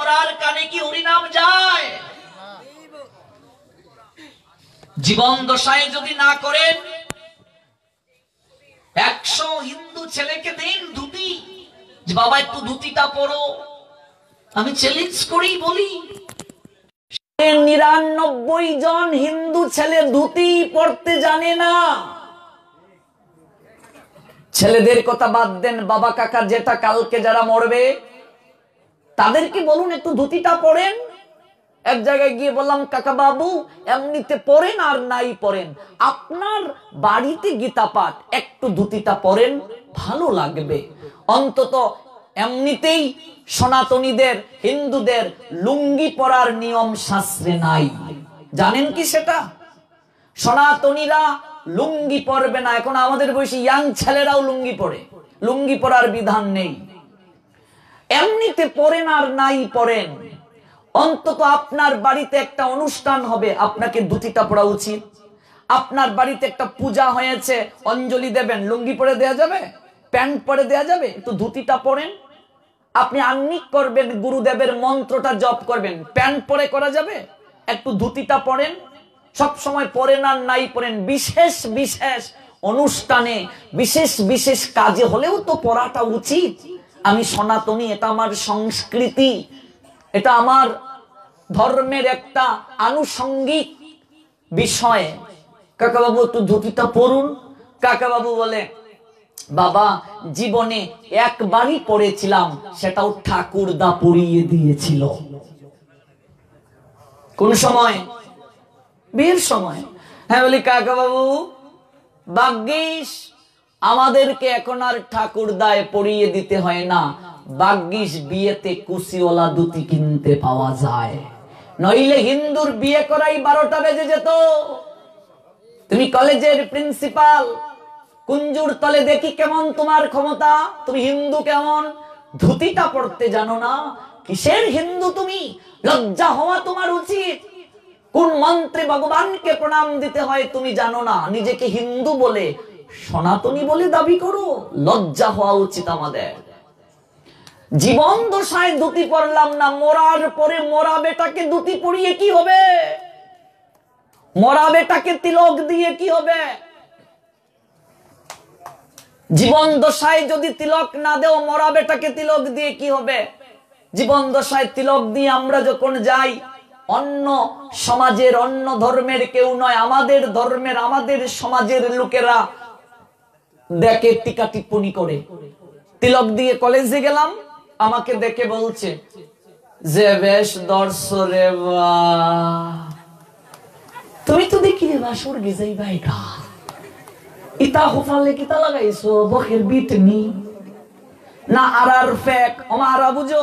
মরার কানে কি হরিনাম যায়? জীবন দশায় যদি না করেন, 100 হিন্দু ছেলেকে দিন ধুতি, যে বাবা একটু ধুতিটা পরো। আমি চ্যালেঞ্জ করি বলি, 99 জন হিন্দু ছেলে ধুতি পরতে জানে না। ছেলেদের কথা বাদ দেন, বাবা কাকা যেটা কালকে যারা মরবে তাদেরকে বলুন একটু ধুতিটা পরেন। এক জায়গায় গিয়ে বললাম, কাকা বাবু এমনিতে পড়েন আর নাই পড়েন, আপনার বাড়িতে গীতা পাঠ একটু ধুতিটা পরেন, ভালো লাগবে। অন্তত এমনিতেই সনাতনীদের, হিন্দুদের লুঙ্গি পরার নিয়ম শাস্ত্রে নাই, জানেন কি সেটা? সনাতনীরা লুঙ্গি পরবে না। এখন আমাদের বয়সী ইয়াং ছেলেরাও লুঙ্গি পরে, লুঙ্গি পরার বিধান নেই। এমনিতে পরেন আর নাই পরেন, অন্তত আপনার বাড়িতে একটা অনুষ্ঠান হবে, আপনাকে ধুতিটা পরা উচিত। আপনার বাড়িতে একটা পূজা হয়েছে, অঞ্জলি দেবেন, লুঙ্গি পরে দেয়া যাবে? প্যান্ট পরে দেয়া যাবে? একটু ধুতিটা পরেন। আপনি আহ্নিক করবেন, গুরুদেবের মন্ত্রটা জপ করবেন, প্যান্ট পরে করা যাবে? একটু ধুতিটা পরেন। সব সময় পরেন আর নাই পরেন, বিশেষ বিশেষ অনুষ্ঠানে, বিশেষ বিশেষ কাজে হলেও তো পরাটা উচিত। আমি সনাতনী, এটা আমার সংস্কৃতি, এটা আমার ধর্মের একটা আনুষঙ্গিক বিষয়। কাকা বাবু একটু ধুতিটা পরুন। কাকা বাবু বলে, বাবা জীবনে একবারই পড়েছিলাম, সেটাও ঠাকুরদা পরিয়ে দিয়েছিল। কোন সময়? বিয়ের সময়। হ্যাঁ বলি, কাকা বাবু ভাগ্যিস আমাদেরকে এখন আর ঠাকুরদায় পরিয়ে দিতে হয় না, ভাগ্যিস বিয়েতে কুচিওয়ালা ধুতি কিনতে পাওয়া যায়, নইলে হিন্দুর বিয়ে করাই 12টা বেজে যেত। তুমি কলেজের প্রিন্সিপাল, কুঞ্জুর তলে দেখি কেমন তোমার ক্ষমতা, তুমি হিন্দু কেমন? ধুতিটা পড়তে জানো না? কিসের হিন্দু তুমি? লজ্জা হওয়া তোমার উচিত। কোন মন্ত্রে ভগবানকে প্রণাম দিতে হয় তুমি জানো না, নিজেকে হিন্দু বলে, সনাতনী বলে দাবি করো। লজ্জা হওয়া উচিত আমাদের। জীবন দশায় ধুতি পরলাম না, মরার পরে মরা বেটাকে ধুতি পরিয়ে কি হবে? মরা বেটাকে তিলক দিয়ে কি হবে? জীবন দশায় যদি তিলক না দেও, মরা বেটাকে তিলক দিয়ে কি হবে? জীবন দশায় তিলক দিয়ে আমরা যখন যাই, অন্য সমাজের, অন্য ধর্মের কেউ নয়, আমাদের ধর্মের, আমাদের সমাজের লোকেরা দেখে, টিকা টিপ্পনি করে। তিলক দিয়ে কলেজে গেলাম, আমাকে দেখে বলছে যে বেশ দর্শরে তুমি তো দেখি রে বা স্বর্গে যাই ভাইটা, ইতা হোফালে কিতা লাগাইছো, বকের বিটনি না আর ফেক। আমারা বুঝো,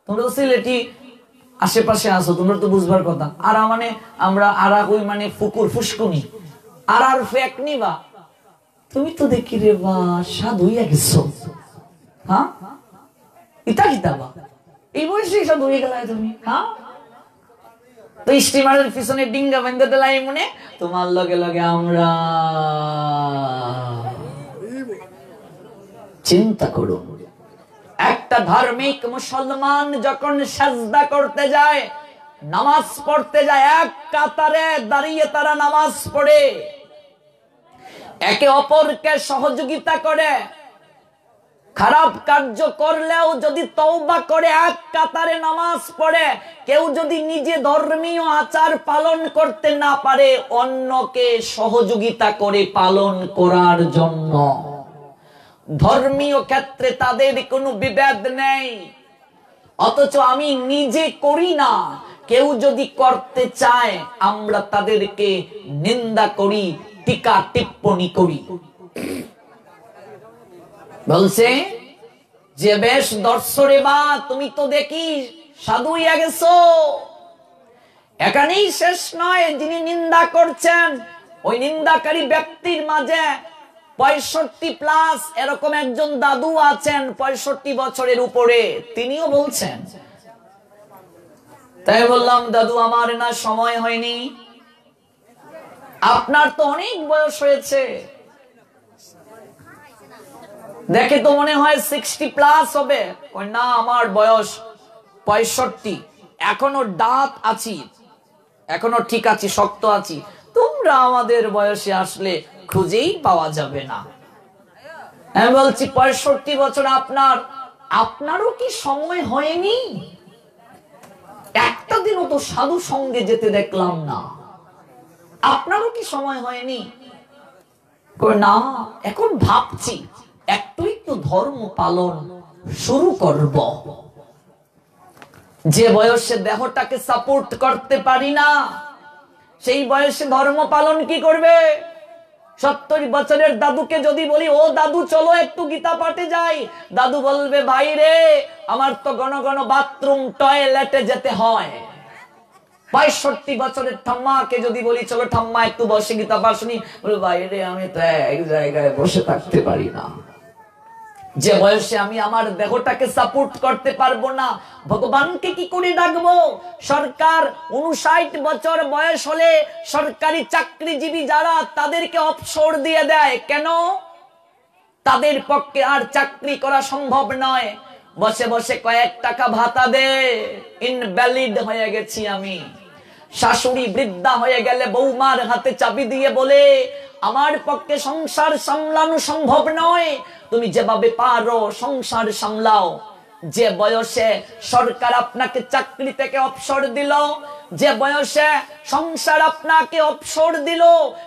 তোমরা তো সিলেটি আশেপাশে আসো, তোমরা তো বুঝবার কথা। আরা মানে আমরা আরা কই মানে ফুকুর, ফুসকুনি। আর ফেক নিবা, তুমি তো দেখি রে বা সাধু হইয়া গেছো। হ্যাঁ ইতা কিতাবা এই বয়সে সাধু হয়ে গেলা তুমি? হ্যাঁ তো স্টিমারের পিছনে ডিঙ্গা বেঁধে দিলাই মনে, তোমার লগে লগে আমরা। চিন্তা করো, একটা ধার্মিক মুসলমান যখন সাজদা করতে যায়, নামাজ পড়তে যায়, এক কাতারে দাঁড়িয়ে তারা নামাজ পড়ে, একে অপরকে সহযোগিতা করে। খারাপ কার্য করলেও যদি তওবা করে এক কাতারে নামাজ পড়ে, কেউ যদি নিজে ধর্মীয় আচার পালন করতে না পারে, অন্যকে সহযোগিতা করে পালন করার জন্য। ধর্মীয় ক্ষেত্রে তাদের কোনো বিভেদ নেই, অথচ আমি নিজে করি না, কেউ যদি করতে চায় আমরা তাদেরকে নিন্দা করি, টিকা টিপ্পনি করি। বলছে যে বেশ দর্শরে বা তুমি তো দেখি সাধু হইয়া গেছো। এখানেই শেষ নয়, যিনি নিন্দা করছেন ওই নিন্দাকারী ব্যক্তির মাঝে 65+ এরকম একজন দাদু আছেন, 65 বছরের উপরে, তিনিও বলছেন। তাই বললাম, দাদু আমার না সময় হয়নি, আপনার তো অনেক বয়স হয়েছে, দেখে তো মনে হয় 60+ হবে। না, আমার বয়স 65, এখনো দাঁত আছি, এখনো ঠিক আছি, শক্ত আছি। তোমরা আমাদের বয়সে আসলে খুঁজেই পাওয়া যাবে না। আমি বলছি 65 বছর আপনারও কি সময় হয়নি? একটা দিনও তো সাধু সঙ্গে যেতে দেখলাম না, আপনারও কি সময় হয়নি? না, এখন ভাবছি একটু একটু ধর্ম পালন শুরু করব। যে বয়সে দেহটাকে সাপোর্ট করতে পারি না, সেই বয়সে ধর্ম পালন কি করবে? 70 বছরের দাদুকে যদি বলি, ও দাদু চলো একটু গীতা পাঠে যাই, দাদু বলবে, ভাই রে আমার তো ঘন ঘন বাথরুম টয়লেটে যেতে হয়। 65 বছরের ঠাম্মাকে যদি বলি, চলো ঠাম্মা একটু বসে গীতা পাঠ শুনি, বলে, ভাই রে আমি তো এক জায়গায় বসে থাকতে পারি না। যে বয়সে আমি আমার দেহটাকে সাপোর্ট করতে পারবো না, ভগবানকে কি করে ডাকবো? সরকার 59 বছর বয়স হলে সরকারি চাকরিজীবী যারা, তাদেরকে অবসর দিয়ে দেয়। কেন? তাদের পক্ষে আর চাকরি করা সম্ভব নয়। বসে বসে কয়েক টাকা ভাতা দে, ইনভ্যালিড হয়ে গেছি আমি। শাশুড়ি বৃদ্ধা হয়ে গেলে বৌমার হাতে চাবি দিয়ে বলে, আমার পক্ষে সংসার সামলানো সম্ভব নয়, তুমি যেভাবে পারো সংসার সামলাও। যে বয়সে সরকার আপনাকে চাকরি থেকে অবসর দিল, যে বয়সে সংসার আপনাকে অবসর দিল,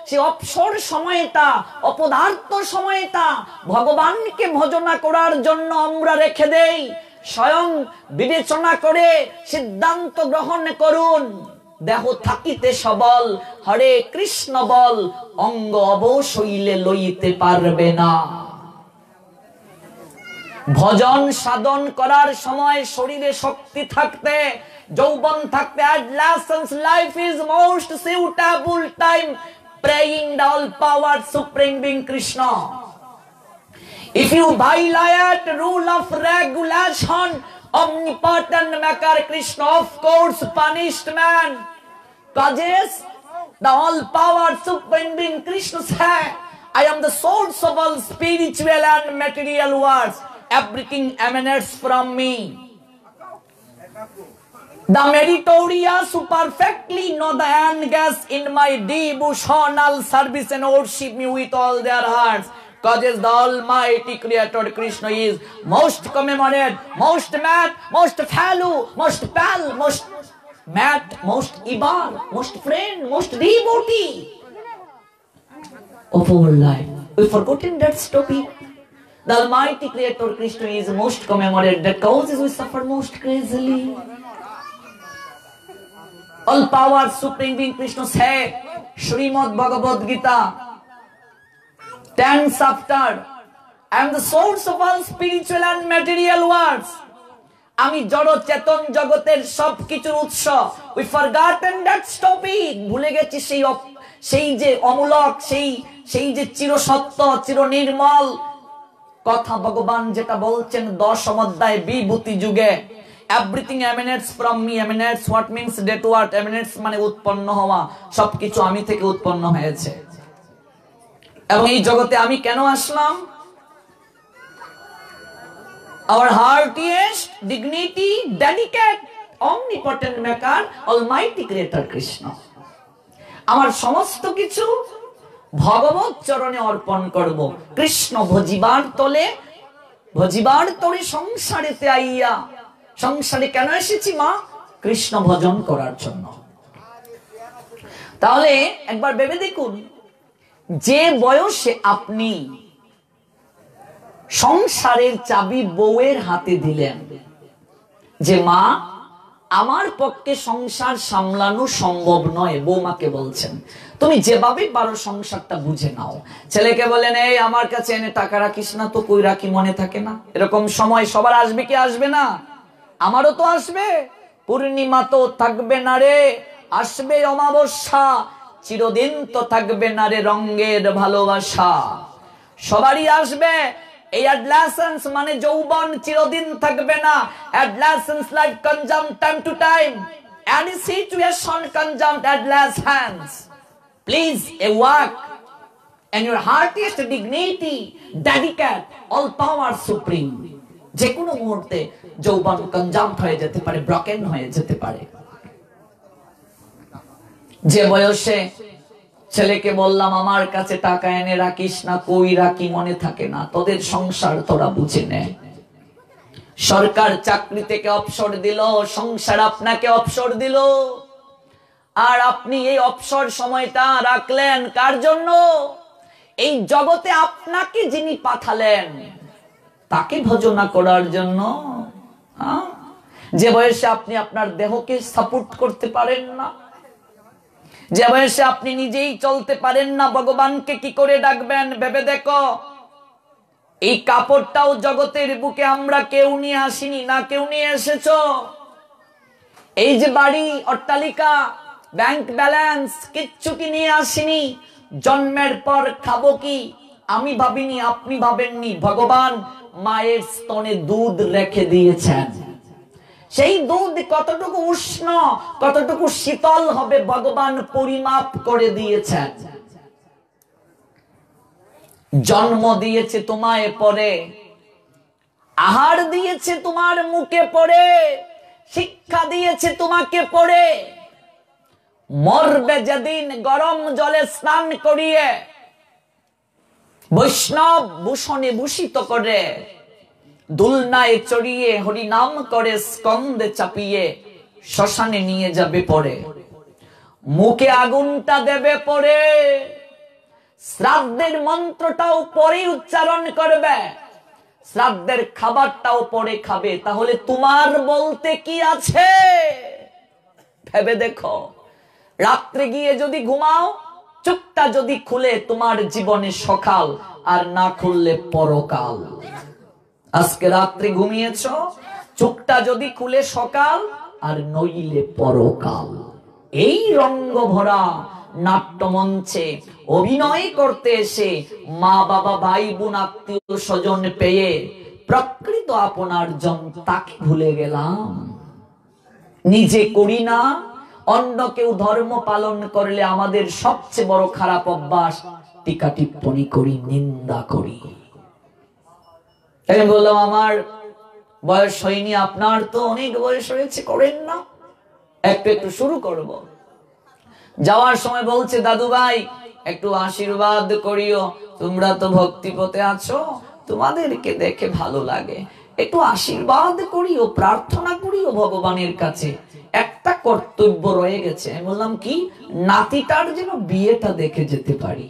সেই অবসর সময়টা, অপদার্থ সময়টা ভগবানকে ভজনা করার জন্য আমরা রেখে দেই। স্বয়ং বিবেচনা করে সিদ্ধান্ত গ্রহণ করুন। দেহ থাকিতে সবল, হরে কৃষ্ণ বল, অঙ্গ অবশৈলে লইতে পারবে না। ভজন সাধন করার সময় শরীরে শক্তি থাকতে, যৌবন থাকতে, adolescence life is most suitable time praying the all power supreme being Krishna. If you violate rule of regulation, omnipotent maker Krishna of course punished man. Causes the all power supreme being Krishna said, I am the source of all spiritual and material worlds. Everything emanates from me. The meritorious who perfectly know the end gas in my devotional service and worship me with all their hearts. Causes the Almighty Creator Krishna is most commemorated, most mad, most fellow, most pal, most mad, most ibar, most friend, most devotee of our life. We've forgotten that topic. The Almighty Creator Krishna is most commemorated. The causes we suffer most crazily. All power supreme being Krishna said, Srimad Bhagavad Gita, 10th chapter, I am the source of all spiritual and material worlds. আমি জড় চেতন জগতের সবকিছুর উৎস। We forgotten that topic. ভুলে গেছি সেই যে অমূলক, সেই যে চিরসত্য, চির নির্মল কথা ভগবান যেটা বলছেন 10ম অধ্যায় বিভূতি যুগে, everything emanates from me. Emanates what means that word. Emanates মানে উৎপন্ন হওয়া, সবকিছু আমি থেকে উৎপন্ন হয়েছে। এবং এই জগতে আমি কেন আসলাম? Our heartiest dignity dedicate omnipotent maker almighty creator Krishna. আমার সমস্ত কিছু ভগবত চরণে অর্পণ করব। কৃষ্ণ ভজিবার তলে সংসারেতে আইয়া। সংসারে কেন এসেছি মা? কৃষ্ণ ভজন করার জন্য। তাহলে একবার ভেবে দেখুন, যে বয়সে আপনি সংসারের চাবি বউয়ের হাতে দিলেন, যে মা আমার পক্ষে সংসার সামলানো সম্ভব নয়, বৌমাকে বলছেন তুমি যেভাবে পারো সংসারটা বুঝে নাও। ছেলেকে বলেন, এই আমার কাছে এনে টাকা রাখিস না তো। কই রাখি, মনে থাকে না? এরকম সময় সবার আসবে কি আসবে না? আমারও তো আসবে। পূর্ণিমা তো থাকবে না রে, আসবে অমাবস্যা, চিরদিন তো থাকবে না রে রঙের ভালোবাসা। সবারই আসবে। এই adolescence মানে যৌবন চিরদিন থাকবে না। Adolescence life consume time to time. Any situation consume adolescence. Please work and your heartiest dignity dedicate all power supreme. যে কোনো মুহূর্তে যৌবন কনজাম্প হয়ে যেতে পারে, ব্রকেন হয়ে যেতে পারে। যে বয়সে ছেলেকে বললাম আমার কাছে টাকা এনে রাখিস না, কই রাখি মনে থাকে না, তোদের সংসার তোরা বুঝে নে। সরকার চাকরি থেকে অবসর দিল, সংসার আপনাকে অবসর দিল, আর আপনি এই অবসর সময়টা রাখলেন কার জন্য? এই জগতে আপনাকে যিনি পাঠালেন তাকে ভজনা করার জন্য। যে বয়সে আপনি আপনার দেহকে সাপোর্ট করতে পারেন না, যে বয়সে আপনি নিজেই চলতে পারেন না, ভগবানকে কি করে ডাকবেন? ভেবে দেখো, এই কাপড়টাও জগতের বুকে আমরা কেউ নিয়ে আসিনি, না কেউ নিয়ে এসেছো? এই যে বাড়ি, অট্টালিকা, ব্যাংক ব্যালেন্স, কিচ্ছু কি নিয়ে আসিনি? জন্মের পর খাবো কি আমি ভাবিনি, আপনি ভাবেননি, ভগবান মায়ের স্তনে দুধ রেখে দিয়েছেন। সেই দুধ কতটুকু উষ্ণ, কতটুকু শীতল হবে ভগবান পরিমাপ করে দিয়েছেন। জন্ম দিয়েছে তোমায় পরে, আহার দিয়েছে তোমার মুখে পড়ে, শিক্ষা দিয়েছে তোমাকে পড়ে। মরবে যেদিন গরম জলে স্নান করিয়ে, বৈষ্ণব ভূষণে ভূষিত করে, দুলনায় চড়িয়ে হরিনাম করে স্কন্দে চাপিয়ে শ্মশানে নিয়ে যাবে পরে। মুখে আগুনটা দেবে পরে, শ্রাদ্ধের মন্ত্রটাও পরে উচ্চারণ করবে, শ্রাদ্ধের খাবারটাও পরে খাবে। তাহলে তোমার বলতে কি আছে? ভেবে দেখো, রাত্রে গিয়ে যদি ঘুমাও, চোখটা যদি খুলে তোমার জীবনে সকাল, আর না খুললে পরকাল। আজকে রাত্রে ঘুমিয়েছ, চোখটা যদি খুলে সকাল, আর নইলে পরকাল। এই রঙ্গ ভরা নাট্যমঞ্চে অভিনয় করতে এসে মা বাবা ভাই বোন আত্মীয় স্বজন পেয়ে প্রকৃত আপনার জন তাকে ভুলে গেলাম। নিজে করি না, অন্য কেউ ধর্ম পালন করলে আমাদের সবচেয়ে বড় খারাপ অভ্যাস টিকা টিপ্পণী করি, নিন্দা করি। আমি বললাম আমার বয়স হয়নি, আপনার তো অনেক বয়স হয়েছে, করেন না, একটু একটু শুরু করব। যাওয়ার সময় বলছে দাদু ভাই একটু আশীর্বাদ করিও, তোমরা তো ভক্তি পথে আছো, তোমাদেরকে দেখে ভালো লাগে, একটু আশীর্বাদ করিও, প্রার্থনা করিও ভগবানের কাছে। একটা কর্তব্য রয়ে গেছে। আমি বললাম কি? নাতিটার যেন বিয়েটা দেখে যেতে পারি।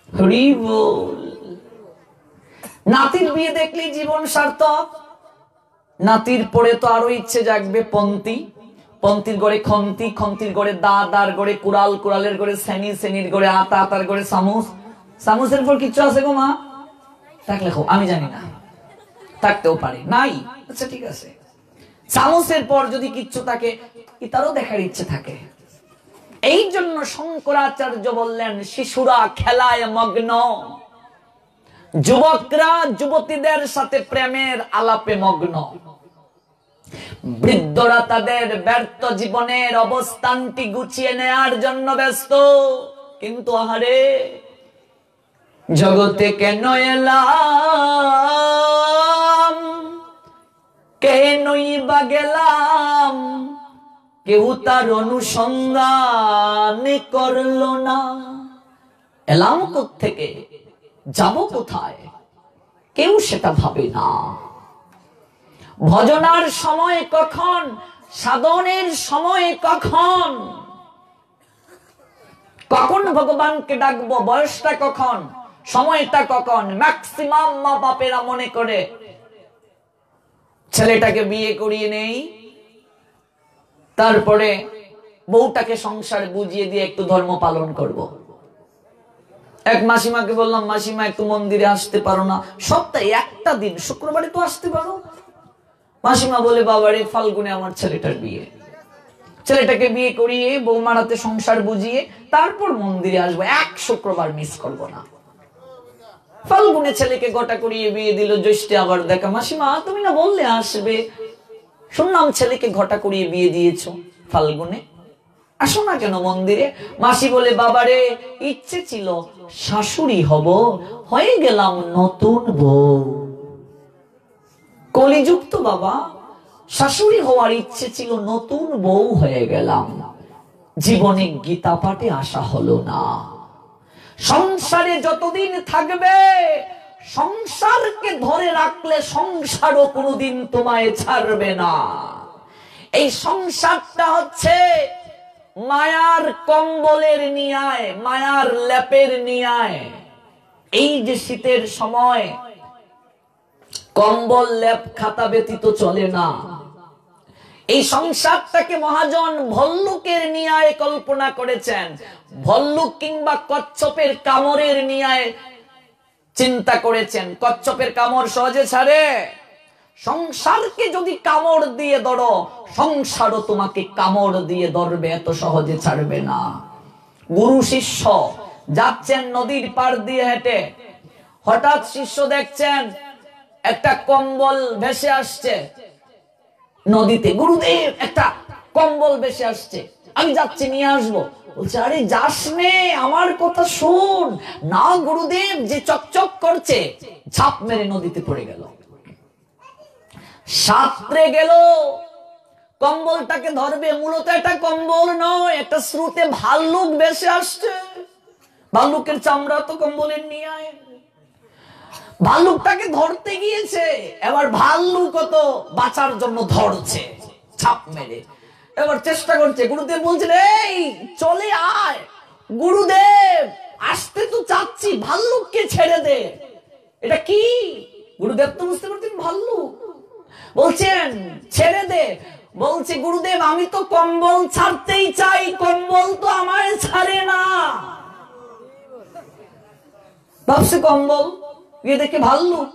হরি বল। নাতির বিয়ে দেখলেই জীবন সার্থক। নাতির পরে তো আরো ইচ্ছে জাগবে পন্থী, পন্থীর গড়ে খন্তি, খন্তির গড়ে দা, দার গড়ে কুড়াল, কুড়ালের গড়ে শ্রেণী, শ্রেণীর গড়ে আতা, আতার গড়ে চামচ। চামচের পর কিচ্ছু আছে গো মা? থাকলে আমি জানি না, থাকতেও পারে, নাই, আচ্ছা ঠিক আছে। চামচের পর যদি কিচ্ছু থাকে, তারও দেখার ইচ্ছে থাকে। এই জন্য শঙ্করাচার্য বললেন শিশুরা খেলায় মগ্ন, যুবকরা যুবতীদের সাথে প্রেমের আলাপে মগ্ন, বৃদ্ধরা তাদের ব্যর্থ জীবনের অবস্থানটি গুছিয়ে নেয়ার জন্য ব্যস্ত। কিন্তু আহারে, জগতে কেন এলাম, কেনই বা গেলাম, কেউ তার অনুসন্ধান করলো না। এলাম কোত্থেকে, যাব কোথায়, কেউ সেটা ভাবে না। ভজনার সময় কখন, সাধনের সময় কখন, কখন ভগবানকে ডাকবো, বয়সটা কখন, সময়টা কখন। ম্যাক্সিমাম মা বাপেরা মনে করে ছেলেটাকে বিয়ে করিয়ে নেই, তারপরে বউটাকে সংসার বুঝিয়ে দিয়ে একটু ধর্ম পালন করব। এক মাসিমাকে বললাম, মাসিমা একটু মন্দিরে আসতে পারো না, সপ্তাহে একটা দিন শুক্রবারে তো আসতে পারো। মাসিমা বলে বাবারে ফাল্গুনে আমার ছেলেটার বিয়ে, ছেলেটাকে বিয়ে করিয়ে বৌমার হাতে সংসার বুঝিয়ে তারপর মন্দিরে আসবো, এক শুক্রবার মিস করব না। ফাল্গুনে ছেলেকে গোটা করিয়ে বিয়ে দিল, জ্যৈষ্ঠে আবার দেখা, মাসিমা তুমি না বললে আসবে, শুনলাম ছেলেকে ঘটা করিয়ে বিয়ে দিয়েছো ফাল্গুনে, আসো না কেন মন্দিরে? মাসি বলে বাবারে ইচ্ছে ছিল শাশুড়ি হব, হয়ে গেলাম নতুন বউ। কলিযুগ তো বাবা, শাশুড়ি হওয়ার ইচ্ছে ছিল, নতুন বউ হয়ে গেলাম, জীবনে গীতা পাঠে আসা হলো না। সংসারে যতদিন থাকবে, সংসারকে ধরে রাখলে সংসারও কোনোদিন তোমায় ছাড়বে না। এই সংসারটা হচ্ছে মায়ার কম্বলের নিয়ায়, মায়ার লেপের নিয়ায়। এই যে শীতের সময় কম্বল লেপ খাতা ব্যতীত চলে না। এই সংসারটাকে মহাজন ভল্লুকের নিয়ায় কল্পনা করেছেন, ভল্লুক কিংবা কচ্ছপের কামড়ের নিয়ায় চিন্তা করেছেন। কচ্ছপের কামড় সহজে ছাড়ে? সংসারকে যদি কামড় দিয়ে ধরো, সংসারও তোমাকে কামড় দিয়ে ধরবে, এত সহজে ছাড়বে না। গুরু শিষ্য যাচ্ছেন নদীর পার দিয়ে হেঁটে, হঠাৎ শিষ্য দেখছেন একটা কম্বল ভেসে আসছে নদীতে। গুরুদেব, একটা কম্বল ভেসে আসছে, আমি যাচ্ছি নিয়ে আসবো। বলছে, আরে যাস নে, আমার কথা শোন না। গুরুদেব যে চকচক করছে, ঝাঁপ মেরে নদীতে পড়ে গেল, সাঁতরে গেল। কম্বলটাকে ধরবে, মূলত একটা কম্বল নয়, একটা স্রোতে ভাল্লুক ভেসে আসছে। ভাল্লুকের চামড়া তো কম্বলের নিয়ে আয়। ভাল্লুকটাকে ধরতে গিয়েছে, এবার ভাল্লুক তো বাঁচার জন্য ধরছে ছাপ মেরে, এবার চেষ্টা করছে। গুরুদেব বলছেন, এই চলে আয়। গুরুদেব, আসতে তো চাচ্ছি, ভাল্লুককে ছেড়ে দে। এটা কি? গুরুদেব তো বুঝতে পারছেন ভাল্লুক। বলছেন ছেড়ে দে। বলছে, গুরুদেব আমি তো কম্বল ছাড়তেই চাই, কম্বল তো আমায় ছাড়ে না। ভাবছে কম্বল, গিয়ে দেখে ভাল্লুক।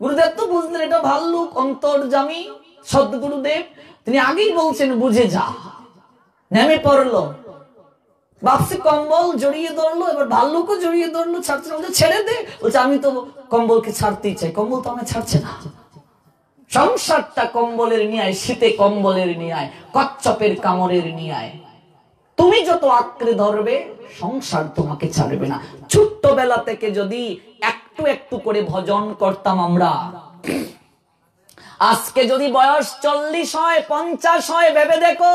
গুরুদেব তো বুঝলেন এটা ভাল্লুক, অন্তর্যামী সদ্গুরুদেব, তিনি আগেই বলছেন বুঝে যা। নেমে পড়লো, ভাবছে কম্বল, জড়িয়ে ধরলো। এবার ভাল্লুকও জড়িয়ে ধরলো, ছাড়ছে না। বলছে ছেড়ে দে। বলছে আমি তো কম্বলকে ছাড়তেই চাই, কম্বল তো আমায় ছাড়ছে না। সংসারটা কম্বলের নিয়ায়, শীতে কম্বলের নিয়ায়, কচ্ছপের কামড়ের নিয়ায়। তুমি যত আঁকড়ে ধরবে, সংসার তোমাকে ছাড়বে না। ছোট্টবেলা থেকে যদি একটু একটু করে ভজন করতাম আমরা, আজকে যদি বয়স 40 হয়, 50 হয়, ভেবে দেখো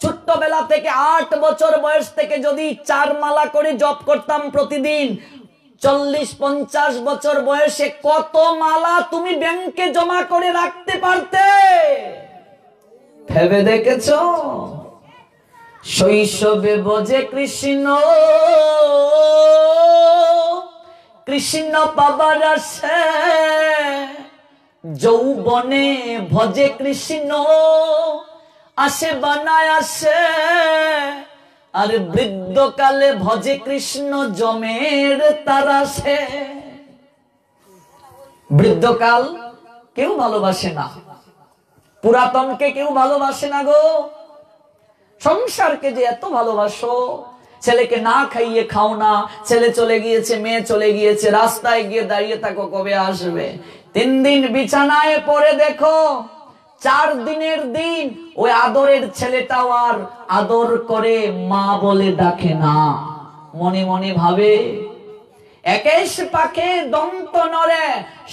ছোট্টবেলা থেকে 8 বছর বয়স থেকে যদি 4 মালা করে জপ করতাম প্রতিদিন, 40-50 বছর বয়সে কত মালা তুমি ব্যাংকে জমা করে রাখতে পারতে? ভেবে দেখেছো? শৈশবে বোঝে কৃষ্ণ, কৃষ্ণ পাবার আসে, যৌবনে ভজে কৃষ্ণ, আসে বানায় আসে, আর বৃদ্ধকালে ভজে কৃষ্ণ, জমের তারাসে। বৃদ্ধকাল কেউ ভালোবাসে না, পুরাতনকে কেউ ভালোবাসে না গো। সংসারকে যে এত ভালোবাসো, ছেলেকে না খাইয়ে খাও না, ছেলে চলে গিয়েছে, মেয়ে চলে গিয়েছে, রাস্তায় গিয়ে দাঁড়িয়ে থাকো কবে আসবে। 3 দিন বিছানায় পড়ে দেখো, 4 দিনের দিন ওই আদরের ছেলেটাও আর আদর করে মা বলে ডাকে না, মনে মনে ভাবে একেশ পাখে দন্ত নরে,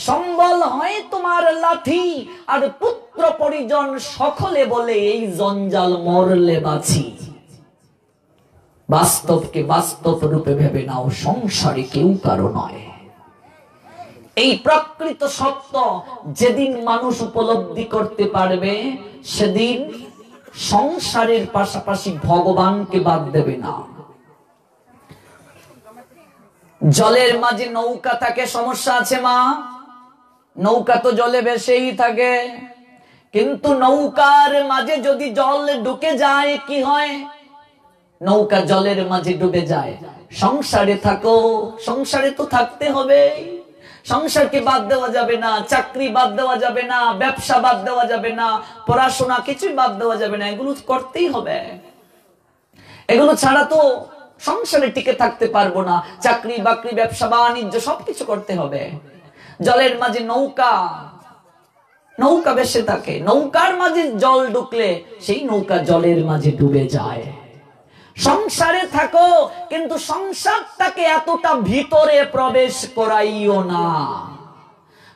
সম্বল হয় তোমার লাঠি, আর পুত্র পরিজন সকলে বলে এই জঞ্জাল মরলে বাঁচি। বাস্তবকে বাস্তব রূপে ভেবে নাও, সংসারে কেউ কারো নয়। এই প্রকৃত সত্য যেদিন মানুষ উপলব্ধি করতে পারবে, সেদিন সংসারের পাশাপাশি ভগবানকে বাদ দেবে না। জলের মাঝে নৌকা থাকে, সমস্যা আছে মা? নৌকা তো জলে ভেসেই থাকে, কিন্তু নৌকার মাঝে যদি জল ঢুকে যায় কি হয়? নৌকা জলের মাঝে ডুবে যায়। সংসারে থাকো, সংসারে তো থাকতে হবে, সংসারকে বাদ দেওয়া যাবে না, চাকরি বাদ দেওয়া যাবে না, ব্যবসা বাদ দেওয়া যাবে না, পড়াশোনা কিছুই বাদ দেওয়া যাবে না, এগুলো করতেই হবে। এগুলো ছাড়া তো সংসারে টিকে থাকতে পারবো না। চাকরি বাকরি, ব্যবসা বাণিজ্য সবকিছু করতে হবে। জলের মাঝে নৌকা, নৌকা ভেসে থাকে, নৌকার মাঝে জল ঢুকলে সেই নৌকা জলের মাঝে ডুবে যায়। সংসারে থাকো, কিন্তু সংসারটাকে এতটা ভিতরে প্রবেশ করাইও না।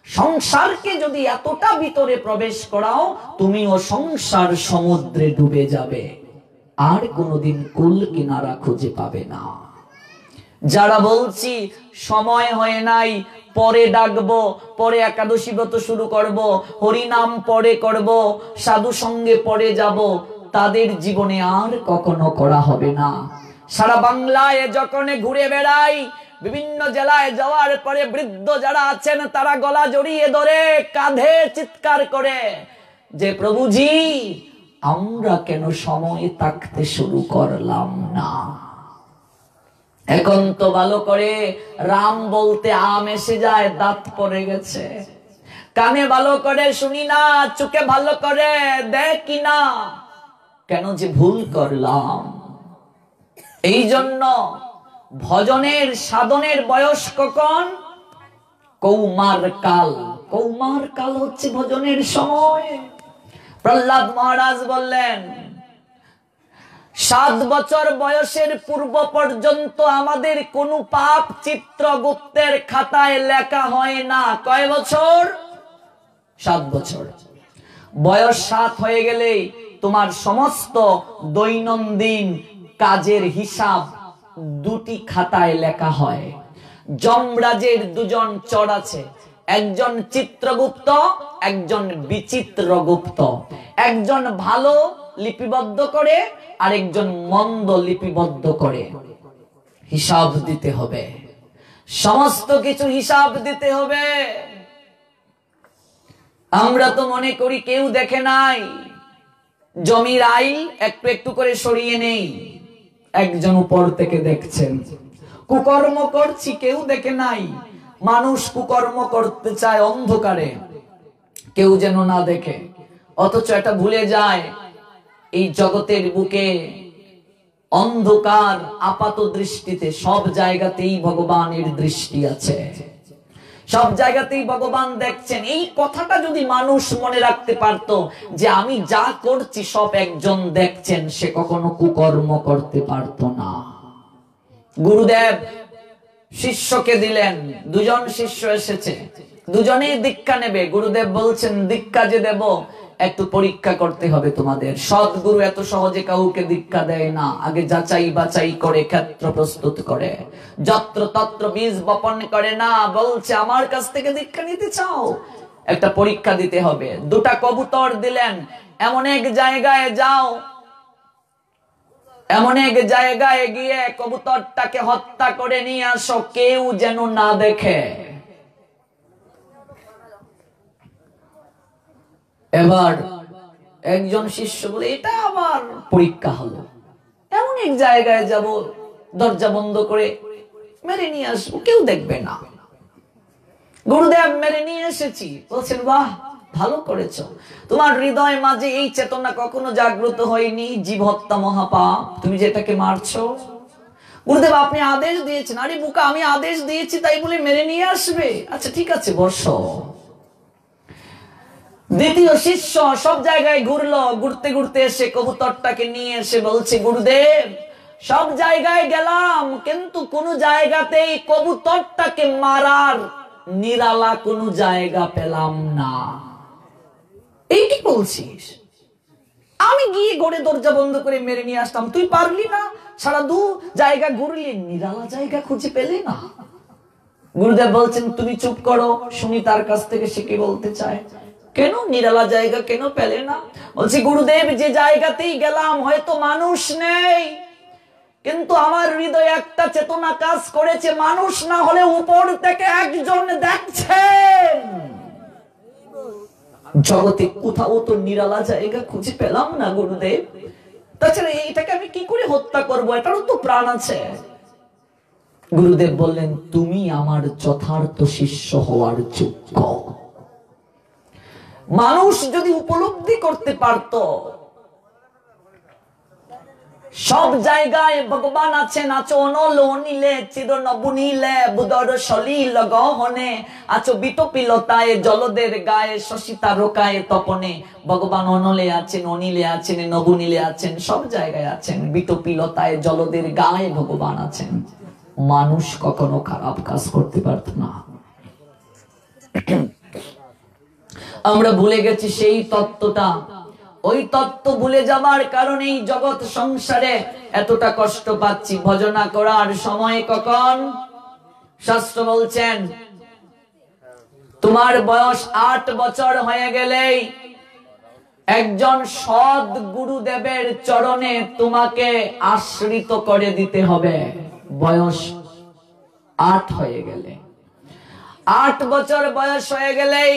সংসারকে যদি এতটা ভিতরে প্রবেশ করাও, তুমিও সংসার সমুদ্রে ডুবে যাবে, আর কোনোদিন কুল কিনারা খুঁজে পাবে না। যারা বলছি সময় হয় নাই, পরে ডাকবো, পরে একাদশী ব্রত শুরু করব, হরিনাম পরে করব, সাধু সঙ্গে পরে যাব, তাদের জীবনে আর কখনো করা হবে না। সারা বাংলায় যখন ঘুরে বেড়াই, বিভিন্ন জেলায় যাওয়ার পরে বৃদ্ধ যারা আছেন তারা গলা জড়িয়ে ধরে কাঁধে চিৎকার করে যে প্রভুজি, আমরা কেন সময় থাকতে শুরু করলাম না? এখন তো ভালো করে রাম বলতে আম এসে যায়, দাঁত পড়ে গেছে, কানে ভালো করে শুনি না, চোখে ভালো করে দেখি না, কেন যে ভুল করলাম। এই জন্য ভজনের সাধনের বয়স কখন? কৌমার কাল। কৌমার কাল হচ্ছে ভজনের সময়। প্রহ্লাদ মহারাজ বললেন 7 বছর বয়সের পূর্ব পর্যন্ত আমাদের কোন পাপ চিত্রগুপ্তের খাতায় লেখা হয় না। কয় বছর? 7 বছর। বয়স 7 হয়ে গেলেই তোমার সমস্ত দৈনন্দিন কাজের হিসাব 2টি খাতায় লেখা হয়। যমরাজের 2জন চর আছে, একজন চিত্রগুপ্ত, একজন বিচিত্রগুপ্ত। একজন ভালো লিপিবদ্ধ করে, আরেকজন মন্দ লিপিবদ্ধ করে। হিসাব দিতে হবে, সমস্ত কিছু হিসাব দিতে হবে। আমরা তো মনে করি কেউ দেখে নাই, জমির আইল একটু একটু করে সরিয়ে নেই, একজন উপর থেকে দেখছেন। কুকর্ম করছি, কেউ দেখে নাই, মানুষ কুকর্ম করতে চায় অন্ধকারে, কেউ যেন না দেখে। অথচ এটা ভুলে যায় এই জগতের বুকে অন্ধকার আপাত দৃষ্টিতে সব জায়গাতেই ভগবানের দৃষ্টি আছে, সব জায়গাতেই ভগবান দেখছেন। এই কথাটা যদি মানুষ মনে রাখতে পারত যে আমি যা করছি সব একজন দেখছেন, সে কখনো কুকর্ম করতে পারত না। গুরুদেব শিষ্যকে দিলেন, 2জন শিষ্য এসেছে, দুজনেই দীক্ষা নেবে। গুরুদেব বলছেন দীক্ষা যে দেব একটু পরীক্ষা করতে হবে তোমাদের। সদ্গুরু এত সহজে কাউকে দীক্ষা দেয় না, আগে যাচাই বাছাই করে ক্ষেত্র প্রস্তুত করে, যত্র তত্র বীজ বপন করে না। বলছে আমার কাছ থেকে দীক্ষা নিতে চাও, একটা পরীক্ষা দিতে হবে। 2টা কবুতর দিলেন, এমন এক জায়গায় যাও, এমন এক জায়গায় গিয়ে কবুতরটাকে হত্যা করে নিয়ে আসো, কেউ যেন না দেখে। এবার একজন শিষ্য বলে এটা আবার পরীক্ষা হলো, এমন এক জায়গায় যাব, দরজা বন্ধ করে মেরে নিয়ে আসবো, কেউ দেখবে না। গুরুদেব মেরে নিয়ে এসেছি, বলছেন বাহ ভালো করেছ, তোমার হৃদয় মাঝে এই চেতনা কখনো জাগ্রত হয়নি, জীব হত্যা মহাপাপ, তুমি যেটাকে মারছো। গুরুদেব আপনি আদেশ দিয়েছেন। আরে বুকা, আমি আদেশ দিয়েছি তাই বলে মেরে নিয়ে আসবে? আচ্ছা ঠিক আছে বসো। দ্বিতীয় শিষ্য সব জায়গায় ঘুরলো, ঘুরতে ঘুরতে এসে কবুতরটাকে নিয়ে এসে বলছে গুরুদেব সব জায়গায় গেলাম, কিন্তু কোন জায়গাতেই কবুতরটাকে মারার নিরালা কোন জায়গা পেলাম না। এই কি বলছিস? আমি গিয়ে ঘরে দরজা বন্ধ করে মেরে নিয়ে আসতাম, তুই পারলি না? সারা 2 জায়গা ঘুরলি, নিরালা জায়গা খুঁজে পেলে না। গুরুদেব বলছেন তুমি চুপ করো, শুনি তার কাছ থেকে সে কি বলতে চায়। কেন নিরালা জায়গা কেন পেলে না? বলছি গুরুদেব যে জায়গাতেই গেলাম হয়তো মানুষ নেই, কিন্তু আমার হৃদয়ে একটা চেতনা কাজ করেছে, মানুষ না হলে উপর থেকে একজন দেখছেন। জগতে কোথাও তো নিরালা জায়গা খুঁজে পেলাম না গুরুদেব, তাছাড়া এটাকে আমি কি করে হত্যা করবো, এটারও তো প্রাণ আছে। গুরুদেব বললেন তুমি আমার যথার্থ শিষ্য হওয়ার যোগ্য। মানুষ যদি উপলব্ধি করতে পারত সব জায়গায় ভগবান আছেন, আছো অনল অনিলে চির নবনীলে বুদর সলিল গহনে, আছো বিটপিলতায় জলদের গায়ে শশিতা রোকায় তপনে। ভগবান অনলে আছেন, অনিলে আছেন, নবনীলে আছেন, সব জায়গায় আছেন। বিটপিলতায় জলদের গায়ে ভগবান আছেন। মানুষ কখনো খারাপ কাজ করতে পারত না। আমরা ভুলে গেছি সেই তত্ত্বটা। ওই তত্ত্ব ভুলে যাবার কারণেই জগৎ সংসারে এতটা কষ্ট পাচ্ছি। ভজনা করার সময় কখন? শাস্ত্র বলছেন তোমার বয়স 8 বছর হয়ে গেলেই একজন সৎ গুরুদেবের চরণে তোমাকে আশ্রিত করে দিতে হবে। বয়স 8 হয়ে গেলে, 8 বছর বয়স হয়ে গেলেই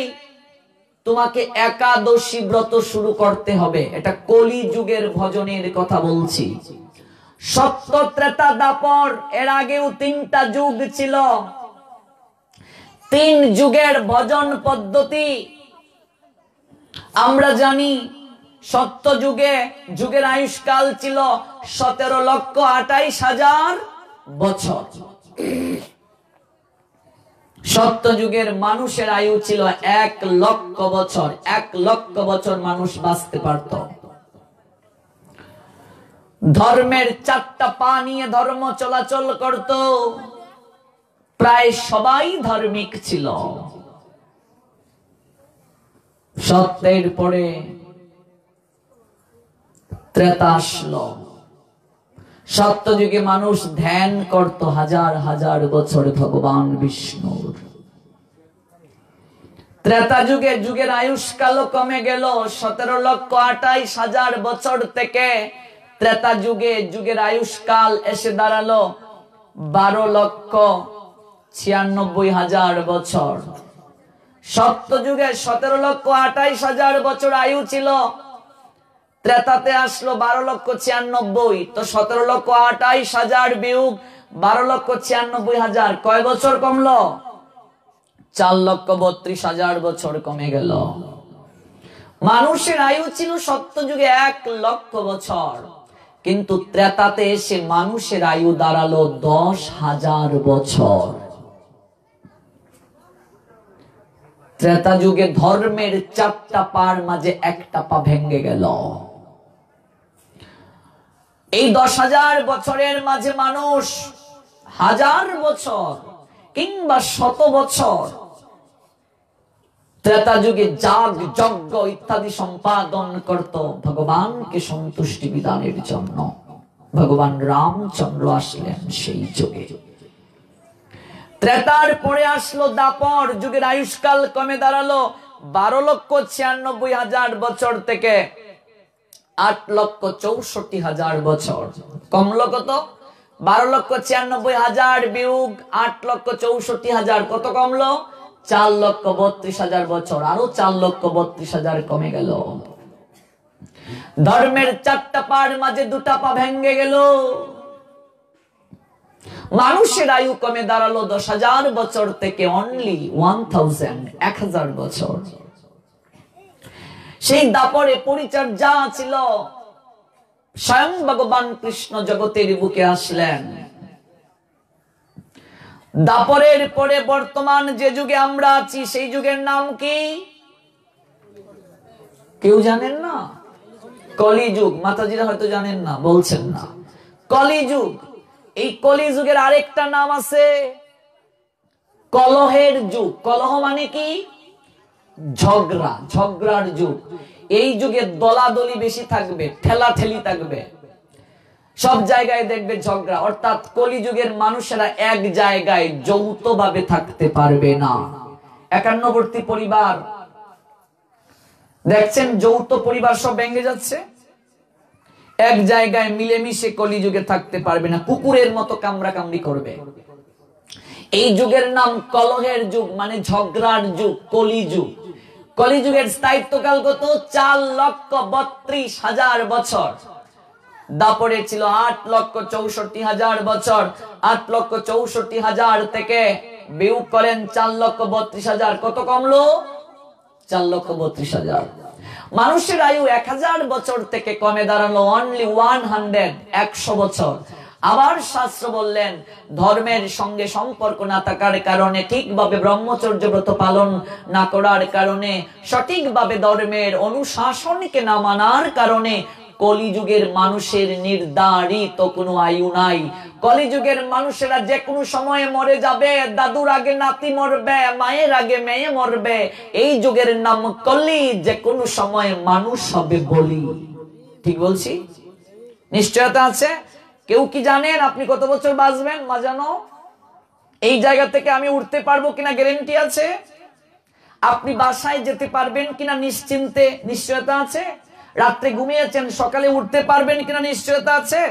তোমাকে একাদশী ব্রত শুরু করতে হবে। এটা কলি যুগের ভজনের কথা বলছি। সত্য, ত্রেতা, দাপর, এর আগেও 3টা যুগ ছিল। 3 যুগের ভজন পদ্ধতি আমরা জানি। সত্য যুগের আয়ুষ্কাল ছিল 17,28,000 বছর। সত্য যুগের মানুষের আয়ু ছিল 1 লক্ষ বছর। 1 লক্ষ বছর মানুষ বাঁচতে পারত। ধর্মের 4টা পা নিয়ে ধর্ম চলাচল করত। প্রায় সবাই ধার্মিক ছিল। সত্যের পরে ত্রেতা আসলো। সত্য যুগে মানুষ ধ্যান করত হাজার হাজার বছর ভগবান বিষ্ণুর। ত্রেতা যুগের আয়ুষ্কালও কমে গেল। 17,28,000 বছর থেকে ত্রেতা যুগের আয়ুষ্কাল এসে দাঁড়ালো 12,96,000 বছর। সত্য যুগে 17,28,000 বছর আয়ু ছিল। ত্রেতাতে আসলো 12,96,000। তো 17,28,000 বিয়োগ 12,96,000 কয় বছর কমলো? 4,32,000 বছর কমে গেল। মানুষের আয়ু ছিল সত্য যুগে 1 লক্ষ বছর, কিন্তু ত্রেতাতে এসে মানুষের আয়ু দাঁড়ালো 10,000 বছর। ত্রেতা যুগে ধর্মের 4টা পার মাঝে 1টা পা ভেঙে গেল। এই 10,000 বছরের মাঝে মানুষ 1000 বছর কিংবা 100 বছর ত্রেতা যুগে যাগ যজ্ঞ ইত্যাদি সম্পাদন করত ভগবানকে সন্তুষ্টি বিধানের জন্য। ভগবান রামচন্দ্র আসলেন সেই যুগে। ত্রেতার পরে আসলো দাপর যুগের আয়ুষ্কাল কমে দাঁড়ালো 12,96,000 বছর থেকে 8,64,000 বছর। কমলো কত? 12,96,000 বিয়োগ 8,64,000 কত কমলো? 4,32,000 বছর। আরো 4,32,000 কমে গেল। ধর্মের 4টা পার মাঝে 2টা পা ভেঙে গেল। মানুষের আয়ু কমে দাঁড়ালো 10,000 বছর থেকে অনলি 1,000 বছর। সেই দাপরে পরিচর্যা ছিল। স্বয়ং ভগবান কৃষ্ণ জগতের বুকে আসলেন। দাপরের পরে বর্তমান যে যুগে আমরা আছি সেই যুগের নাম কি? কেউ জানেন না? কলিযুগ। মাতাজিরা হয়তো জানেন না, বলছেন না। কলিযুগ। এই কলিযুগের আরেকটা নাম আছে কলহের যুগ। কলহ মানে কি? ঝগড়া, ঝগড়ার যুগ। এই যুগে দলাদলি বেশি থাকবে, ঠেলাঠেলি থাকবে, সব জায়গায় দেখবে ঝগড়া। অর্থাৎ কলিযুগের মানুষেরা এক জায়গায় যৌথভাবে থাকতে পারবে না। একান্নবর্তী পরিবার দেখছেন, যৌথ পরিবার সব ভেঙে যাচ্ছে। এক জায়গায় মিলেমিশে কলিযুগে থাকতে পারবে না, কুকুরের মতো কামড়া কামড়ি করবে। এই যুগের নাম কলহের যুগ, মানে ঝগড়ার যুগ, কলিযুগ। কলিযুগের স্থায়িত্বকাল কত? 4,32,000 বছর। দাপরে ছিল 8,64,000 বছর। 8,64,000 থেকে বিয়োগ করেন 4,32,000 কত কমলো? 4,32,000। মানুষের আয়ু 1000 বছর থেকে কমে দাঁড়ালো অনলি 100 বছর। আবার শাস্ত্র বললেন ধর্মের সঙ্গে সম্পর্ক না থাকার কারণে, ঠিকভাবে ব্রহ্মচর্য ব্রত পালন না করার কারণে, সঠিকভাবে ধর্মের অনুশাসনকে না মানার কারণে কলিযুগের মানুষের নির্ধারিত কোনো আয়ু নাই। কলিযুগের মানুষেরা যে কোনো সময়ে মরে যাবে। দাদুর আগে নাতি মরবে, মায়ের আগে মেয়ে মরবে। এই যুগের নাম কলি। যে কোনো সময় মানুষ হবে বলি। ঠিক বলছি? নিশ্চয়তা আছে? কেউ কি জানেন আপনি কত বছর বাঁচবেন? মা জানো? এই জায়গা থেকে আমি উঠতে পারবো কিনা গ্যারান্টি আছে? আপনি বাসায় যেতে পারবেন কিনা নিশ্চিন্তে নিশ্চয়তা আছে? রাত্রে ঘুমিয়েছেন, সকালে উঠতে পারবেন কিনা নিশ্চয়তা আছে?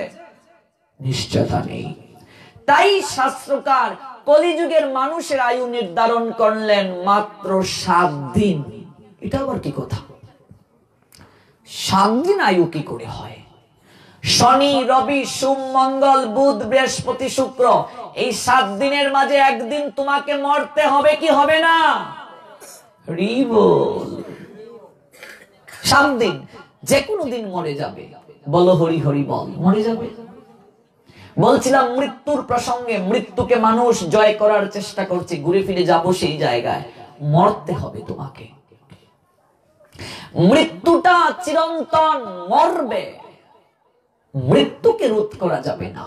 নিশ্চয়তা নেই। তাই শাস্ত্রকার কলিযুগের মানুষের আয়ু নির্ধারণ করলেন মাত্র 7 দিন। এটা আবার কি কথা? 7 দিন আয়ু কি করে হয়? শনি, রবি, সোম, মঙ্গল, বুধ, বৃহস্পতি, শুক্র, এই 7 দিনের মাঝে একদিন তোমাকে মরতে হবে কি হবে না? 7 দিন, যে কোনো দিন মরে যাবে। বলো হরি হরি বল। মরে যাবে। বলছিলাম মৃত্যুর প্রসঙ্গে, মৃত্যুকে মানুষ জয় করার চেষ্টা করছে, ঘুরে ফিরে যাব সেই জায়গায়। মরতে হবে তোমাকে। মৃত্যুটা চিরন্তন, মরবে। মৃত্যুকে রোধ করা যাবে না।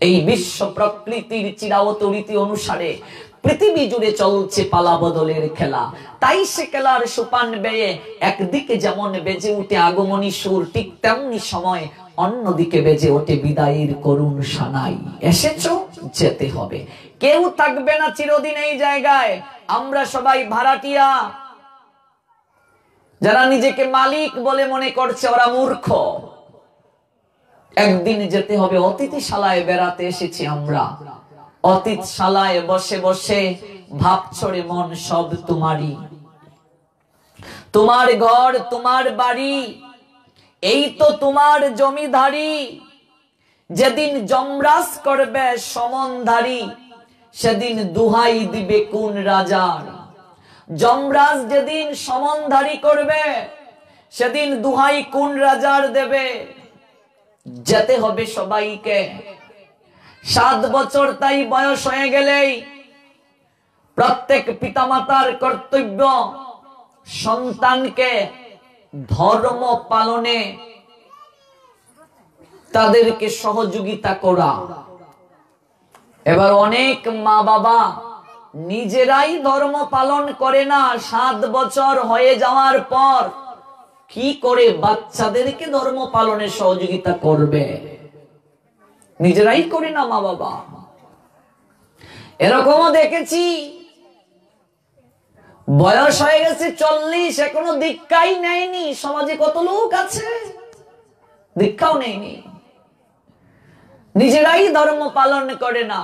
এই বিশ্ব প্রকৃতির চিরায়ত রীতি অনুসারে পৃথিবী জুড়ে চলছে পালা বদলের খেলা। তাই সে খেলার সোপান বেয়ে একদিকে যেমন বেজে উঠে আগমনী সুর, ঠিক তেমনি সময় অন্যদিকে বেজে ওঠে বিদায়ের করুণ সানাই। এসেছো, যেতে হবে। কেউ থাকবে না চিরদিন এই জায়গায়। আমরা সবাই ভাড়াটিয়া। যারা নিজেকে মালিক বলে মনে করছে ওরা মূর্খ। একদিন যেতে হবে। অতিথিশালায় বেড়াতে এসেছি আমরা। অতিথিশালায় বসে বসে ভাবছড়ে মন সব তোমারই। তোমার ঘর, তোমার বাড়ি, এই তো তোমার জমিদারি। যেদিন যমরাজ করবে সমনধারী, সেদিন দুহাই দিবে কোন রাজার। যমরাজ যেদিন সমনধারী করবে, সেদিন দুহাই কোন রাজার দেবে। যেতে হবে সবাইকে। 7 বছর তাই বয়স হয়ে গেলেই প্রত্যেক পিতামাতার কর্তব্য সন্তানকে ধর্ম পালনে তাদেরকে সহযোগিতা করা। এবার অনেক মা বাবা নিজেরাই ধর্ম পালন করে না। 7 বছর হয়ে যাওয়ার পর কি করে বাচ্চাদেরকে ধর্ম পালনে সহযোগিতা করবে? নিজেরাই করে না মা বাবা। এরকমও দেখেছি, বয়স হয়ে গেছে 40, এখনো দীক্ষাই নেয়নি। সমাজে কত লোক আছে দীক্ষাও নেয়নি, নিজেরাই ধর্ম পালন করে না।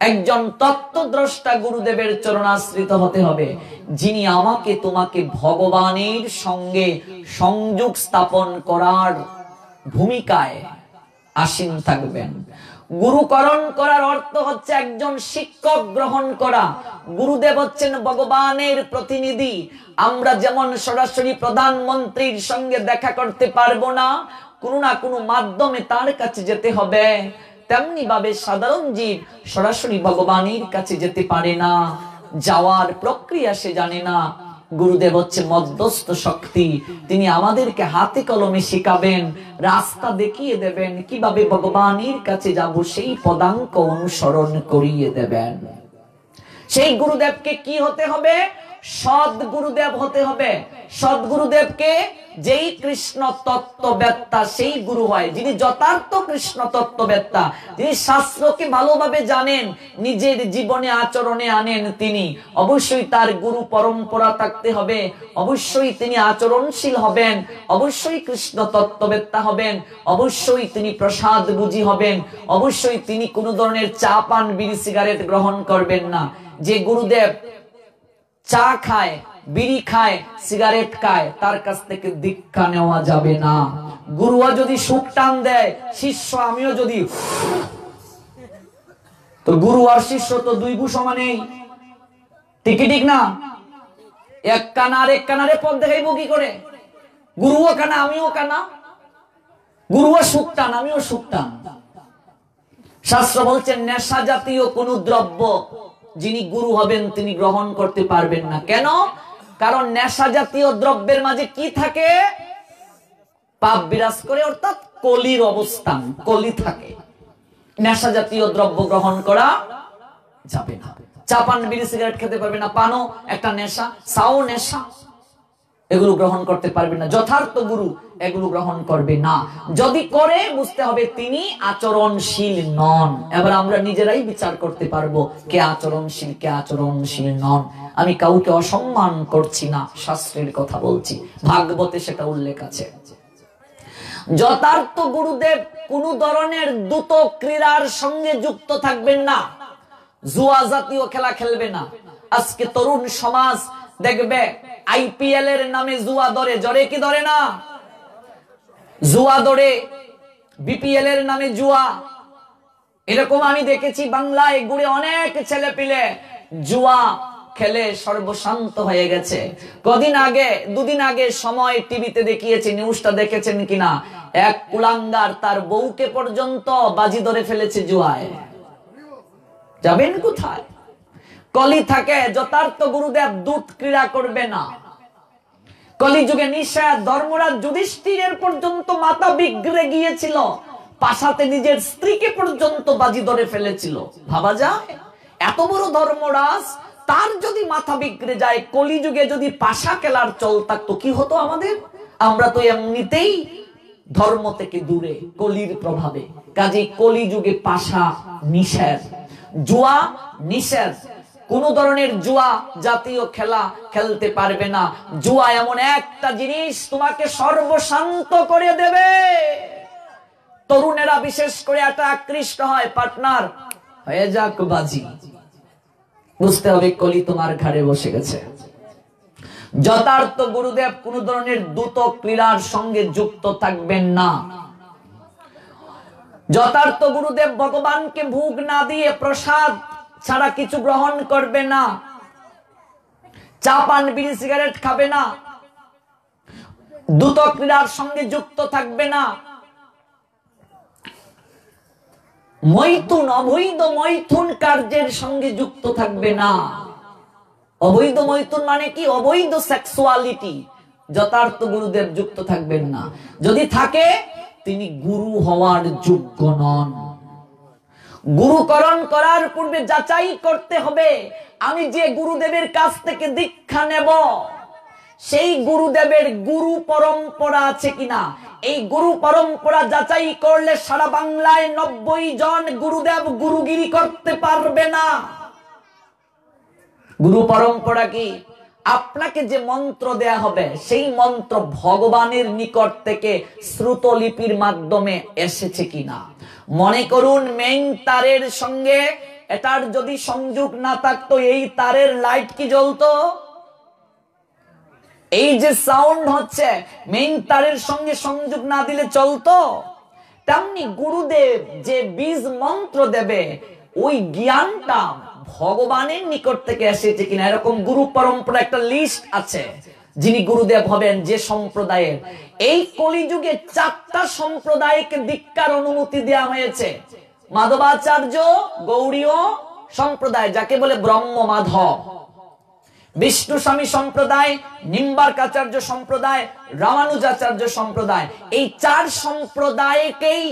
একজন তত্ত্বদ্রষ্টা গুরুদেবের চরণাশ্রিত হতে হবে, যিনি আমাকে তোমাকে ভগবানের সঙ্গে সংযোগ স্থাপন করার ভূমিকায় আসীন থাকবেন। গুরুকরণ করার অর্থ হচ্ছে একজন শিক্ষক গ্রহণ করা। গুরুদেব হচ্ছেন ভগবানের প্রতিনিধি। আমরা যেমন সরাসরি প্রধানমন্ত্রীর সঙ্গে দেখা করতে পারবো না, কোনো না কোনো মাধ্যমে তার কাছে যেতে হবে, তেমনি ভাবে সাধারণ জীব সরাসরি ভগবানের কাছে যেতে পারে না। যাওয়ার প্রক্রিয়া সে জানে না। গুরুদেব হচ্ছে মধ্যস্থ শক্তি। তিনি আমাদেরকে হাতে কলমে শিখাবেন, রাস্তা দেখিয়ে দেবেন, কিভাবে ভগবানের কাছে যাব সেই পদাঙ্ক অনুসরণ করিয়ে দেবেন। সেই গুরুদেবকে কি হতে হবে? সৎ গুরুদেব হতে হবে। সৎ গুরুদেবকে যেই কৃষ্ণ তত্ত্ববেত্তা সেই গুরু হয়, যিনি যথার্থ কৃষ্ণ তত্ত্ববেত্তা, যিনি শাস্ত্রকে ভালোভাবে জানেন, নিজের জীবনে আচরণে আনেন, তিনি অবশ্যই তার গুরু পরম্পরা থাকতে হবে। অবশ্যই তিনি আচরণশীল হবেন, অবশ্যই কৃষ্ণ তত্ত্ববেত্তা হবেন, অবশ্যই তিনি প্রসাদ বুঝি হবেন, অবশ্যই তিনি কোনো ধরনের চা পান বিড়ি সিগারেট গ্রহণ করবেন না। যে গুরুদেব চা খায়, বিড়ি খায়, সিগারেট খায়, তার কাছ থেকে দীক্ষা নেওয়া যাবে না। গুরুও যদি সুখ টান দেয়, শিষ্য আমিও যদি, তো গুরু আর শিষ্য তো দুই গু সমানেই। ঠিক ঠিক না? এক কানা আর এক কানারে পথ দেখাইবো কি করে? গুরুও কানা আমিও কানা, গুরুও সুখ টান আমিও সুখ টান। শাস্ত্র বলছেন নেশা জাতীয় কোন দ্রব্য যিনি গুরু হবেন তিনি গ্রহণ করতে পারবেন না। কেন? কারণ নেশা জাতীয় দ্রব্যের মাঝে কি থাকে? পাপ বিরাজ করে, অর্থাৎ কলির অবস্থান, কলি থাকে। নেশা জাতীয় দ্রব্য গ্রহণ করা যাবে না। চা পান বিড়ি সিগারেট খেতে পারবে না, পানও একটা নেশা, চাও নেশা, এগুলো গ্রহণ করতে পারবে না। যথার্থ গুরু এগুলো গ্রহণ করবে না। যদি করে বুঝতে হবে তিনি আচরণশীল নন। এবার আমরা নিজেরাই বিচার করতে পারবো কে আচরণশীল, কে আচরণশীল নন। আমি কাউকে অসম্মান করছি না, শাস্ত্রের কথা বলছি, ভাগবতে সেটা উল্লেখ আছে। যথার্থ গুরুদেব কোন ধরনের দ্রুত ক্রীড়ার সঙ্গে যুক্ত থাকবেন না, জুয়া জাতীয় খেলা খেলবে না। আজকে তরুণ সমাজ দেখবে আইপিএল এর নামে জুয়া ধরে, জরে কি ধরে না? জুয়া ধরে, বিপিএল এর নামে জুয়া। এরকম আমি দেখেছি বাংলায় ঘুরে অনেক ছেলে পিলে জুয়া খেলে সর্বশান্ত হয়ে গেছে। কদিন আগে, দুদিন আগে সময় টিভিতে দেখিয়েছে, নিউজটা দেখেছেন কিনা, এক কুলাঙ্গার তার বউকে পর্যন্ত বাজি ধরে ফেলেছে জুয়ায়। যাবেন কোথায়? কলি থাকে। যথার্থ গুরুদেব দুধ ক্রীড়া করবে না। কলিযুগে নিষেধ। ধর্মরাজ যুধিষ্ঠিরের পর্যন্ত মাথা বিগড়ে গিয়েছিল, পাশাতে নিজের স্ত্রীকে পর্যন্ত বাজি ধরে ফেলেছিল। ভাবা যায়? এত বড় ধর্মরাজ, তার যদি মাথা বিগড়ে যায়, কলিযুগে যদি পাশা খেলার চল থাকতো কি হতো আমাদের? আমরা তো এমনিতেই ধর্ম থেকে দূরে কলির প্রভাবে। কাজেই কলিযুগে পাশা নিষেধ, জুয়া নিষেধ। কোন ধরনের জুয়া জাতীয় খেলা খেলতে পারবে না। জুয়া এমন একটা জিনিস তোমাকে সর্বশান্ত করে দেবে। তরুণেরা বিশেষ করে এটা আকৃষ্ট হয়, পার্টনার হয়ে যাক বাজি। বুঝতে হবে কলি তোমার ঘাড়ে বসে গেছে। যথার্থ গুরুদেব কোন ধরনের দ্রুত ক্রীড়ার সঙ্গে যুক্ত থাকবেন না। যথার্থ গুরুদেব ভগবানকে ভোগ না দিয়ে প্রসাদ ছাড়া কিছু গ্রহণ করবে না। চা পান বিড়ি সিগারেট খাবে না, দ্রুত ক্রীড়ার সঙ্গে যুক্ত থাকবে না। মৈথুন, অবৈধ মৈথুন কার্যের সঙ্গে যুক্ত থাকবে না। অবৈধ মৈথুন মানে কি? অবৈধ সেক্সুয়ালিটি। যথার্থ গুরুদেব যুক্ত থাকবেন না। যদি থাকে তিনি গুরু হওয়ার যোগ্য নন। গুরুকরণ করার পূর্বে যাচাই করতে হবে আমি যে গুরুদেবের কাছ থেকে দীক্ষা নেব সেই গুরুদেবের গুরু পরম্পরা আছে কিনা। এই গুরু পরম্পরা যাচাই করলে সারা বাংলায় 90 জন গুরুদেব গুরুগিরি করতে পারবে না। গুরু পরম্পরা কি? আপনাকে যে মন্ত্র দেয়া হবে সেই মন্ত্র ভগবানের নিকট থেকে শ্রুতলিপির মাধ্যমে এসেছে কিনা। মনে করুন মেইন তারের সঙ্গে এটার যদি সংযোগ না থাকতো, এই তারের লাইট কি জ্বলতো? এই যে সাউন্ড হচ্ছে মেইন তারের সঙ্গে সংযোগ না দিলে চলতো? তেমনি গুরুদেব যে বীজ মন্ত্র দেবে ওই জ্ঞানটা ভগবানের নিকট থেকে এসেছে কিনা। এরকম গুরু পরম্পরা একটা লিস্ট আছে যিনি গুরুদেব হবেন যে সম্প্রদায়ের। এই কলিযুগে 4টা সম্প্রদায়কে দীক্ষার অনুমতি দেওয়া হয়েছে। মাধবাচার্য গৌড়ীয় সম্প্রদায়, যাকে বলে ব্রহ্ম মাধব, বিষ্ণু স্বামী সম্প্রদায়, নিম্বার্কাচার্য সম্প্রদায়, রামানুজাচার্য সম্প্রদায়। এই 4 সম্প্রদায়কেই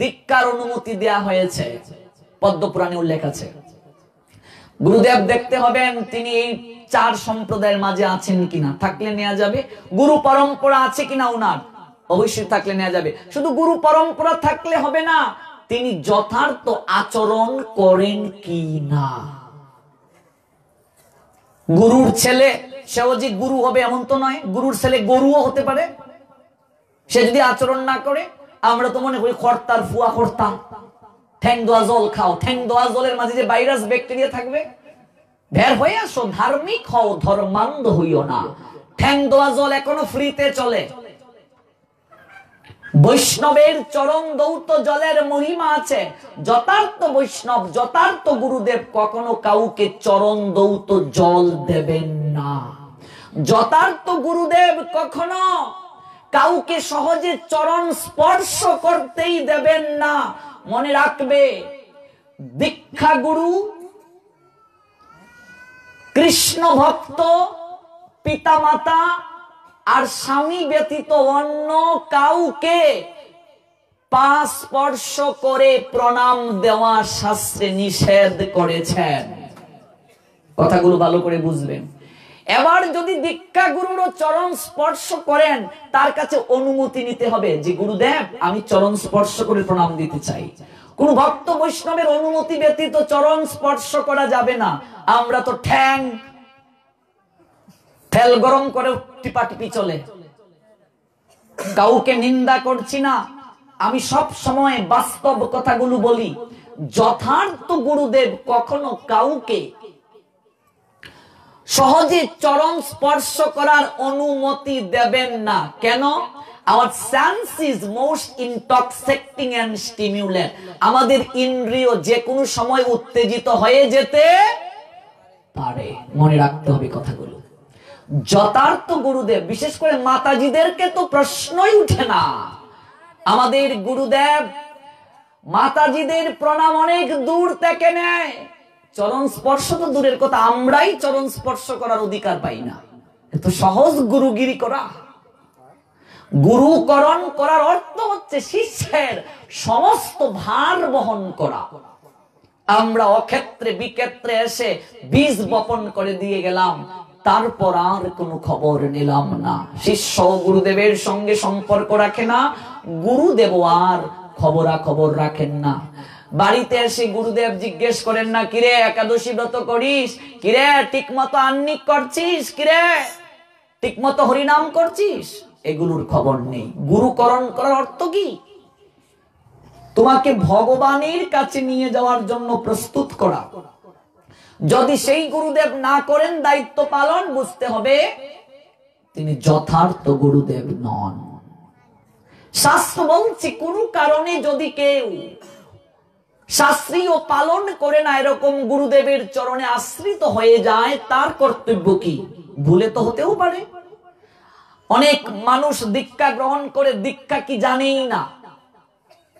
দীক্ষার অনুমতি দেওয়া হয়েছে, পদ্মপুরাণে উল্লেখ আছে। গুরুদেব দেখতে হবেন তিনি এই 4 সম্প্রদায়ের মাঝে আছেন কিনা, থাকলে নেওয়া যাবে। গুরু পরম্পরা আছে কিনা উনার, অবশ্যই থাকলে নেওয়া যাবে। শুধু গুরু পরম্পরা থাকলে হবে না, তিনি যথার্থ আচরণ করেন কি না। গুরুর ছেলে সেও যে গুরু হবে এমন তো নয়, গুরুর ছেলে গরুও হতে পারে। সে যদি আচরণ না করে, আমরা তো মনে করি কর্তার ফুয়া কর্তা, ঠ্যাং দোয়া জল খাও, ঠ্যাং দোয়া জলের মাঝে যে ভাইরাস ব্যাকটেরিয়া থাকবে, বের হয়ে আসো, ধার্মিক হও, ধর্মান্ধ হইও না। ঠ্যাং দোয়া জল এখনো ফ্রিতে চলে। বৈষ্ণবের চরণ দৌত জলের মহিমা আছে। যথার্থ বৈষ্ণব, যথার্থ গুরুদেব কখনো কাউকে চরণ দৌত জল দেবেন না। যথার্থ গুরুদেব কখনো কাউকে সহজে চরণ স্পর্শ করতেই দেবেন না। মনে রাখবে, দীক্ষা গুরু, কৃষ্ণ ভক্ত, পিতামাতা আর স্বামী ব্যতীত অন্য কাউকে পা স্পর্শ করে প্রণাম দেওয়া শাস্ত্রে নিষেধ করেছেন। কথাগুলো ভালো করে বুঝবেন। এবার যদি দীক্ষা গুরুর চরণ স্পর্শ করেন, তার কাছে অনুমতি নিতে হবে যে গুরুদেব আমি চরণ স্পর্শ করে প্রণাম দিতে চাই। কোন ভক্ত বৈষ্ণবের অনুমতি ব্যতীত চরণ স্পর্শ করা যাবে না। আমরা তো ঠ্যাং তেল গরম করে টিপাটিপি চলে। কাউকে নিন্দা করছি না, আমি সব সময় বাস্তব কথাগুলো বলি। যথার্থ গুরুদেব কখনো কাউকে সহজে চরণ স্পর্শ করার অনুমতি দেবেন না। কেন? Our sense is most intoxicating and stimulant. আমাদের ইন্দ্রিয় যে কোনো সময় উত্তেজিত হয়ে যেতে পারে। মনে রাখতে হবে কথাগুলো। যথার্থ গুরুদেব, বিশেষ করে মাতাজিদেরকে তো প্রশ্নই উঠে না। আমাদের গুরুদেব মাতাজিদের প্রণাম অনেক দূর থেকে নেয়। চরণ স্পর্শ তো দূরের কথা, আমরাই চরণ স্পর্শ করার অধিকার পাই না। এত সহজ গুরুগিরি করা। গুরুকরণ করার অর্থ হচ্ছে শিষ্যের সমস্ত ভার বহন করা। আমরা অক্ষেত্রে বিক্ষেত্রে এসে বীজ বপন করে দিয়ে গেলাম, তারপর আর কোনো খবর নিলাম না। শিষ্য গুরুদেবের সঙ্গে সম্পর্ক রাখে না, গুরুদেব আর খবরাখবর রাখেন না। বাড়িতে এসে গুরুদেব জিজ্ঞেস করেন না, কিরে একাদশী ব্রত করিস, কিরে ঠিক মতো আহ্নিক করছিস, কিরে ঠিক মতো হরিনাম করছিস, এগুলোর খবর নেই। গুরুকরণ করার অর্থ কি? তোমাকে ভগবানের কাছে নিয়ে যাওয়ার জন্য প্রস্তুত করা। যদি সেই গুরুদেব না করেন দায়িত্ব পালন, বুঝতে হবে তিনি যথার্থ গুরুদেব নন। শাস্ত্র বলছে কোন কারণে যদি কেউ শাস্ত্রীয় পালন করে না, এরকম গুরুদেবের চরণে আশ্রিত হয়ে যায়, তার কর্তব্য কি? ভুলে তো হতেও পারে। অনেক মানুষ দীক্ষা গ্রহণ করে দীক্ষা কি জানেই না।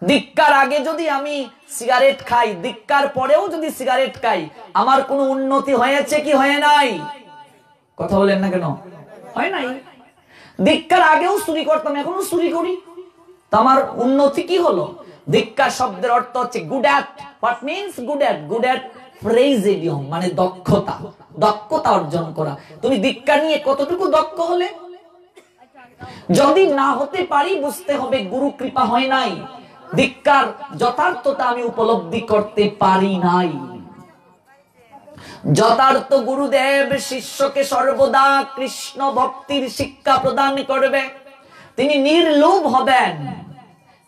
দীক্ষার আগে যদি আমি সিগারেট খাই, দীক্ষার পরেও যদি সিগারেট খাই, আমার কোনো উন্নতি হয়েছে কি হয় নাই? কথা বলেন না কেন? হয় নাই। দীক্ষার আগেও চুরি করতাম, এখনো চুরি করি, তো আমার উন্নতি কি হলো? দীক্ষা শব্দের অর্থ হচ্ছে good at. What means good at? Good at presidium, মানে দক্ষতা, দক্ষতা অর্জন করা। তুমি দীক্ষা নিয়ে কতটুকু দক্ষ হলে? যদি না হতে পারি, বুঝতে হবে গুরু কৃপা হয় নাই, দীক্ষার যথার্থতা আমি উপলব্ধি করতে পারি নাই। যথার্থ গুরুদেব শিষ্যকে সর্বদা কৃষ্ণ ভক্তির শিক্ষা প্রদান করবে। তিনি নির্লোভ হবেন।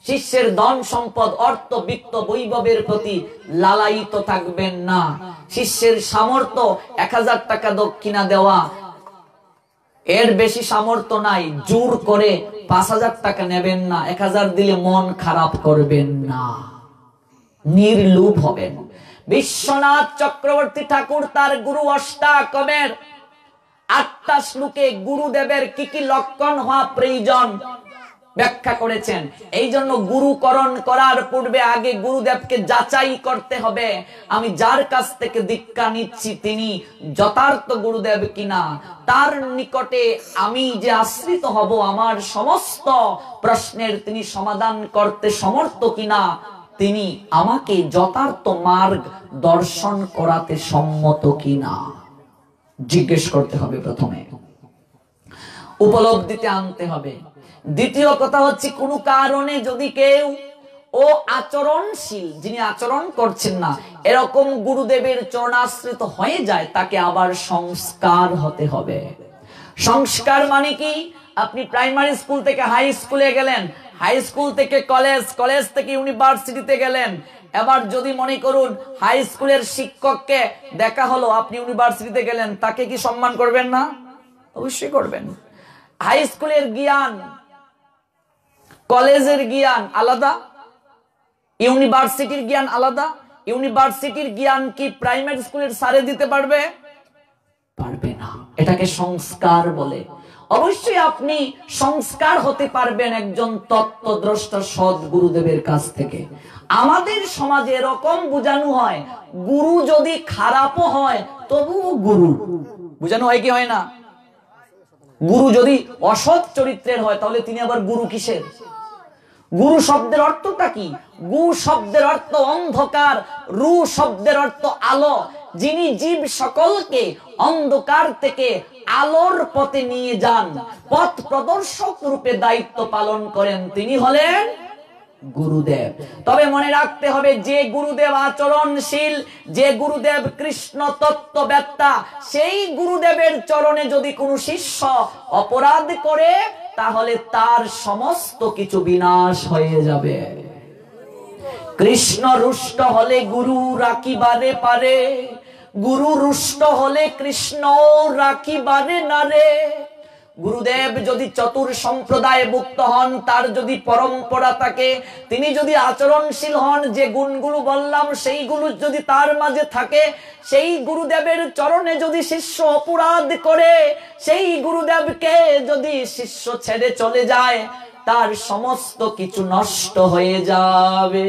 শিষ্যের ধন সম্পদ, অর্থ, বিত্ত, বৈভবের প্রতি লালায়িত থাকবেন না। শিষ্যের সামর্থ্য 1000 টাকা দক্ষিণা দেওয়া, এর বেশি সামর্থ্য নাই, জোর করে 5000 টাকা নেবেন না। 1000 দিলে মন খারাপ করবেন না, নির্লোভ হবেন। বিশ্বনাথ চক্রবর্তী ঠাকুর তার গুরু অষ্টাকমের 8টা শ্লোকে গুরুদেবের কি কি লক্ষণ হওয়া প্রয়োজন ব্যাখ্যা করেছেন। এই জন্য গুরুকরণ করার পূর্বে আগে গুরুদেবকে যাচাই করতে হবে, আমি যার কাছ থেকে দীক্ষা নিচ্ছি তিনি যথার্থ গুরুদেব কিনা। তার নিকটে আমি যে আশ্রিত হব, আমার সমস্ত প্রশ্নের তিনি সমাধান করতে সমর্থ কিনা, তিনি আমাকে যথার্থ মার্গ দর্শন করাতে সম্মত কিনা জিজ্ঞেস করতে হবে। প্রথমে উপলব্ধিতে আনতে হবে। দ্বিতীয় কথা হচ্ছে, কোন কারণে যদি কেউ ও আচরণশীল, যিনি আচরণ করছেন না, এরকম গুরুদেবের চরণাশ্রিত হয়ে যায়, তাকে আবার সংস্কার হতে হবে। সংস্কার মানে কি? আপনি প্রাইমারি স্কুল থেকে হাই স্কুলে গেলেন, হাই স্কুল থেকে কলেজ, কলেজ থেকে ইউনিভার্সিটিতে গেলেন। এবার যদি মনে করুন হাই স্কুলের শিক্ষককে দেখা হলো, আপনি ইউনিভার্সিটিতে গেলেন, তাকে কি সম্মান করবেন না? অবশ্যই করবেন। হাই স্কুলের জ্ঞান, কলেজের জ্ঞান আলাদা, ইউনিভার্সিটির জ্ঞান আলাদা। ইউনিভার্সিটির জ্ঞান কি প্রাইমারি স্কুলের স্যারে দিতে পারবে? পারবে না। এটাকে সংস্কার বলে। অবশ্যই আপনি সংস্কার হতে পারবেন একজন তত্ত্বদ্রষ্টা সৎ গুরুদেবের কাছ থেকে। আমাদের সমাজে এরকম বোঝানো হয়, গুরু যদি খারাপও হয় তবুও গুরু। বোঝানো হয় কি হয় না? গুরু যদি অসৎ চরিত্রের হয় তাহলে তিনি আবার গুরু কিসের? গুরু শব্দের অর্থটা কি? গু শব্দের অর্থ অন্ধকার, রু শব্দের অর্থ আলো। যিনি জীব সকলকে অন্ধকার থেকে আলোর পথে নিয়ে যান, পথ প্রদর্শক রূপে দায়িত্ব পালন করেন, তিনি হলেন গুরুদেব। তবে মনে রাখতে হবে, যে গুরুদেব আচরণশীল, যে গুরুদেব কৃষ্ণ তত্ত্ববেত্তা, সেই গুরুদেবের চরণে যদি কোনো শিষ্য অপরাধ করে তাহলে তার সমস্ত কিছু বিনাশ হয়ে যাবে। কৃষ্ণ রুষ্ট হলে গুরু রাখিবারে পারে, গুরু রুষ্ট হলে কৃষ্ণ রাখিবারে না রে। গুরুদেব যদি চতুর সম্প্রদায় মুক্ত হন, তার যদি পরম্পরা থাকে, তিনি যদি আচরণশীল হন, যে গুণগুলো বললাম সেইগুলো যদি তার মাঝে থাকে, সেই গুরুদেবের চরণে যদি শিষ্য অপরাধ করে, সেই গুরুদেবকে যদি শিষ্য ছেড়ে চলে যায়, তার সমস্ত কিছু নষ্ট হয়ে যাবে।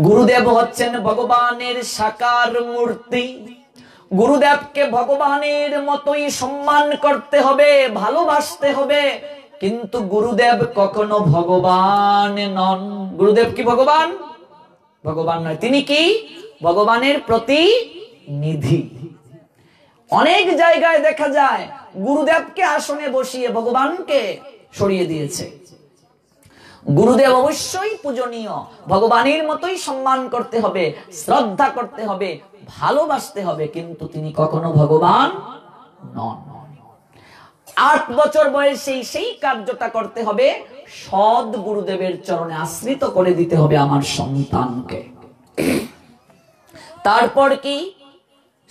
গুরুদেব হচ্ছেন ভগবানের সাকার মূর্তি। গুরুদেবকে ভগবানের মতোই সম্মান করতে হবে, ভালোবাসতে হবে, কিন্তু গুরুদেব কখনো ভগবান নন। গুরুদেব কি ভগবান? ভগবান নয়। তিনি কি? ভগবানের প্রতিনিধি। অনেক জায়গায় দেখা যায় গুরুদেবকে আসনে বসিয়ে ভগবানকে সরিয়ে দিয়েছে। গুরুদেব অবশ্যই পূজনীয়, ভগবানের মতোই সম্মান করতে হবে, শ্রদ্ধা করতে হবে, ভালোবাসতে হবে, কিন্তু তিনি কখনো ভগবান নন। 8 বছর বয়সে সেই কার্যটা করতে হবে, সৎ গুরুদেবের চরণে আশ্রিত করে দিতে হবে আমার সন্তানকে। তারপর কি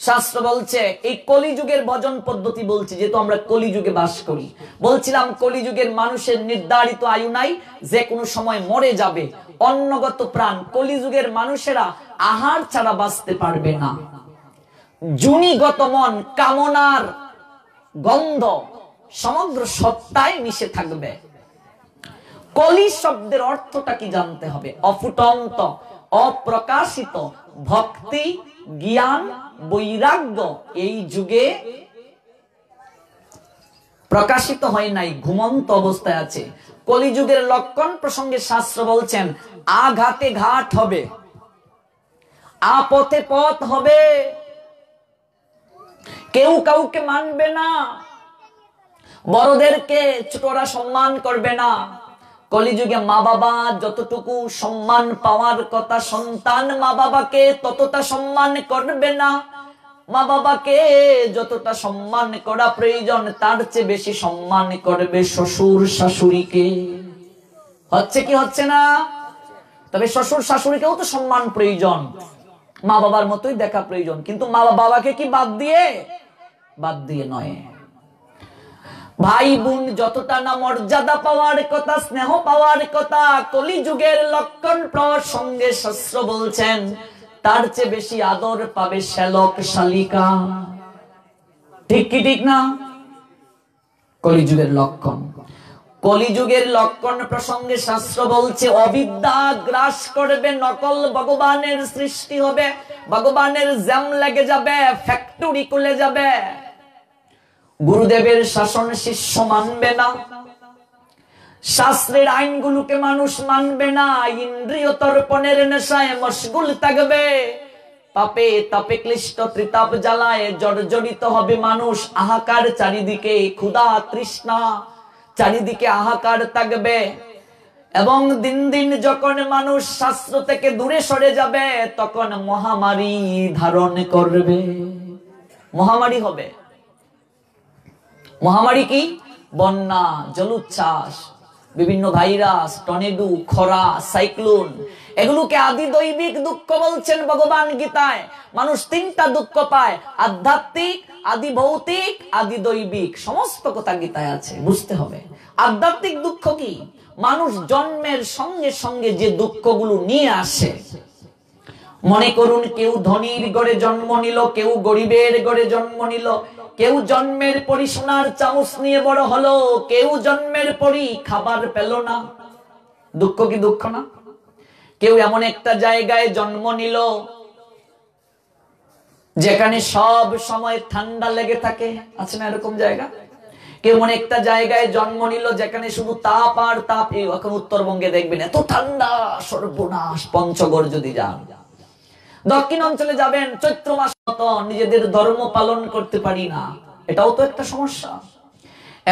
শাস্ত্র বলছে? এই কলিযুগের ভজন পদ্ধতি বলছি, যেহেতু আমরা কলিযুগে বাস করি। বলছিলাম কলিযুগের মানুষের নির্ধারিত আয়ু নাই, যে কোনো সময় মরে যাবে। অন্নগত প্রাণ, কলিযুগের মানুষেরা আহার ছাড়া বাঁচতে পারবে না। জুনিগত মন, কামনার গন্ধ সমগ্র সত্তায় মিশে থাকবে। কলি শব্দের অর্থটা কি জানতে হবে। অফুটন্ত, অপ্রকাশিত ভক্তি, জ্ঞান, বৈরাগ্য এই যুগে প্রকাশিত হয় নাই, ঘুমন্ত অবস্থায় আছে। কলিযুগের লক্ষণ প্রসঙ্গে শাস্ত্র বলছেন, আঘাতে ঘাট হবে, আপথে পথ হবে, কেউ কাউকে মানবে না, বড়দেরকে ছোটরা সম্মান করবে না। কলিযুগে মা বাবা যতটুকু সম্মান পাওয়ার কথা, সন্তান মা বাবাকে ততটা সম্মান করবে না। মা বাবাকে যতটা সম্মান করা প্রয়োজন, তার চেয়ে বেশি সম্মান করবে শ্বশুর শাশুড়িকে। হচ্ছে কি হচ্ছে না? তবে শ্বশুর শাশুড়িকেও তো সম্মান প্রয়োজন, মা বাবার মতোই দেখা প্রয়োজন, কিন্তু মা বাবাকে কি বাদ দিয়ে নয়। ভাই বোন যতটা না মর্যাদা পাওয়ার কথা, স্নেহ পাওয়ার কথা, কলিযুগের লক্ষণ প্রসঙ্গে শাস্ত্র বলছেন তার চেয়ে বেশি আদর পাবে শ্যালক শালিকা। ঠিক কি ঠিক না? কলিযুগের লক্ষণ। কলিযুগের লক্ষণ প্রসঙ্গে শাস্ত্র বলছে, অবিদ্যা গ্রাস করবে, নকল ভগবানের সৃষ্টি হবে, ভগবানের জ্যাম লেগে যাবে, ফ্যাক্টরি খুলে যাবে। গুরুদেবের শাসন শিষ্য মানবে না, শাস্ত্রের আইনগুলোকে মানুষ মানবে না, ইন্দ্রিয় তর্পণের নেশায় মশগুল থাকবে, পাপে তাপে ক্লিষ্ট ত্রিতাপ জ্বালায় জর্জরিত হবে মানুষ। আহাকার চারিদিকে, ক্ষুধা তৃষ্ণা চারিদিকে আহাকার থাকবে। এবং দিন দিন যখন মানুষ শাস্ত্র থেকে দূরে সরে যাবে, তখন মহামারী ধারণ করবে। মহামারী হবে। মহামারী কি? বন্যা, জলোচ্ছ্বাস, বিভিন্ন ভাইরাস, টর্নেডো, খরা, সাইক্লোন, এগুলোকে আদি দৈবিক দুঃখ বলছেন ভগবান গীতায়। মানুষ 3টা দুঃখ পায়, আধ্যাত্মিক, আদি ভৌতিক, আদি দৈবিক। সমস্ত কথা গীতায় আছে, বুঝতে হবে। আধ্যাত্মিক দুঃখ কি? মানুষ জন্মের সঙ্গে সঙ্গে যে দুঃখগুলো নিয়ে আসে। মনে করুন, কেউ ধনীর ঘরে জন্ম নিল, কেউ গরিবের ঘরে জন্ম নিল, কেউ জন্মের পরই সোনার চামচ নিয়ে বড় হলো, কেউ জন্মের পরই খাবার পেল না। দুঃখ কি দুঃখ না? কেউ এমন একটা জায়গায় জন্ম নিল যেখানে সব সময় ঠান্ডা লেগে থাকে, আছে না এরকম জায়গা? কেমন একটা জায়গায় জন্ম নিল যেখানে শুধু তাপ আর তাপ। এখন উত্তরবঙ্গে দেখবেন এত ঠান্ডা, সর্বনাশ। পঞ্চগড় যদি যান, দক্ষিণ অঞ্চলে যাবেন, চৈত্র মাস মতো নিজেদের ধর্ম পালন করতে পারি না, এটাও তো একটা সমস্যা।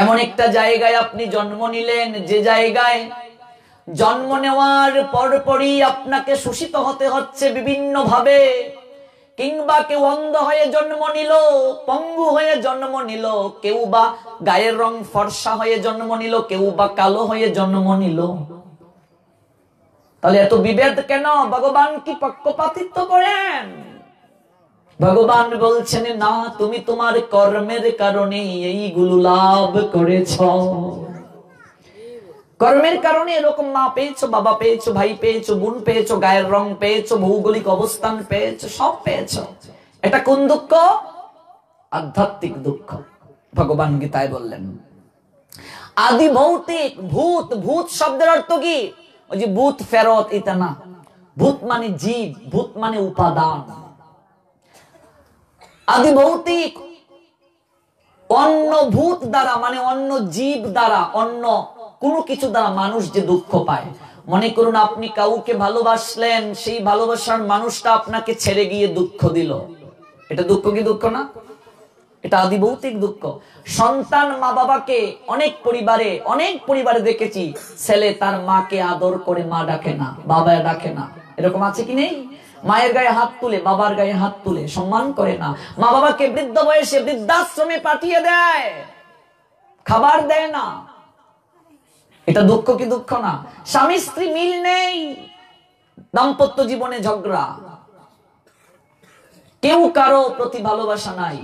এমন একটা জায়গায় আপনি জন্ম নিলেন, যে জায়গায় জন্ম নেওয়ার পরপরই আপনাকে শোষিত হতে হচ্ছে বিভিন্ন ভাবে। কিংবা কেউ অন্ধ হয়ে জন্ম নিল, পঙ্গু হয়ে জন্ম নিল, কেউ বা গায়ের রং ফর্সা হয়ে জন্ম নিল, কেউ বা কালো হয়ে জন্ম নিল। তাহলে এত বিভেদ কেন? ভগবান কি পক্ষপাতিত্ব করেন? ভগবান বলছেন না, তুমি তোমার কর্মের কারণে এইগুলো লাভ করেছ। কর্মের কারণে এরকম মা পেয়েছো, বাবা পেয়েছো, ভাই পেয়েছো, বোন পেয়েছো, গায়ের রং পেয়েছো, ভৌগোলিক অবস্থান পেয়েছো, সব পেয়েছো। এটা কোন দুঃখ? আধ্যাত্মিক দুঃখ। ভগবান গীতায় বললেন আদি ভৌতিক। ভূত, ভূত শব্দের অর্থ কি? ওই যে ভূত ফেরত, এটা না। ভূত মানে জীব, ভূত মানে উপাদান। আদি ভৌতিক, অন্য ভূত দ্বারা মানে অন্য জীব দ্বারা, অন্য কোনো কিছু দ্বারা মানুষ যে দুঃখ পায়। মনে করুন আপনি কাউকে ভালোবাসলেন, সেই ভালোবাসার মানুষটা আপনাকে ছেড়ে গিয়ে দুঃখ দিল, এটা দুঃখ কি দুঃখ না? এটা আদি ভৌতিক দুঃখ। সন্তান মা বাবাকে, অনেক পরিবারে দেখেছি, ছেলে তার মাকে আদর করে মা ডাকে না, বাবা ডাকে না। এরকম আছে কি নেই? মায়ের গায়ে হাত তুলে, বাবার গায়ে হাত তুলে সম্মান করে না। মা বাবাকে বৃদ্ধ বয়সে বৃদ্ধাশ্রমে পাঠিয়ে দেয়, খাবার দেয় না। এটা দুঃখ কি দুঃখ না? স্বামী স্ত্রী মিল নেই, দাম্পত্য জীবনে ঝগড়া, কেউ কারো প্রতি ভালোবাসা নাই,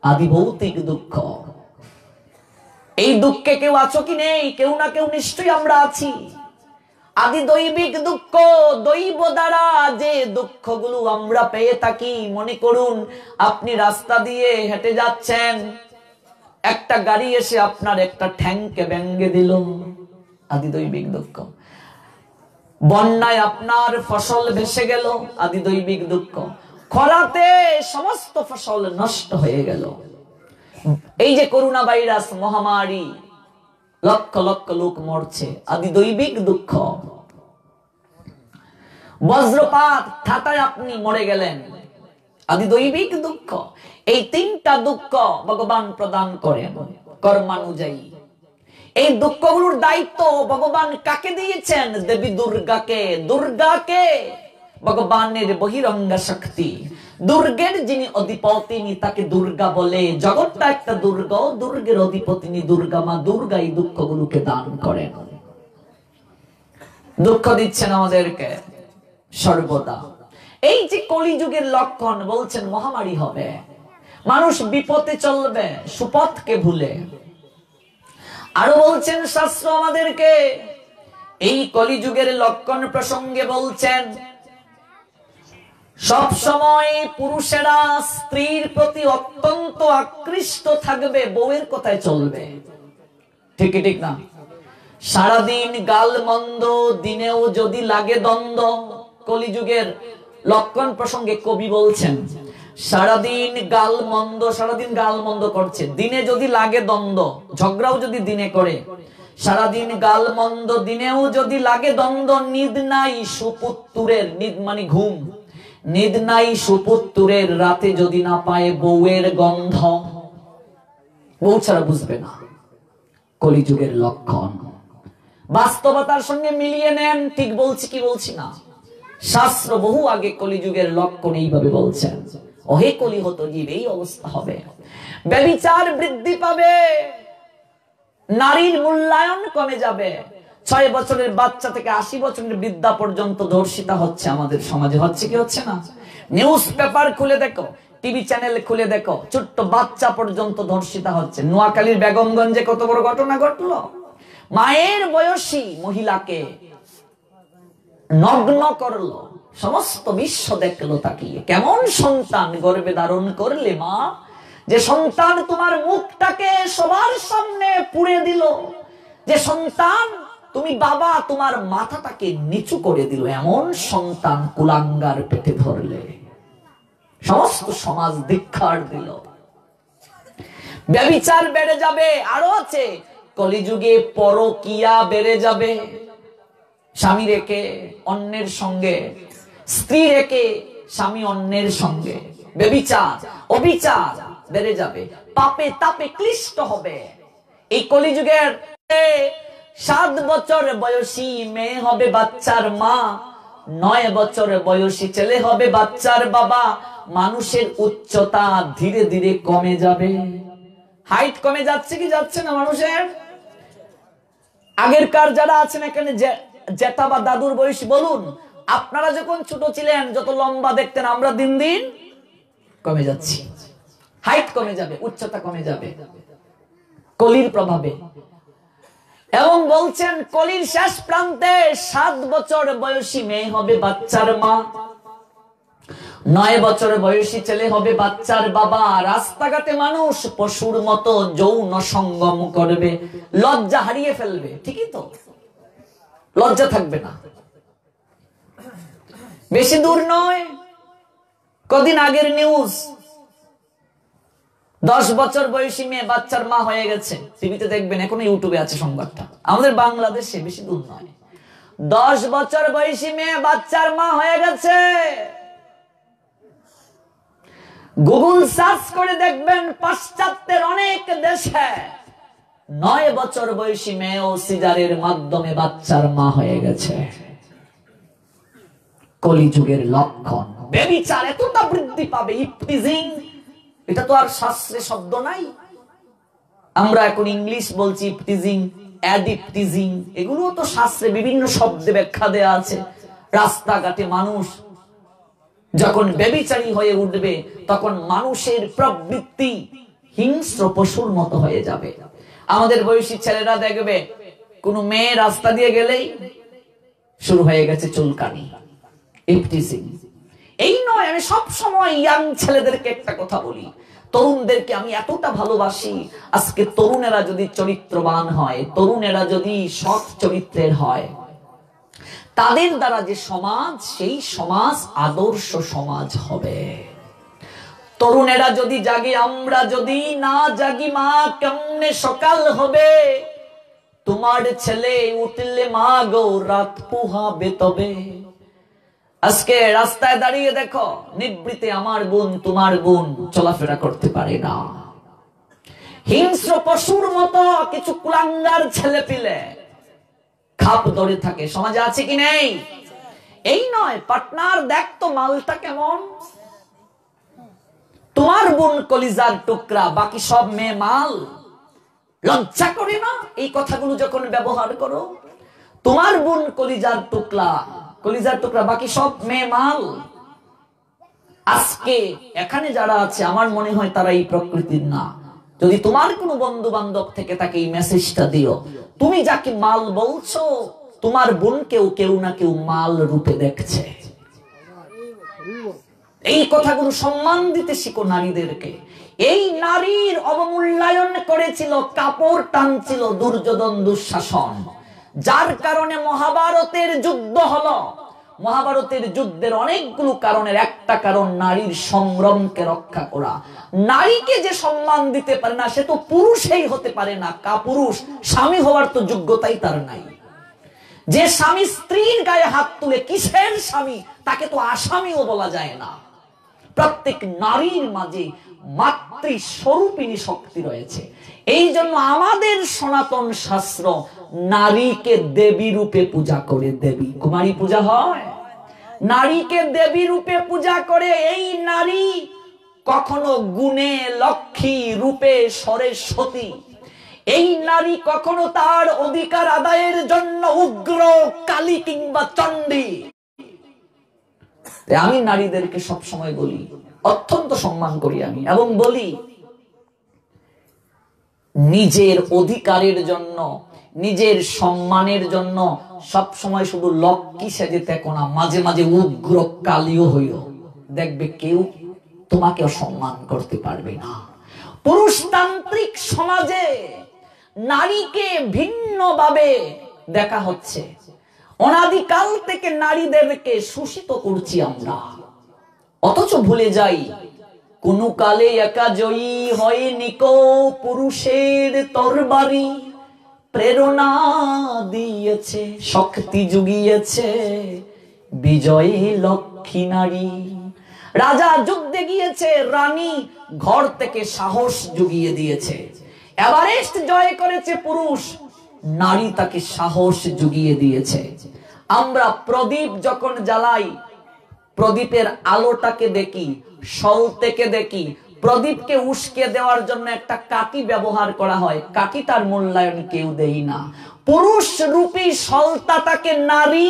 আদি ভৌতিক দুঃখ। এই দুঃখে কেউ আছো কি নেই? কেউ না কেউ নিশ্চয়ই আমরা আছি। আদি দৈবিক দুঃখ, দৈব দ্বারা যে দুঃখগুলো আমরা পেয়ে থাকি। মনে করুন আপনি রাস্তা দিয়ে হেঁটে যাচ্ছেন, একটা গাড়ি এসে আপনার একটা ঠ্যাংকে ভেঙে দিল, আদি দৈবিক দুঃখ। বন্যায় আপনার ফসল ভেসে গেল, আদি দৈবিক দুঃখ। খরাতে সমস্ত ফসল নষ্ট হয়ে গেল। এই যে করোনা ভাইরাস মহামারী, লক্ষ লক্ষ লোক মরছে, আদি দৈবিক দুঃখ। বজ্রপাত, ঠাটায় আপনি মরে গেলেন, আদি দৈবিক দুঃখ। এই তিনটা দুঃখ ভগবান প্রদান করেন কর্মানুযায়ী। এই দুঃখগুলোর দায়িত্ব ভগবান কাকে দিয়েছেন? দেবী দুর্গাকে। দুর্গাকে ভগবানের বহিরঙ্গা শক্তি, দুর্গের যিনি অধিপতিনি তাকে দুর্গা বলে। জগৎটা একটা দুর্গা, দুর্গের অধিপতিনি দুর্গা মা। দুর্গা এই দুঃখগুলোকে দান করেন, দুঃখ দিচ্ছেন আমাদেরকে সর্বদা। এই যে কলিযুগের লক্ষণ, বলছেন মহামারী হবে, মানুষ বিপদে চলবে সুপথকে ভুলে। আরো বলছেন শাস্ত্র আমাদেরকে, এই কলিযুগের লক্ষণ প্রসঙ্গে বলছেন সব সময় পুরুষেরা স্ত্রীর প্রতি অত্যন্ত আকৃষ্ট থাকবে, বউয়ের কথায় চলবে। ঠিক ঠিক না? সারাদিন গাল মন্দ, দিনেও যদি লাগে দ্বন্দ্ব। কলিযুগের লক্ষণ প্রসঙ্গে কবি বলছেন সারাদিন গাল মন্দ করছে, দিনে যদি লাগে দ্বন্দ্ব, ঝগড়াও যদি দিনে করে, সারাদিন গাল মন্দ, দিনেও যদি লাগে দ্বন্দ্ব। নিদ নাই সুপুত্তুরের, নিদ মানে ঘুম, নিদ নাই সুপুত্তুরের, রাতে যদি না পায় বউয়ের গন্ধ, বউ ছাড়া বুঝবে না। কলিযুগের লক্ষণ বাস্তবতার সঙ্গে মিলিয়ে নেন। ঠিক বলছি কি বলছি না? শাস্ত্র বহু আগে কলিযুগের লক্ষণ এইভাবে বলছেন, ওহে কলিহত জীব, এই অবস্থা হবে। ব্যভিচার বৃদ্ধি পাবে, নারীর মূল্যায়ন কমে যাবে। 6 বছরের বাচ্চা থেকে 80 বছরের বৃদ্ধা পর্যন্ত ধর্ষিতা হচ্ছে আমাদের সমাজে। হচ্ছে কি হচ্ছে না? নিউজ পেপার খুলে দেখো, টিভি চ্যানেল খুলে দেখো, ছোট্ট বাচ্চা পর্যন্ত ধর্ষিতা হচ্ছে। নোয়াখালীর বেগমগঞ্জে কত বড় ঘটনা ঘটলো, মায়ের বয়সী মহিলাকে নগ্ন করলো, সমস্ত বিশ্ব দেখলো তাকিয়ে। কেমন সন্তান গর্ভে ধারণ করলে মা, যে সন্তান তোমার মুখটাকে সবার সামনে পুড়ে দিল, যে সন্তান তুমি বাবা তোমার মাথাটাকে নিচু করে দিল, এমন সন্তান কুলাঙ্গার পেটে ধরলে, সমস্ত সমাজ ধিক্কার দিল। ব্যভিচার বেড়ে যাবে। আরো আছে, কলিযুগে পরকিয়া বেড়ে যাবে। স্বামী রেখে অন্যের সঙ্গে, স্ত্রী রেখে স্বামী অন্যের সঙ্গে, ব্যভিচার অবিচার বেড়ে যাবে। পাপে তাপে ক্লিষ্ট হবে। এই কলিযুগের 7 বছর বয়সী মেয়ে হবে বাচ্চার মা, 9 বছর বয়সী ছেলে হবে বাচ্চার বাবা। মানুষের উচ্চতা ধীরে ধীরে কমে যাবে। হাইট কমে যাচ্ছে কি যাচ্ছে না মানুষের? আগেরকার যারা আছেন এখানে, জেঠা বা দাদুর বয়সী বলুন, আপনারা যখন ছোট ছিলেন যত লম্বা দেখতেন, আমরা দিন দিন কমে যাচ্ছি। হাইট কমে যাবে, উচ্চতা কমে যাবে কলির প্রভাবে। এবং বলছেন কলির শেষ প্রান্তে 7 বছর বয়সী মেয়ে হবে বাচ্চার মা, 9 বছর বয়সী ছেলে হবে বাচ্চার বাবা। রাস্তাঘাটে মানুষ পশুর মতো যৌন সঙ্গম করবে, লজ্জা হারিয়ে ফেলবে। ঠিকই তো, লজ্জা থাকবে না। বেশি দূর নয়, কদিন আগের নিউজ, 10 বছর বয়সী মেয়ে বাচ্চার মা হয়ে গেছে। টিভিতে দেখবেন, এখন ইউটিউবে আছে সংবাদটা। আমাদের বাংলাদেশে, বেশি দূর নয়, 10 বছর বয়সী মেয়ে বাচ্চার মা হয়ে গেছে। গুগল সার্চ করে দেখবেন, পাশ্চাত্যের অনেক দেশে 9 বছর বয়সী মেয়েও সিজারের মাধ্যমে বাচ্চার মা হয়ে গেছে। কলিযুগের লক্ষণ। ব্যভিচার এতটা বৃদ্ধি পাবে, ইফটিজিং, এটা তো আর শাস্ত্রে শব্দ নাই। আমরা এখন ইংলিশ বলছি ইফটিজিং, অ্যাডিপটিজিং, এগুলো তো শাস্ত্রে বিভিন্ন শব্দে ব্যাখ্যা দেয়া আছে। রাস্তাঘাটে মানুষ যখন ব্যভিচারী হয়ে উঠবে, তখন মানুষের প্রবৃত্তি হিংস্র পশুর মতো হয়ে যাবে। আমাদের বয়সী ছেলেরা দেখবে, কোন মেয়ে রাস্তা দিয়ে গেলেই শুরু হয়ে গেছে চুলকানি, ইফটিজিং। এই নয়, আমি সব সময় ইয়াং ছেলেদেরকে একটা কথা বলি, তরুণদেরকে আমি এতটা ভালোবাসি। আজকে তরুণেরা যদি চরিত্রবান হয়, তরুণেরা যদি সৎ চরিত্রের হয়, তাদের দ্বারা যে সমাজ, সেই সমাজ আদর্শ সমাজ হবে। তরুণেরা যদি জাগে, আমরা যদি না জাগি, মা কেমনে সকাল হবে? তোমার ছেলে উঠলে মা গো রাত পোহাবে তবে। আজকে রাস্তায় দাঁড়িয়ে দেখো, নিবৃতে আমার বোন তোমার বোন চলাফেরা করতে পারে না। হিংস্র পশুর মতো কিছু কুলাঙ্গার ছেলে পিলে খাপ ধরে থাকে। সমাজে আছে কি নেই? এই নয়, পার্টনার দেখ তো মালটা কেমন। তোমার বোন কলিজার টুকরা, বাকি সব মেয়ে মাল। লজ্জা করে না এই কথাগুলো যখন ব্যবহার করো? তোমার বোন কলিজার টুকরা, কলিজার টুকরা, বাকি সব মেয়ে মাল। আজকে এখানে যারা আছে, আমার মনে হয় তারা এই প্রকৃতির না। যদি তোমার কোনো বন্ধু বান্ধব থেকে তাকে এই মেসেজটা দিও, তুমি যাকে মাল বলছো, তোমার বোনকেও কেউ না কেউ মাল রূপে দেখছে। এই কথাগুলো সম্মান দিতে শিখো নারীদেরকে। এই নারীর অবমূল্যায়ন করেছিল, কাপড় টানছিল দুর্যোধন, দুঃশাসন, যার কারণে মহাভারতের যুদ্ধ হলো। মহাভারতের যুদ্ধের অনেকগুলো কারণের একটা কারণ নারীর সম্ভ্রমকে রক্ষা করা। নারীকে যে সম্মান দিতে পারে না, সে তো পুরুষই হতে পারে না। কাপুরুষ, স্বামী হওয়ার তো যোগ্যতাই তার নাই। যে স্বামী স্ত্রীর গায়ে হাত তুলে, কিসের স্বামী? তাকে তো আসামিও বলা যায় না। প্রত্যেক নারীর মাঝে মাতৃ স্বরূপিণী শক্তি রয়েছে। এই জন্য আমাদের সনাতন শাস্ত্র নারীকে দেবী রূপে পূজা করে। দেবী কুমারী পূজা হয়, নারীকে দেবী রূপে পূজা করে। এই নারী কখনো গুণে লক্ষ্মী, রূপে সরস্বতী। এই নারী কখনো তার অধিকার আদায়ের জন্য উগ্র কালী কিংবা চণ্ডী। আমি নারীদেরকে সব সময় বলি, অত্যন্ত সম্মান করি আমি, এবং বলি নিজের অধিকারের জন্য, নিজের সম্মানের জন্য সব সময় শুধু লক্ষ্মী সেজে থেকো না, মাঝে মাঝে উগ্র কালীও হইও। দেখবে কেউ তোমাকে অসম্মান করতে পারবে না। পুরুষতান্ত্রিক সমাজে নারীকে ভিন্নভাবে দেখা হচ্ছে। অনাদিকাল থেকে নারীদেরকে শোষিত করছি আমরা, অথচ ভুলে যাই কোন কালে একা জয়ী হয়নি কো পুরুষের তরবারি, প্রেরণা দিয়েছে শক্তি জুগিয়েছে বিজয়ী লক্ষ্মী নারী। রাজা যুদ্ধে গিয়েছে, রানী ঘর থেকে সাহস জুগিয়ে দিয়েছে। এভারেস্ট জয় করেছে পুরুষ, নারী তাকে সাহস জুগিয়ে দিয়েছে। আমরা প্রদীপ যখন জ্বালাই, প্রদীপের আলোটাকে দেখি, সলতেকে দেখি, প্রদীপকে উস্কে দেওয়ার জন্য একটা কাঠি ব্যবহার করা হয়, কাঠিটার মূল্যায়ন কেউ দেই না। পুরুষ রূপী সলতাটাকে নারী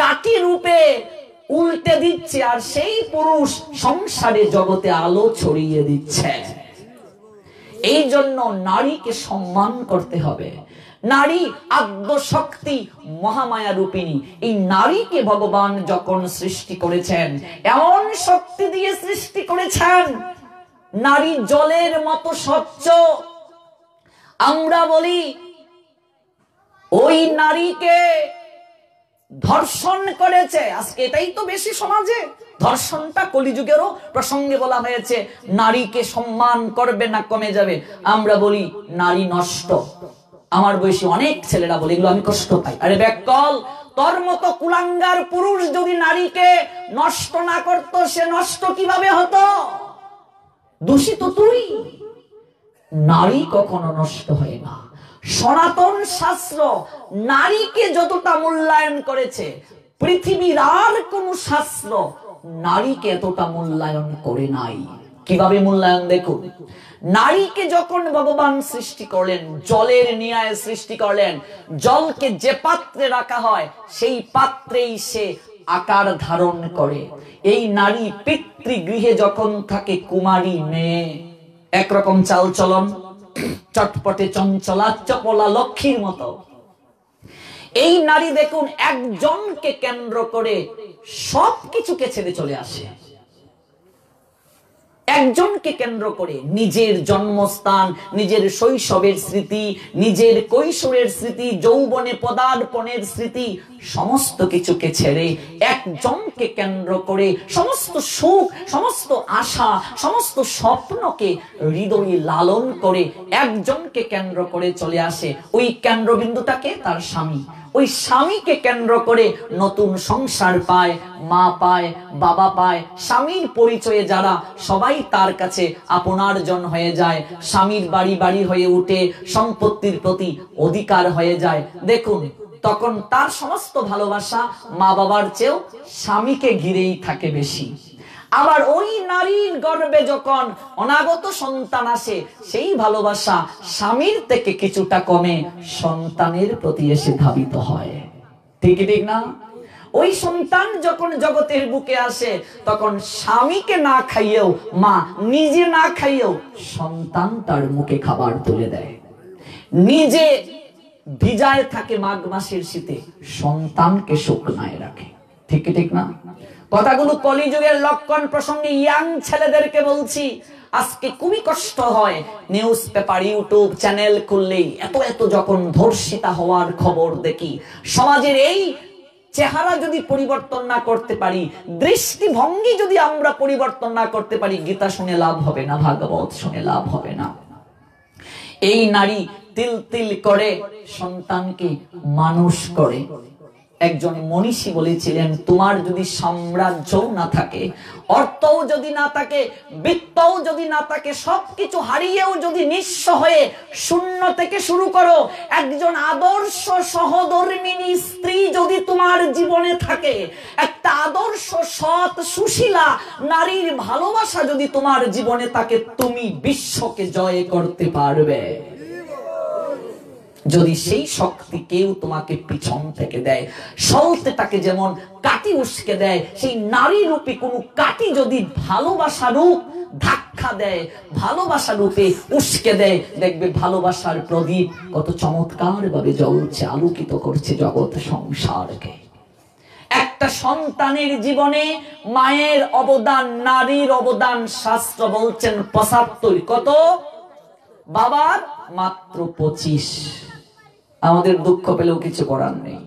কাঠি রূপে উল্টে দিচ্ছে, আর সেই পুরুষ সংসারে জগতে আলো ছড়িয়ে দিচ্ছে। এই জন্য নারীকে সম্মান করতে হবে। নারী আদ্য শক্তি, মহামায়া রূপিণী। এই নারীকে ভগবান যখন সৃষ্টি করেছেন, এমন শক্তি দিয়ে সৃষ্টি করেছেন, নারী জলের মতো স্বচ্ছ। আমরা বলি ওই নারীকে ধর্ষণ করেছে। আজকে এটাই তো বেশি সমাজে, ধর্ষণটা কলিযুগেরও প্রসঙ্গে বলা হয়েছে। নারীকে সম্মান করবে না, কমে যাবে। আমরা বলি নারী নষ্ট। আমার বয়সী অনেক ছেলেরা বলে, এগুলো আমি কষ্ট পাই। আরে ব্যাকল, তোর মতো কুলাঙ্গার পুরুষ যদি নারীকে নষ্ট না করতো, সে নষ্ট কিভাবে হতো? দোষী তো তুই। নারী কখনো নষ্ট হয় না। সনাতন শাস্ত্র নারীকে যতটা মূল্যায়ন করেছে, পৃথিবীর আর কোন শাস্ত্র নারীকে এতটা মূল্যায়ন করে নাই। কিভাবে মূল্যায়ন দেখুন। নারীকে যখন ভগবান সৃষ্টি করলেন, জলের ন্যায় সৃষ্টি করলেন। জলকে যে পাত্রে রাখা হয়, সেই পাত্রেই সে আকার ধারণ করে। এই নারী পিতৃগৃহে যখন থাকে, কুমারী মেয়ে, একরকম চাল চলন, চটপটে চঞ্চলা চপলা লক্ষ্মীর মতো। এই নারী দেখুন, একজনকে কেন্দ্র করে সবকিছুকে ছেড়ে চলে আসে। একজনকে কেন্দ্র করে নিজের জন্মস্থান, নিজের শৈশবের স্মৃতি, নিজের কৈশোরের স্মৃতি, যৌবনে পদার্পণের স্মৃতি, সমস্ত কিছুকে ছেড়ে একজনকে কেন্দ্র করে সমস্ত সুখ, সমস্ত আশা, সমস্ত স্বপ্নকে হৃদয়ে লালন করে একজনকে কেন্দ্র করে চলে আসে। ওই কেন্দ্রবিন্দুটাকে তার স্বামী। ওই স্বামীকে কেন্দ্র করে নতুন সংসার পায়, মা পায়, বাবা পায়। স্বামীর পরিচয়ে যারা সবাই তার কাছে আপনার জন হয়ে যায়। স্বামীর বাড়ি বাড়ি হয়ে উঠে, সম্পত্তির প্রতি অধিকার হয়ে যায়। দেখুন, তখন তার সমস্ত ভালোবাসা মা বাবার চেয়েও স্বামীকে ঘিরেই থাকে বেশি। আবার ওই নারীর গর্ভে যখন অনাগত সন্তান আসে, সেই ভালোবাসা স্বামীর থেকে কিছুটা কমে সন্তানের প্রতি এসে ধাবিত হয়। ঠিক ঠিক না? ওই সন্তান যখন জগতের বুকে আসে, তখন স্বামীকে না খাইয়েও, মা নিজে না খাইয়েও সন্তান তার মুখে খাবার তুলে দেয়। নিজে ভিজায় থাকে মাঘ মাসের শীতে, সন্তানকে শুকনায় রাখে। ঠিক ঠিক না? কথাগুলো কলিযুগের লক্ষণ প্রসঙ্গে ইয়াং ছেলেদেরকে বলছি। আজকে খুবই কষ্ট হয়, নিউজ পেপার, ইউটিউব চ্যানেল খুললেই এত এত যখন ধর্ষিতা হওয়ার খবর দেখি। সমাজের এই চেহারা যদি পরিবর্তন না করতে পারি, দৃষ্টিভঙ্গি যদি আমরা পরিবর্তন না করতে পারি, গীতা শুনে লাভ হবে না, ভাগবত শুনে লাভ হবে না। এই নারী তিল তিল করে সন্তানকে মানুষ করে। একজন মনীষী বলেছিলেন, তোমার যদি সাম্রাজ্যও না থাকে, অর্থও যদি না থাকে, বৃত্তও যদি না থাকে, সবকিছু হারিয়েও যদি নিঃস্ব হয়ে শূন্য থেকে শুরু করো, একজন আদর্শ সহধর্মিণী স্ত্রী যদি তোমার জীবনে থাকে, একটা আদর্শ সৎ সুশীলা নারীর ভালোবাসা যদি তোমার জীবনে থাকে, তুমি বিশ্বকে জয় করতে পারবে। যদি সেই শক্তি কেউ তোমাকে পিছন থেকে দেয়, সলতেটাকে যেমন কাটি উস্কে দেয়, সেই নারী রূপে কোন কাটি যদি ভালোবাসা রূপ ধাক্কা দেয়, ভালোবাসা রূপে উস্কে দেয়, দেখবে ভালোবাসার প্রদীপ কত চমৎকার ভাবে জ্বলছে, আলোকিত করছে জগৎ সংসারকে। একটা সন্তানের জীবনে মায়ের অবদান, নারীর অবদান শাস্ত্র বলছেন ৭৫। কত? বাবার মাত্র ২৫। আমাদের দুঃখ পেলেও কিছু করার নেই।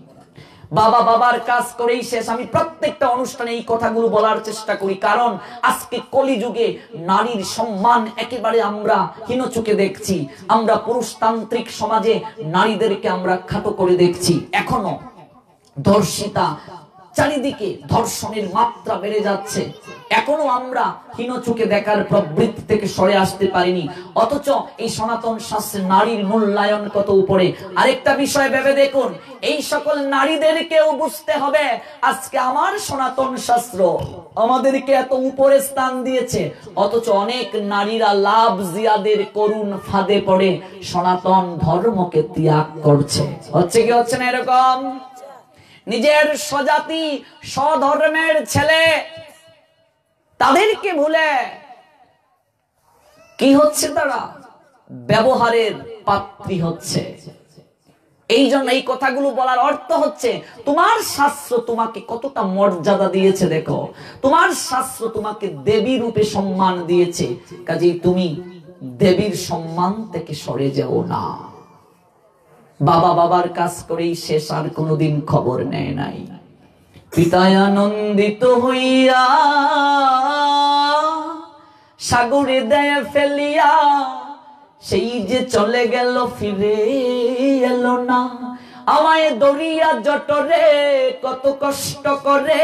বাবা বাবার কাজ করেই শেষ। আমি প্রত্যেকটা অনুষ্ঠানে এই কথাগুলো বলার চেষ্টা করি, কারণ আজকে কলিযুগে নারীর সম্মান একেবারে আমরা হীন চোখে দেখছি। আমরা পুরুষতান্ত্রিক সমাজে নারীদেরকে আমরা খাটো করে দেখছি। এখনো ধর্ষিতা, চারিদিকে ধর্ষণের মাত্রা বেড়ে যাচ্ছে। এখনো আমরা হীন চোখে দেখার প্রবৃত্তি থেকে সরে আসতে পারিনি, অথচ এই সনাতন শাস্ত্রে নারীর মূল্যায়ন কত উপরে। আরেকটা বিষয় ভেবে দেখুন, এই সকল নারীদেরকেও বুঝতে হবে আজকে আমার সনাতন শাস্ত্র আমাদেরকে এত উপরে স্থান দিয়েছে, অথচ অনেক নারীরা লাভ জিয়াদের করুণ ফাঁদে পড়ে সনাতন ধর্মকে ত্যাগ করছে। হচ্ছে কি হচ্ছে না এরকম? নিজের স্বজাতি স্বধর্মের ছেলে তাদেরকে ভুলে কি হচ্ছে, তারা ব্যবহারের পাত্রী হচ্ছে। এই জন্য এই কথাগুলো বলার অর্থ হচ্ছে তোমার শাস্ত্র তোমাকে কতটা মর্যাদা দিয়েছে দেখো, তোমার শাস্ত্র তোমাকে দেবী রূপে সম্মান দিয়েছে, কাজেই তুমি দেবীর সম্মান থেকে সরে যাও না। বাবা বাবার কাজ করেই শেষ, আর কোনোদিন খবর নেয় নাই। পিতায় আনন্দিত হইয়া সাগরে দেয় ফেলিয়া, সেই যে চলে গেল ফিরে এলো না। আমায় দরিয়া জটরে কত কষ্ট করে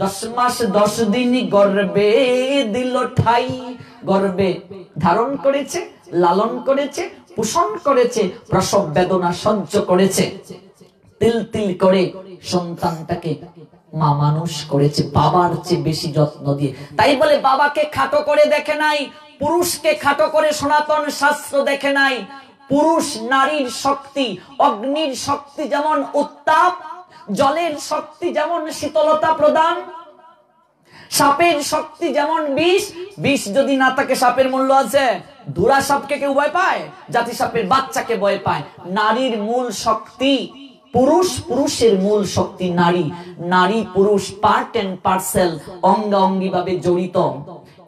10 মাস 10 দিন গর্বে দিল ঠাই। গর্বে ধারণ করেছে, লালন করেছে, পোষণ করেছে, প্রসব বেদনা সহ্য করেছে, তিল তিল করে সন্তানটাকে মা মানুষ করেছে বাবার চেয়ে বেশি যত্ন দিয়ে। তাই বলে বাবাকে খাটো করে দেখে নাই, পুরুষকে খাটো করে সনাতন শাস্ত্র দেখে নাই। পুরুষ নারীর শক্তি, অগ্নির শক্তি যেমন উত্তাপ, জলের শক্তি যেমন শীতলতা প্রদান, সাপের শক্তি যেমন বিষ। বিষ যদি না থাকে সাপের মূল্য আছে? ধুরা সাপকে কেউ ভয় পায়? জাতি সাপের বাচ্চাকে ভয় পায়। নারীর মূল শক্তি পুরুষ, পুরুষের মূল শক্তি নারী। নারী পুরুষ পার্ট এন্ড পার্সেল, অঙ্গাঙ্গি ভাবে জড়িত।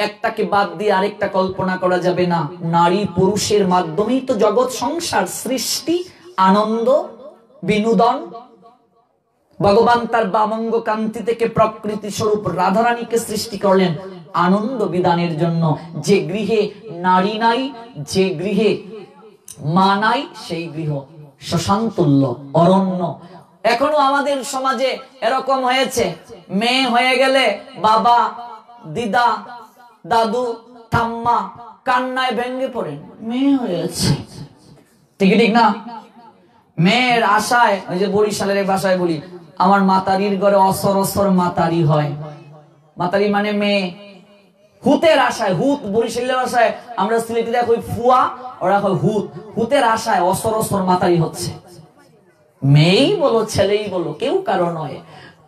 একটাকে বাদ দিয়ে আরেকটা কল্পনা করা যাবে না। নারী পুরুষের মাধ্যমেই তো জগৎ সংসার, সৃষ্টি, আনন্দ, বিনোদন। ভগবান তার বামঙ্গ কান্তি থেকে প্রকৃতি স্বরূপ রাধারানীকে সৃষ্টি করলেন আনন্দ বিধানের জন্য। যে গৃহে নারী নাই, যে গৃহে মা নাই, সেই গৃহ শ্মশানতুল্য, অরণ্য। এখনো আমাদের সমাজে এরকম হয়েছে, মেয়ে হয়ে গেলে বাবা, দিদা, দাদু, ঠাম্মা কান্নায় ভেঙে পড়েন, মেয়ে হয়েছে। ঠিক ঠিক না? মেয়ের আশায়, ওই যে বরিশালের ভাষায় বলি, আমার মাতারির ঘরে অসর অসর মাতারি হয়। মাতারি মানে মেয়ে। হুতের আশায়, হুত বরিশালের ভাষায়, আমরা সিলেটিরা কই ফুয়া, ওরা কই হুত। হুতের আশায় অসর অসর মাতারি হচ্ছে। মেয়েই বলো ছেলেই বলো, কেউ কারো নয়।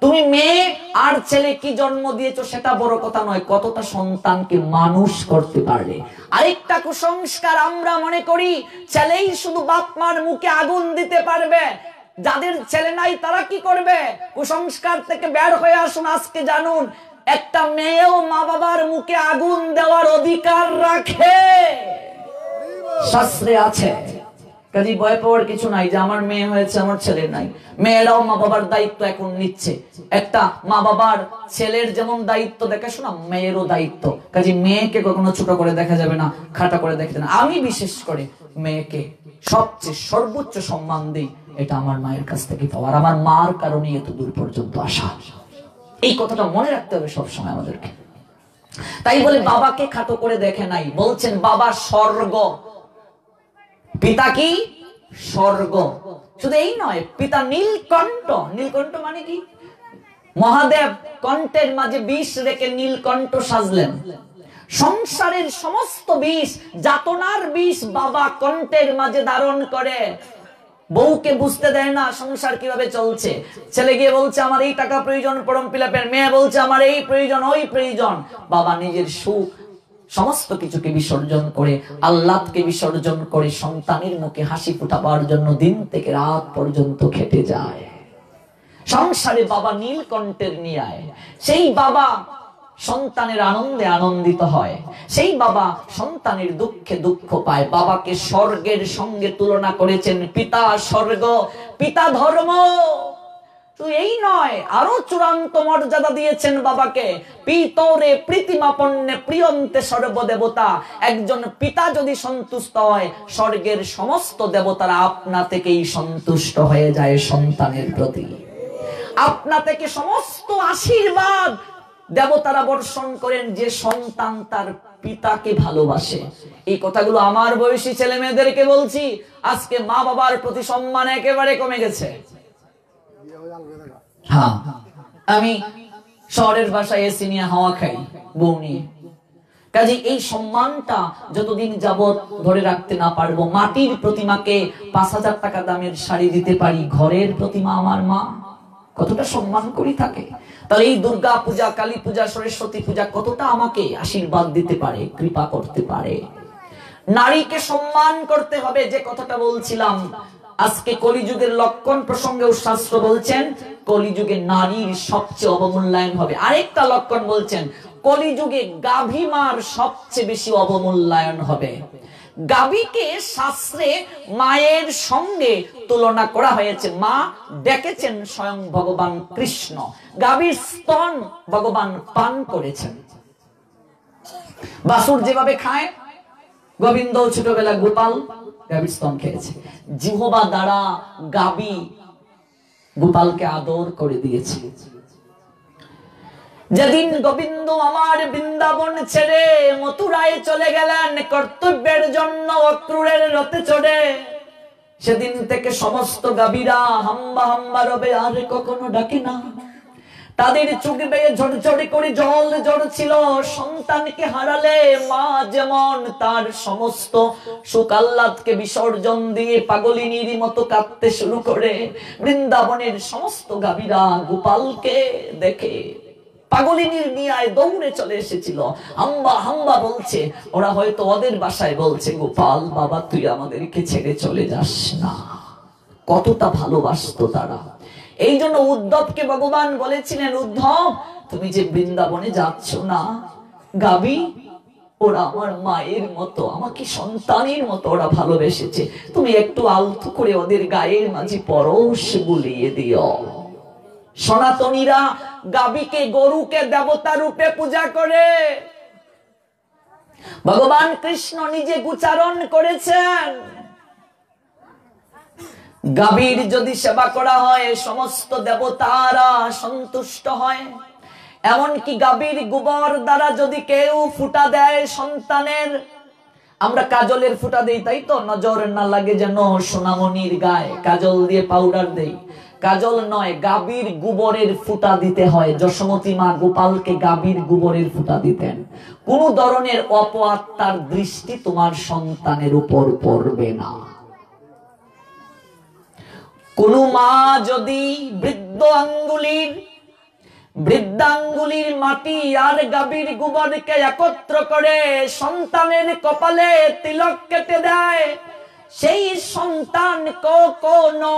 তুমি মেয়ে আর ছেলে কি জন্ম দিয়েছো সেটা বড় কথা নয়, কতটা সন্তানকে মানুষ করতে পারলে। আরেকটা কুসংস্কার আমরা মনে করি ছেলেই শুধু বাপ মার মুখে আগুন দিতে পারবে, যাদের ছেলে নাই তারা কি করবে? কুসংস্কার থেকে বের হয়ে আসুন। আজকে জানুন, একটা মেয়েও মা বাবার মুখে আগুন দেওয়ার অধিকার রাখে, শাস্ত্রে আছে। কাজে ভয় পাওয়ার কিছু নাই যে আমার মেয়ে হয়েছে আমার ছেলে নাই। মেয়েরাও মা বাবার দায়িত্ব এখন নিচ্ছে। একটা মা বাবার ছেলের যেমন দায়িত্ব দেখাশোনা, মেয়েরও দায়িত্ব। কাজে মেয়েকে কখনো ছোট করে দেখা যাবে না, খাটা করে দেখা যাবে না। আমি বিশেষ করে মেয়েকে সবচেয়ে সর্বোচ্চ সম্মান দিই, এটা আমার মায়ের কাছ থেকে পাওয়ার, আমার মার কারণে এত দূর পর্যন্ত আসা। এই কথাটা মনে রাখতে হবে সবসময় আমাদেরকে। তাই বলে বাবাকে খাটো করে দেখে নাই। বলছেন বাবা স্বর্গ, পিতা কি স্বর্গ। শুধু এই নয়, পিতা নীলকণ্ঠ। নীলকণ্ঠ মানে কি? মহাদেব কণ্ঠের মাঝে বিষ রেখে নীলকণ্ঠ সাজলেন। সংসারের সমস্ত বিষ, যাতনার বিষ বাবা কণ্ঠের মাঝে ধারণ করে। বউকে বুঝতে দেয় না সংসার কিভাবে চলছে। ছেলে গিয়ে বলছে আমার এই টাকা প্রয়োজন পরম পিলাপের, মেয়ে বলছে আমার এই প্রয়োজন ওই প্রয়োজন। বাবা নিজের সুখ সমস্ত কিছুকে বিসর্জন করে, আল্লাহকে বিসর্জন করে সন্তানের মুখে হাসি ফোটাবার জন্য দিন থেকে রাত পর্যন্ত খেটে যায়। সংসারে বাবা নীলকণ্ঠের ন্যায়। সেই বাবা সন্তানের আনন্দে আনন্দিত হয়, সেই বাবা সন্তানের দুঃখে দুঃখ পায়। বাবাকে স্বর্গের সঙ্গে তুলনা করেছেন। পিতা স্বর্গ, পিতা ধর্ম। তো এই নয়, আরো চূড়ান্ত মর্যাদা দিয়েছেন বাবাকে। পিতরে প্রীতিমাপন্নে প্রিয়ন্তে সর্বদেবতা। একজন পিতা যদি সন্তুষ্ট হয়, স্বর্গের সমস্ত দেবতারা আপনা থেকেই সন্তুষ্ট হয়ে যায় সন্তানের প্রতি। আপনা থেকে সমস্ত আশীর্বাদ দেবতারা বর্ষণ করেন যে সন্তান তার পিতাকে ভালোবাসে। এই কথাগুলো আমার বয়সী ছেলে মেয়েদেরকে বলছি। আজকে মা বাবার প্রতি সম্মান একেবারে কমে গেছে। হ্যাঁ, আমি শহরের বাসায় এসি নিয়ে হাওয়া খাই বউ নিয়ে। কাজে এই সম্মানটা যতদিন যাবত ধরে রাখতে না পারবো, মাটির প্রতিমাকে ৫,০০০ টাকা দামের শাড়ি দিতে পারি, ঘরের প্রতিমা আমার মা কতটা সম্মান করি থাকে। তাহলে এই দুর্গা পূজা, কালী পূজা, সরস্বতী পূজা কতটা আমাকে আশীর্বাদ দিতে পারে, কৃপা করতে পারে। নারীকে সম্মান করতে হবে, যে কথাটা বলছিলাম। আজকে কলিযুগের লক্ষণ প্রসঙ্গে শাস্ত্র বলছেন কলিযুগে নারীর সবচেয়ে অবমূল্যায়ন হবে। আরেকটা লক্ষণ বলছেন কলিযুগে গাভী মার সবচেয়ে বেশি অবমূল্যায়ন হবে। গাভীকে শাস্ত্রে মায়ের সঙ্গে তুলনা করা হয়েছে। মা ডেকেছেন স্বয়ং ভগবান কৃষ্ণ, গাভীর স্তন ভগবান পান করেছেন। বাসুর যেভাবে খায়, গোবিন্দ ছোটবেলা গোপাল গাভীর স্তন খেয়েছে। জিহ্বা দ্বারা গাভী গোপালকে আদর করে দিয়েছে। যেদিন গোবিন্দ আমার বৃন্দাবন ছেড়ে মথুরায় চলে গেলেন কর্তব্যের জন্য অক্রূরের রথে চড়ে, সেদিন থেকে সমস্ত গাভীরা হাম্বা হাম্বা রবে, আর কখনো ডাকে না। তাদের চোখ বেয়ে ঝরঝরে করে জল ঝরছিল। সন্তানকে হারালে মা যেমন তার সমস্ত সুখ আহ্লাদকে বিসর্জন দিয়ে পাগলিনীর মতো কাঁদতে শুরু করে, বৃন্দাবনের সমস্ত গাভীরা গোপালকে দেখে পাগলিনীর নিয়ায় দৌড়ে চলে এসেছিল। হাম্বা হাম্বা বলছে। ওরা হয়তো ওদের বাসায় বলছে, গোপাল বাবা তুই আমাদেরকে ছেড়ে চলে যাস না। কতটা ভালোবাসতো তারা। এই জন্য উদ্ধবকে ভগবান বলেছিলেন, উদ্ধব তুমি যে বৃন্দাবনে যাচ্ছ না, গাভী ওরা আমার মায়ের মতো, আমাকে সন্তানের মতো ওরা ভালোবেসেছে, তুমি একটু আলতো করে ওদের গায়ের মাঝে পরশ বুলিয়ে দিও। সনাতনীরা গাভীকে, গরুকে দেবতা রূপে পূজা করে। ভগবান কৃষ্ণ নিজে উচ্চারণ করেছেন, গাভীর যদি সেবা করা হয় সমস্ত দেবতারা সন্তুষ্ট হয়। এমনকি গাভীর গোবর দ্বারা যদি কেউ ফুটা দেয় সন্তানের, আমরা কাজলের ফুটা দেই তাই তো, নজর না লাগে যেন সোনামণির গায়ে, কাজল দিয়ে পাউডার দেই। কাজল নয়, গাভীর গোবরের ফুটা দিতে হয়। যশোমতী মা গোপালকে গাভীর গোবরের ফুটা দিতেন। কোন ধরনের অপআত্মার দৃষ্টি তোমার সন্তানের উপর পড়বে না। কোন মা যদি বৃদ্ধাঙ্গুলির মাটি আর গাভীর গোবরকে একত্র করে সন্তানের কপালে তিলক কেটে দেয়, সেই সন্তান কখনো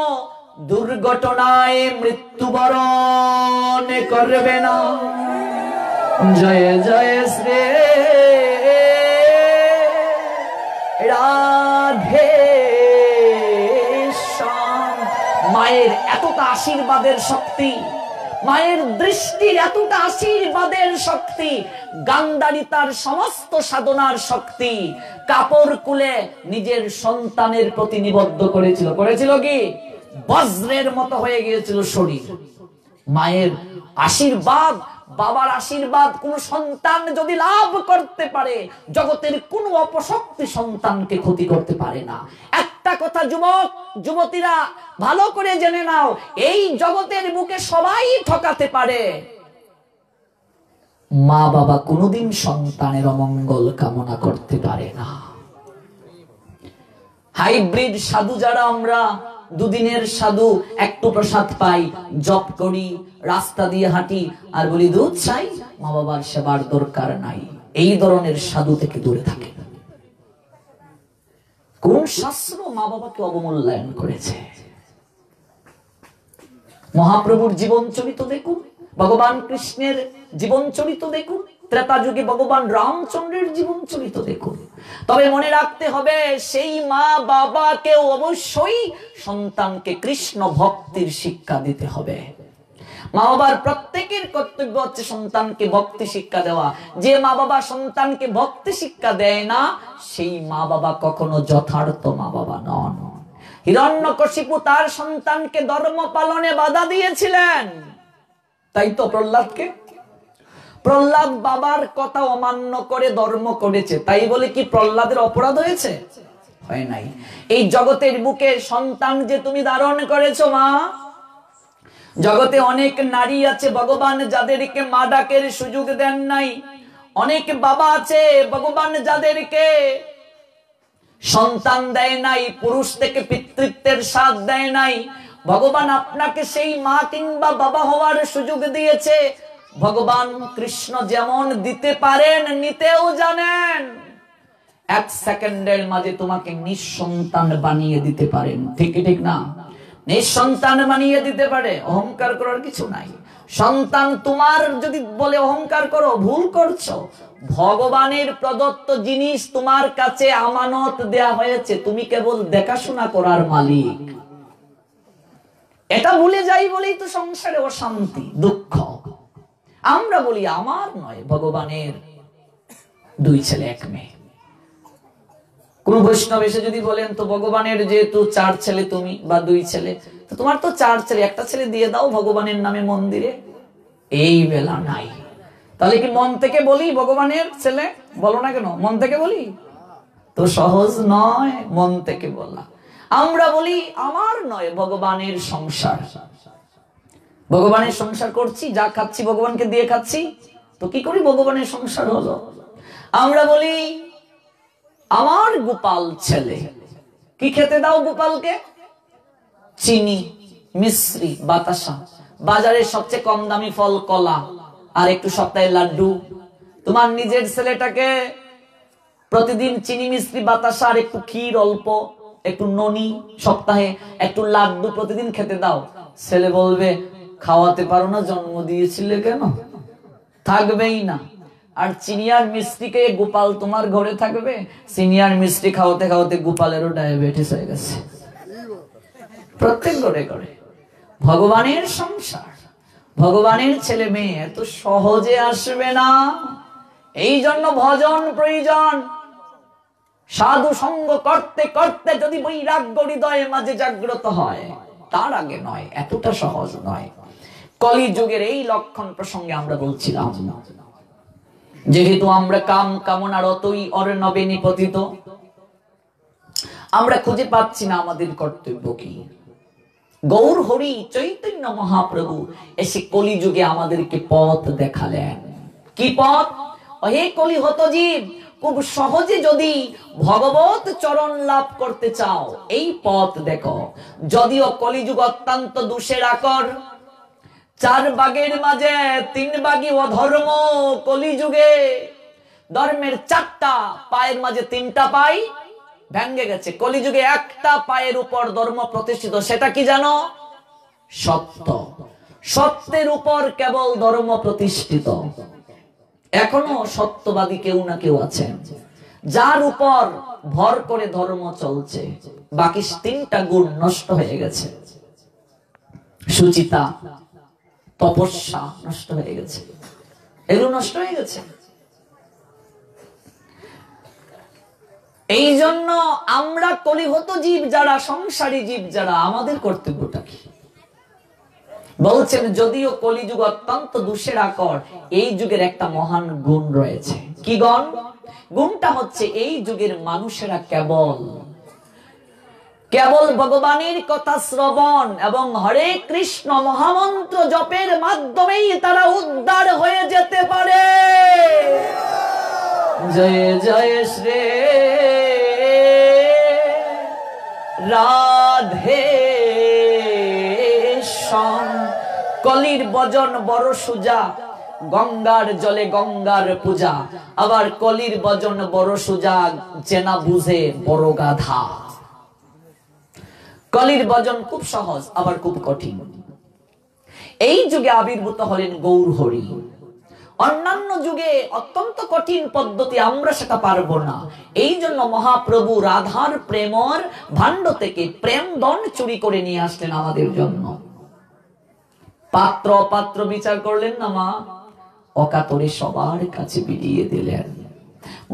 দুর্ঘটনায় মৃত্যুবরণ করবে না। জয় জয় শ্রী রাধে। মায়ের এতটা আশীর্বাদের শক্তি, মায়ের দৃষ্টির এতটা আশীর্বাদের শক্তি, গান্ধারী তার সমস্ত সাধনার শক্তি কাপড় কুলে নিজের সন্তানের প্রতি নিবদ্ধ করেছিল। করেছিল কি? বজ্রের মতো হয়ে গিয়েছিল শরীর। মায়ের আশীর্বাদ, বাবার আশীর্বাদ কোন সন্তান যদি লাভ করতে পারে, জগতের কোন অপশক্তি সন্তানকে ক্ষতি করতে পারে না। একটা কথা যুবক যুবতীরা ভালো করে জেনে নাও, এই জগতের বুকে সবাই ঠকাতে পারে, মা বাবা কোনোদিন সন্তানের অমঙ্গল কামনা করতে পারে না। হাইব্রিড সাধু যারা আমরা, দুদিনের সাধু, একটু প্রসাদ পাই, জপ করি, রাস্তা দিয়ে হাঁটি আর বলি দুধ চাই, মা বাবার সেবার দরকার নাই, এই ধরনের সাধু থেকে দূরে থাকে। কোন শাস্ত্র মা বাবাকে অবমূল্যায়ন করেছে? মহাপ্রভুর জীবন চরিত দেখুন, ভগবান কৃষ্ণের জীবন চরিত দেখুন, ত্রেতা যুগে ভগবান রামচন্দ্রের জীবন চরিত দেখুন। তবে মনে রাখতে হবে, সেই মা বাবাকে অবশ্যই সন্তানকে কৃষ্ণ ভক্তির শিক্ষা দিতে হবে। মা বাবার প্রত্যেকের কর্তব্য হচ্ছে সন্তানকে ভক্তি শিক্ষা দেওয়া। যে মা বাবা সন্তানকে ভক্তি শিক্ষা দেয় না, সেই মা বাবা কখনো যথার্থ মা বাবা নন। হিরণ্যকশিপু তার সন্তানকে ধর্ম পালনে বাধা দিয়েছিলেন, তাই তো প্রহ্লাদ বাবার কথা অমান্য করে ধর্ম করেছে, তাই বলে কি প্রহ্লাদের অপরাধ হয়েছে? হয় নাই। এই জগতের বুকে সন্তান যে তুমি ধারণ করেছো মা, জগতে অনেক নারী আছে ভগবান যাদেরকে মা ডাকের সুযোগ দেন নাই, অনেক বাবা আছে ভগবান যাদেরকে সন্তান দেয় নাই, পুরুষ থেকে পিতৃত্বের স্বাদ দেয় নাই। ভগবান আপনাকে সেই মা কিংবা বাবা হওয়ার সুযোগ দিয়েছে। ভগবান কৃষ্ণ যেমন দিতে পারেন, নিতেও জানেন। এক সেকেন্ডের মাঝে তোমাকে নিঃসন্তান বানিয়ে দিতে পারেন, ঠিক না? নিঃসন্তান বানিয়ে দিতে পারে, অহংকার করার কিছু নাই। সন্তান তোমার যদি বলে অহংকার করো, ভুল করছো। ভগবানের প্রদত্ত জিনিস তোমার কাছে আমানত দেয়া হয়েছে, তুমি কেবল দেখাশোনা করার মালিক। এটা ভুলে যাই বলেই তো সংসারে অশান্তি, দুঃখ। আমরা বলি আমার নয়, ভগবানের 2 ছেলে 1 মেয়ে। কোন বৈষ্ণব এসে যদি বলেন তো ভগবানের যেহেতু 4 ছেলে তুমি বা 2 ছেলে, তো তোমার তো 4 ছেলে, একটা ছেলে দিয়ে দাও ভগবানের নামে মন্দিরে। এই বেলা নাই। তাহলে কি মন থেকে বলি ভগবানের ছেলে? বলো না কেন, মন থেকে বলি তো সহজ নয় মন থেকে বলা। আমরা বলি আমার নয়, ভগবানের সংসার। ভগবানের সংসার করছি, যা খাচ্ছি ভগবানকে দিয়ে খাচ্ছি, তো কি করি ভগবানের সংসার হলো। আমরা বলি আমার গোপাল ছেলে, কি খেতে দাও গোপালকে? চিনি, মিশ্রি, বাতাসা, বাজারের সবচেয়ে কম দামি ফল কলা, আর একটু সপ্তাহে লাড্ডু। তোমার নিজের ছেলেটাকে প্রতিদিন চিনি, মিশ্রি, বাতাসা আর একটু ক্ষীর, অল্প একটু ননি, সপ্তাহে একটু লাড্ডু প্রতিদিন খেতে দাও। ছেলে বলবে খাওয়াতে পারো না, জন্ম দিয়েছিলে কেন? থাকবেই না। আর চিনি আর মিষ্টিকে গোপাল তোমার ঘরে থাকবে? চিনি আর মিষ্টি খাওয়াতে খাওয়াতে গোপালেরও ডায়াবেটিস হয়ে গেছে প্রত্যেক ঘরে ঘরে। ভগবানের সংসার, ভগবানের ছেলে মেয়ে এত সহজে আসবে না। এই জন্য ভজন প্রয়োজন। সাধু সঙ্গ করতে করতে যদি বৈরাগ্য হৃদয়ের মাঝে জাগ্রত হয়, তার আগে নয়, এতটা সহজ নয়। কলিযুগের এই লক্ষণ প্রসঙ্গে আমরা বলছিলাম, যেহেতু আমরা কাম কামনার অতই অর্ণবে নিপতিত, আমরা খুঁজে পাচ্ছি না আমাদের কর্তব্য কি। গৌর হরি চৈতন্য মহাপ্রভু এসে কলিযুগে আমাদেরকে পথ দেখালেন। কি পথ? হে কলিহত জীব, খুব সহজে যদি ভগবত চরণ লাভ করতে চাও, এই পথ দেখো। যদিও কলিযুগ অত্যন্ত দোষের আকর, 4 ভাগের মাঝে 3 ভাগই অধর্ম। কলিযুগে ধর্মের 4টা পায়ের মাঝে 3টা পাই ভেঙে গেছে। কলিযুগে একটা পায়ের উপর ধর্ম প্রতিষ্ঠিত, সেটা কি জানো? সত্য। সত্যের উপর কেবল ধর্ম প্রতিষ্ঠিত। এখনো সত্যবাদী কেউ না কেউ আছেন, যার উপর ভর করে ধর্ম চলছে। বাকি 3টা গুণ নষ্ট হয়ে গেছে। সুচিতা, তপস্যা নষ্ট হয়ে গেছে, এগুলো নষ্ট হয়ে গেছে। এই জন্য আমরা কলিহত জীব যারা, সংসারী জীব যারা, আমাদের কর্তব্যটা কি? বলছেন যদিও কলিযুগ অত্যন্ত দোষের আকর, এই যুগের একটা মহান গুণ রয়েছে। কি গুণ? গুণটা হচ্ছে এই যুগের মানুষেরা কেবল ভগবানের কথা শ্রবণ এবং হরে কৃষ্ণ মহামন্ত্র জপের মাধ্যমেই তারা উদ্ধার হয়ে যেতে পারে। জয় জয় শ্রী রাধে শ্যাম। কলির ভজন বড় সুজা, গঙ্গার জলে গঙ্গার পূজা। আবার কলির ভজন বড় সুজা, জেনা বুঝে বড় গাধা। কলির ভজন খুব সহজ, আবার খুব কঠিন। এই যুগে আবির্ভূত হলেন গৌর হরি। অন্যান্য যুগে অত্যন্ত কঠিন পদ্ধতি, আমরা সেটা পারবো না। এই জন্য মহাপ্রভু রাধার প্রেমর ভাণ্ড থেকে প্রেম ধন চুরি করে নিয়ে আসলেন আমাদের জন্য। পাত্র অপাত্র বিচার করলেন না মা, অকাতরে সবার কাছে বিলিয়ে দিলেন।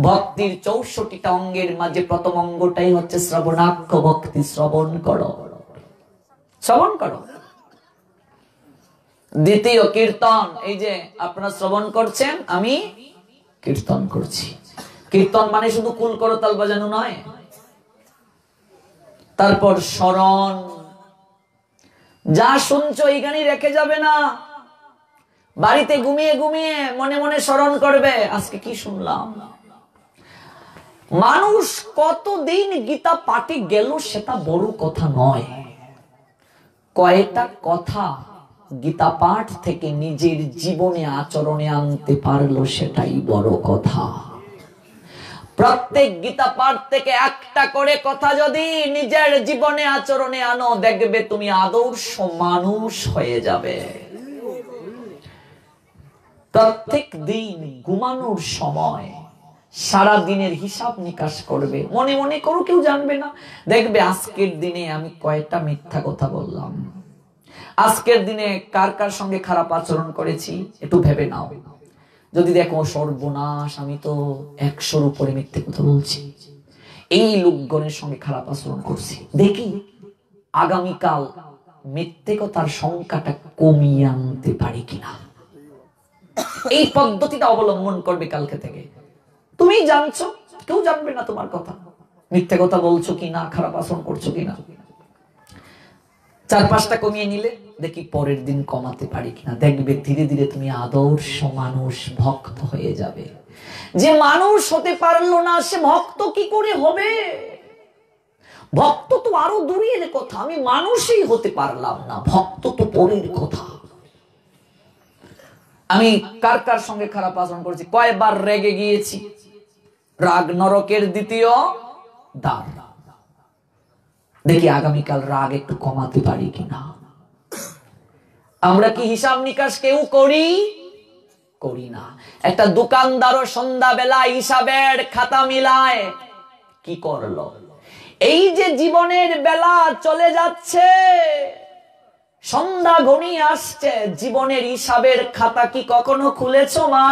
ভক্তির 64টা অঙ্গের মাঝে প্রথম অঙ্গটাই হচ্ছে শ্রবণাক্ষ ভক্তি। শ্রবণ করো, শ্রবণ করো। দ্বিতীয় কীর্তন, এই যে আপনারা শ্রবণ করছেন, আমি কীর্তন করছি। কীর্তন মানে শুধু কুল করতাল বাজানো নয়। তারপর স্মরণ, যা শুনছো এইখানে রেখে যাবে না, বাড়িতে ঘুমিয়ে ঘুমিয়ে মনে মনে স্মরণ করবে আজকে কি শুনলাম। মানুষ কতদিন গীতা পাঠে গেল সেটা বড় কথা নয়, কয়টা কথা গীতা পাঠ থেকে নিজের জীবনে আচরণে আনতে পারলো সেটাই বড় কথা। প্রত্যেক গীতা পাঠ থেকে একটা করে কথা যদি নিজের জীবনে আচরণে আনো, দেখবে তুমি আদর্শ মানুষ হয়ে যাবে। প্রত্যেক দিন ঘুমানোর সময় সারা দিনের হিসাব নিকাশ করবে, মনে মনে করো, কেউ জানবে না। দেখবে আজকের দিনে আমি কয়টা মিথ্যা কথা বললাম, আজকের দিনে কার কার সঙ্গে খারাপ আচরণ করেছি, একটু ভেবে নাও। যদি দেখো সর্বনাশ, আমি তো 100-র উপরে মিথ্যে কথা বলছি, এই লোকগণের সঙ্গে খারাপ আচরণ করছি, দেখি আগামীকাল মিথ্যে কথার সংখ্যাটা কমিয়ে আনতে পারি কিনা। এই পদ্ধতিটা অবলম্বন করবে কালকে থেকে। তুমি জানছো, কেউ জানবে না তোমার কথা, মিথ্যে কথা বলছো কিনা, খারাপ আচরণ করছো কিনা। 4-5টা কমিয়ে নিলে দেখি পরের দিন কমাতে পারি কিনা। দেখবে ধীরে ধীরে তুমি আদর্শ মানুষ, ভক্ত হয়ে যাবে। যে মানুষ হতে পারলো না সে ভক্ত কি করে হবে? ভক্ত তো আরো দূরের কথা, আমি মানুষই হতে পারলাম না, ভক্ত তো পরের কথা। আমি কার কার সঙ্গে খারাপ আচরণ করেছি, কয়বার রেগে গিয়েছি, রাগ নরকের দ্বিতীয় দ্বার। দেখি আগামীকাল রাগ একটু কমাতে পারি কিনা। আমরা কি হিসাব নিকাশ কেউ করি? করি না। একটা দোকানদারও সন্ধ্যাবেলা হিসাবের খাতা মিলায়, কি করলো? এই যে জীবনের বেলা চলে যাচ্ছে, সন্ধ্যা ঘনিয়ে আসছে, জীবনের হিসাবের খাতা কি কখনো খুলেছো মা?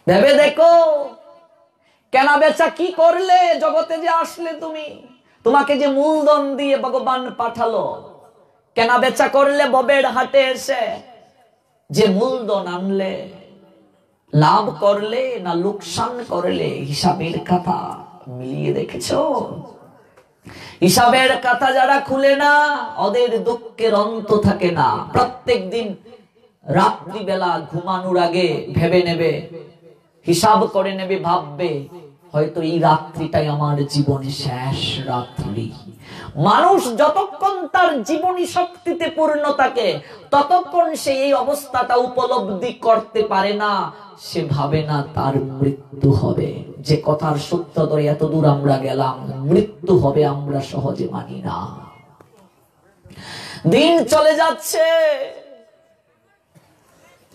ভেবে দেখো, কেনা বেচা কি করলে জগতে যে আসলে তুমি? তোমাকে যে মূলধন দিয়ে ভগবান পাঠালো, কেনা বেচা করলে ভবের হাটে এসে যে মূলধন আনলে, লাভ করলে না লোকসান করলে, হিসাবের খাতা মিলিয়ে দেখেছো? হিসাবের খাতা যারা খুলে না, ওদের দুঃখের অন্ত থাকে না। প্রত্যেক দিন রাত্রিবেলা ঘুমানোর আগে ভেবে নেবে, হিসাব করে নেবে, ভাববে হয়তো এই রাত্রিটাই আমার জীবনে শেষ রাত্রি। মানুষ যতক্ষণ তার জীবনী শক্তিতে পূর্ণ থাকে ততক্ষণ সে এই অবস্থাটা উপলব্ধি করতে পারে না। সে ভাবে না তার মৃত্যু হবে। যে কথার সত্য ধরে এত দূর আমরা গেলাম, মৃত্যু হবে আমরা সহজে মানি না। দিন চলে যাচ্ছে,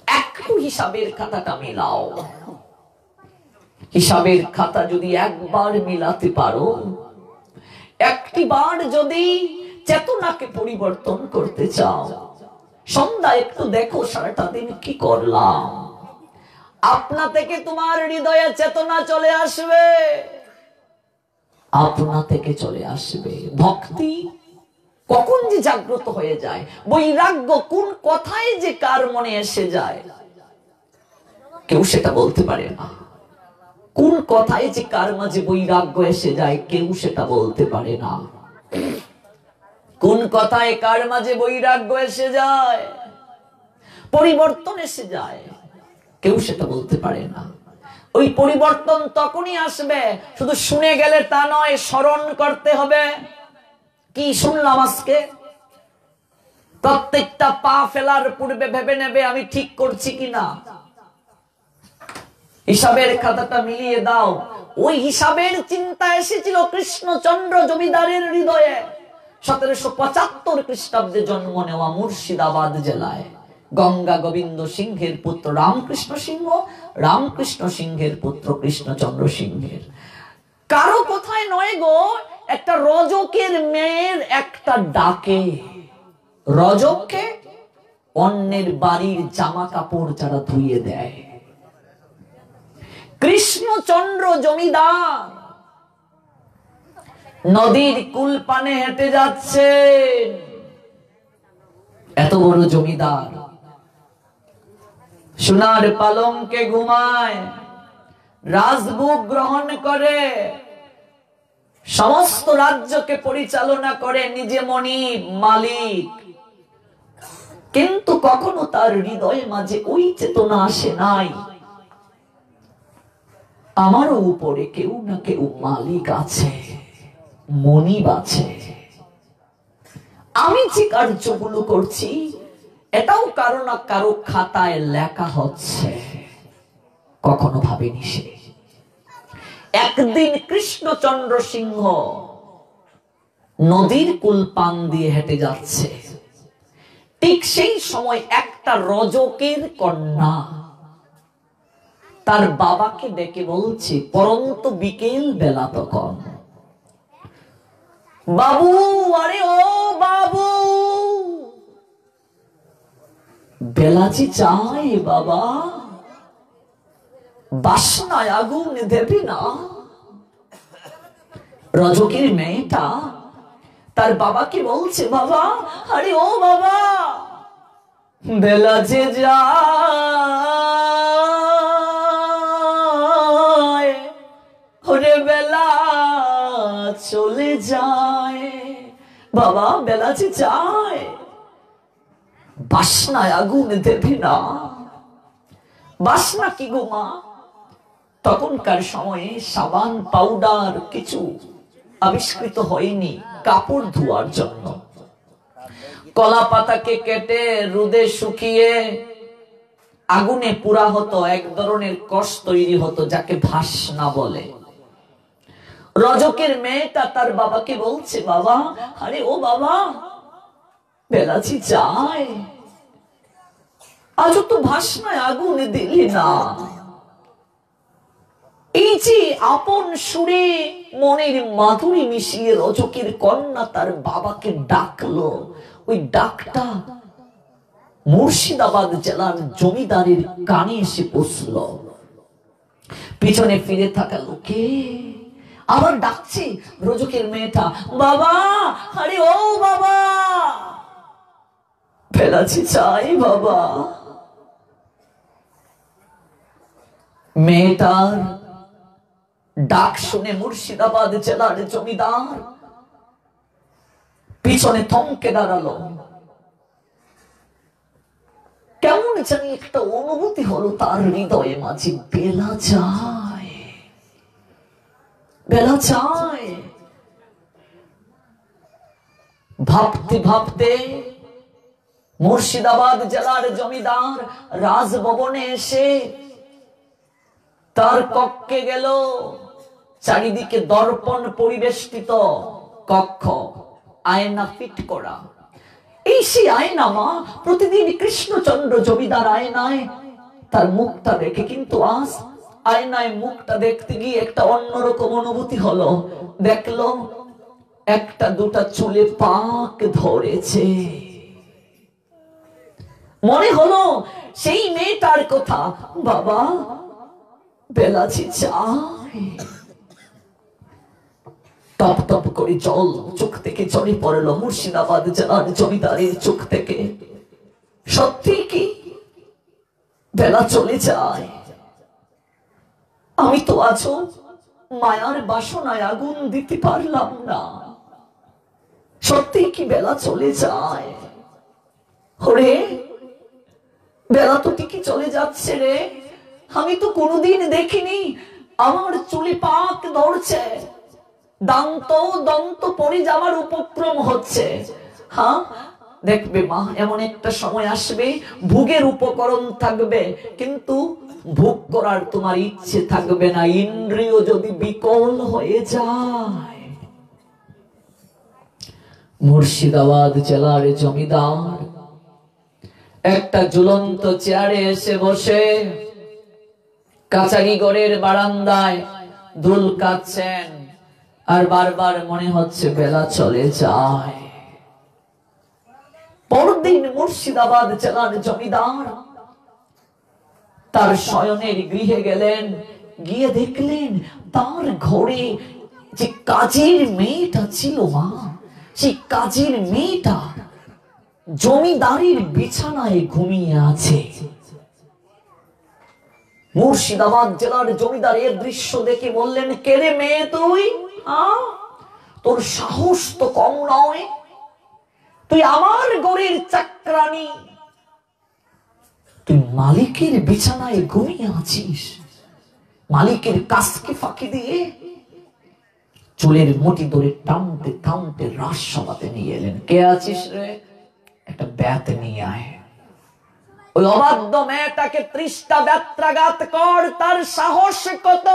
একটু হিসাবের খাতাটা মিলাও। হিসাবের খাতা যদি একবার মিলাতে পারো, একটি বার যদি চেতনাকে পরিবর্তন করতে চাও, সন্ধ্যা একটু দেখো সারাটা দিন কি করলাম। আপনা থেকে তোমার হৃদয়ে চেতনা চলে আসবে, আপনা থেকে চলে আসবে। ভক্তি কখন যে জাগ্রত হয়ে যায়, বৈরাগ্য কোন কথায় যে কার মনে এসে যায় কেউ সেটা বলতে পারে না। কোন কথায় যে কার মাঝে বৈরাগ্য এসে যায় কেউ সেটা বলতে পারে না। কোন কথায় কার মাঝে বৈরাগ্য এসে যায়, পরিবর্তন এসে যায়, কেউ সেটা বলতে পারে না। ওই পরিবর্তন তখনই আসবে, শুধু শুনে গেলে তা নয়, স্মরণ করতে হবে। কি শুনলাম আজকে? প্রত্যেকটা পা ফেলার পূর্বে ভেবে নেবে আমি ঠিক করছি কিনা। হিসাবের খাতাটা মিলিয়ে দাও। ওই হিসাবের চিন্তা এসেছিল কৃষ্ণচন্দ্র জমিদারের হৃদয়ে। 1775 খ্রিস্টাব্দে জন্ম নেওয়া মুর্শিদাবাদ জেলায় গঙ্গা গোবিন্দ সিংহের পুত্র রামকৃষ্ণ সিংহ, রামকৃষ্ণ সিংহের পুত্র কৃষ্ণচন্দ্র সিংহের। কারো কোথায় নয় গো, একটা রজকের মেয়ের একটা ডাকে, রজককে অন্যের বাড়ির জামা কাপড় যারা ধুইয়ে দেয়। কৃষ্ণচন্দ্র জমিদার নদীর কুল পানে হেঁটে যাচ্ছে। এত বড় জমিদার সোনার পালঙ্কে ঘুমায়, রাজভোগ গ্রহণ করে, সমস্ত রাজ্যকে পরিচালনা করে, নিজে মনিব মালিক। কিন্তু কখনো তার হৃদয়ে মাঝে ওই চেতনা আসে নাই, আমারও উপরে কেউ না কেউ মালিক আছে, মনিব আছে। আমি যে কার্যগুলো করছি এটাও কারো না কারো খাতায় লেখা হচ্ছে। কখনো ভাবেনি সে। একদিন কৃষ্ণচন্দ্র সিংহ নদীর কুল পান দিয়ে হেঁটে যাচ্ছে। ঠিক সেই সময় একটা রজকের কন্যা তার বাবাকে ডেকে বলছে, পরন্ত বিকেল বেলা তখন, বাবু, আরে ও বাবু, বেলাচি চাই বাবা, বাসনায় আগুন দেবে না। রজকের মেয়েটা তার বাবাকে বলছে, বাবা, আরে ও বাবা, বেলাচে যায়, ওরে বেলা চলে যায়, বাবা বেলাচে যায়, বাসনায় আগুন দেবে না। বাসনা কি গো মা? তখনকার সময়ে সাবান পাউডার কিছু আবিষ্কৃত হয়নি কাপড় ধোয়ার জন্য। কলা পাতাকে কেটে রোদে শুকিয়ে আগুনে পুরা হতো, এক ধরনের কষ তৈরি হতো যাকে ভাসনা বলে। রজকের মেয়েটা তার বাবাকে বলছে, বাবা, আরে ও বাবা, বেলাচি চাই, আজ তো ভাসনায় আগুন দিলি না। এই যে আপন সুরে মনের মাধুরী মিশিয়ে রজকের কন্যা তার বাবাকে ডাকলো, ওই ডাকটা মুর্শিদাবাদ জেলার জমিদারের কানে এসে পৌঁছল। পিছনে ফিরে থাকা লোকে আবার ডাকছে রজকের মেয়েটা, বাবা, আরে ও বাবা, বেলাচি চাই বাবা। মেয়েটার ডাক শুনে মুর্শিদাবাদ জেলার জমিদার পিছনে থমকে দাঁড়ালো। কেমন জানি একটা অনুভূতি হলো তার হৃদয়ে মাঝে, বেলা চায়, বেলা চায়। ভাবতে ভাবতে মুর্শিদাবাদ জেলার জমিদার রাজভবনে এসে তার কক্ষে গেল। চারিদিকে দর্পণ পরিবেষ্টিত কক্ষ, আয়না ফিট করা। এই সেই আয়না মা, প্রতিদিন কৃষ্ণচন্দ্র জমিদার আয়নায় তার মুখটা দেখে, কিন্তু আজ আয়নায় মুখটা দেখতে গিয়ে একটা অন্যরকম অনুভূতি হলো। দেখলো একটা দুটা চুলে পাক ধরেছে। মনে হলো সেই মেয়েটার কথা, বাবা বেলাচি চাই। টপ টপ করে জল চোখ থেকে ঝরে পড়লো মুর্শিদাবাদ জেলার জমিদারের চোখ থেকে। সত্যি কি বেলা চলে যায়? আমি তো আছো মায়ার বাসনায় আগুন দিতে পারলাম না। সত্যি কি বেলা চলে যায়? ওরে বেলা তো ঠিকই চলে যাচ্ছে রে। আমি তো কোনোদিন দেখিনি আমার চুলে পাক ধরছে, দান্ত দন্ত পড়ে যাওয়ার উপক্রম হচ্ছে। হ্যাঁ দেখবে মা, এমন একটা সময় আসবে ভোগের উপকরণ থাকবে কিন্তু ভোগ করার তোমার ইচ্ছে থাকবে না, ইন্দ্রিয় যদি বিকল হয়ে যায়। মুর্শিদাবাদ জেলার জমিদার একটা ঝুলন্ত চেয়ারে এসে বসে কাছারিগড়ের বারান্দায় দুল কাচ্ছেন, আর বারবার মনে হচ্ছে বেলা চলে যায়। পরদিন মুর্শিদাবাদ জেলার জমিদার তার শয়নের গৃহে গেলেন, গিয়ে দেখলেন তার ঘরে যে কাজের মেয়েটা ছিল, মা, সেই কাজের মেয়েটা জমিদারির বিছানায় ঘুমিয়ে আছে। মুর্শিদাবাদ জেলার জমিদার এর দৃশ্য দেখে বললেন, কে রে মেয়ে তুই? তোর সাহস তো কম নয়, তুই আমার ঘরের চাকরানী, তুই মালিকের বিছানায় ঘুমিয়ে আছিস। মালিকের কাজকে ফাঁকি দিয়ে চুলের মুঠি ধরে টানতে টানতে রাজসভাতে নিয়ে এলেন। কে আছিস রে? একটা ব্যাত নিয়ে আয়। ওই অবাধ্য মেয়েটাকে 30টা ব্যত্রাঘাত কর, তার সাহস কত?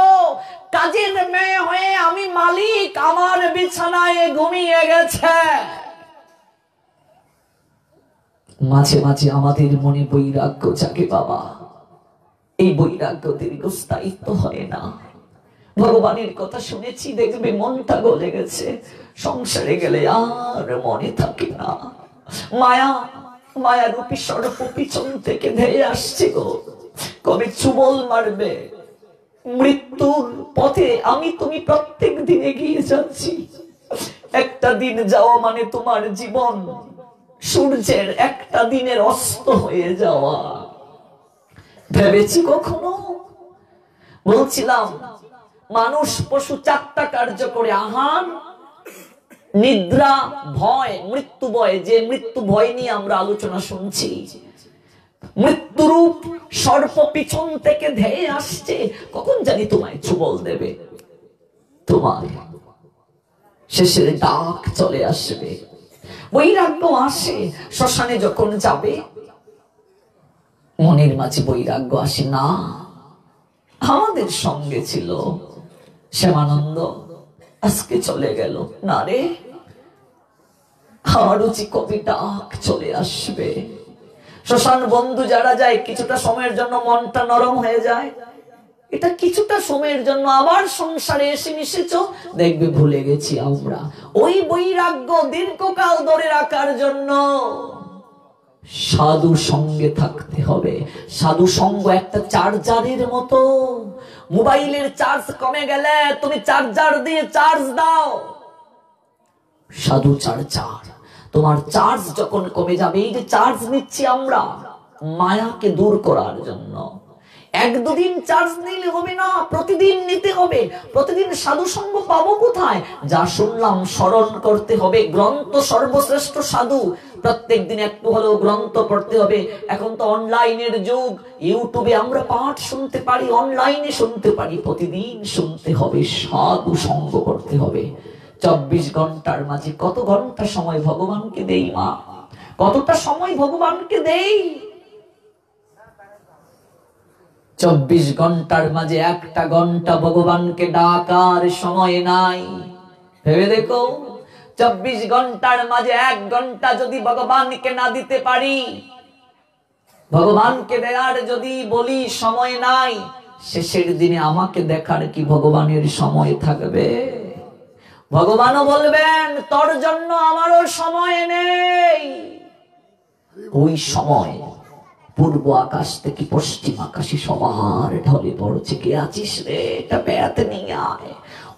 কাজের মেয়ে হয়ে আমি মালিক, আমার বিছানায় ঘুমিয়ে গেছে। মাঝে মাঝে আমাদের মনে বৈরাগ্য জাগে বাবা, এই বৈরাগ্য দীর্ঘস্থায়িত্ব হয় না। ভগবানের কথা শুনেছি, দেখবে মনটা গলে গেছে, সংসারে গেলে আর মনে থাকে না। মায়া, মায়া রূপী সর্প পিছন থেকে ধেয়ে আসছে গো, কবে চুবল মারবে। মৃত্যুর পথে আমি তুমি প্রত্যেক দিন এগিয়ে যাচ্ছি। একটা দিন যাওয়া মানে তোমার জীবন সূর্যের একটা দিনের অস্ত হয়ে যাওয়া। ভেবেছি কখনো? বলছিলাম মানুষ পশু 4টা কার্য করে, আহার, নিদ্রা, ভয়, মৃত্যু ভয়। যে মৃত্যু ভয় নিয়ে আমরা আলোচনা শুনছি, মৃত্যুরূপ সর্প পিছন থেকে ধেয়ে আসছে, কখন জানি তোমায় চুবল দেবে। তোমার শেষের ডাক চলে আসবে, বৈরাগ্য আসে। শ্মশানে যখন যাবে মনের মাঝে বৈরাগ্য আসে, না আমাদের সঙ্গে ছিল শ্যামানন্দ, আজকে চলে গেল, না রে আমারও যে কবি ডাক চলে আসবে। শ্মশান বন্ধু যারা যায়, কিছুটা সময়ের জন্য মনটা নরম হয়ে যায়, এটা কিছুটা সময়ের জন্য। আবার সংসারে এসে মিশেছ, দেখবে ভুলে গেছি আমরা। ওই বৈরাগ্য দীর্ঘকাল ধরে রাখার জন্য সাধু সঙ্গে থাকতে হবে। সাধু সঙ্গ একটা চার্জারের মতো। মোবাইলের চার্জ কমে গেলে তুমি চার্জার দিয়ে চার্জ দাও, সাধু চার্জার। তোমার চার্জ যখন কমে যাবে, এই যে চার্জ নিচ্ছি আমরা মায়াকে দূর করার জন্য, 1-2 দিন চার্জ নিলে হবে না, প্রতিদিন নিতে হবে। প্রতিদিন সাধু সঙ্গ পাবো কোথায়? যা শুনলাম স্মরণ করতে হবে। গ্রন্থ সর্বশ্রেষ্ঠ সাধু, প্রত্যেক দিন একটু হলেও গ্রন্থ পড়তে হবে। এখন তো অনলাইনের যুগ, ইউটিউবে আমরা পাঠ শুনতে পারি, অনলাইনে শুনতে পারি, প্রতিদিন শুনতে হবে, সাধু সঙ্গ করতে হবে। 24 ঘন্টার মাঝে কত ঘন্টা সময় ভগবানকে দেই মা? কতটা সময় ভগবানকে দেই? 24 ঘন্টার মাঝে 1টা ঘন্টা ভগবানকে ডাকার সময় নাই। ভেবে দেখো, 24 ঘন্টার মাঝে 1 ঘন্টা যদি ভগবানকে না দিতে পারি, ভগবানকে দেওয়ার যদি বলি সময় নাই, শেষের দিনে আমাকে দেখার কি ভগবানের সময় থাকবে? ভগবানও বলবেন তোর জন্য আমারও সময় নেই। ওই সময় পূর্ব আকাশ থেকে পশ্চিম আকাশে সবার ঢলে পড়ছে, কে আছিস রে? এটা ব্যাত নিয়ে আয়।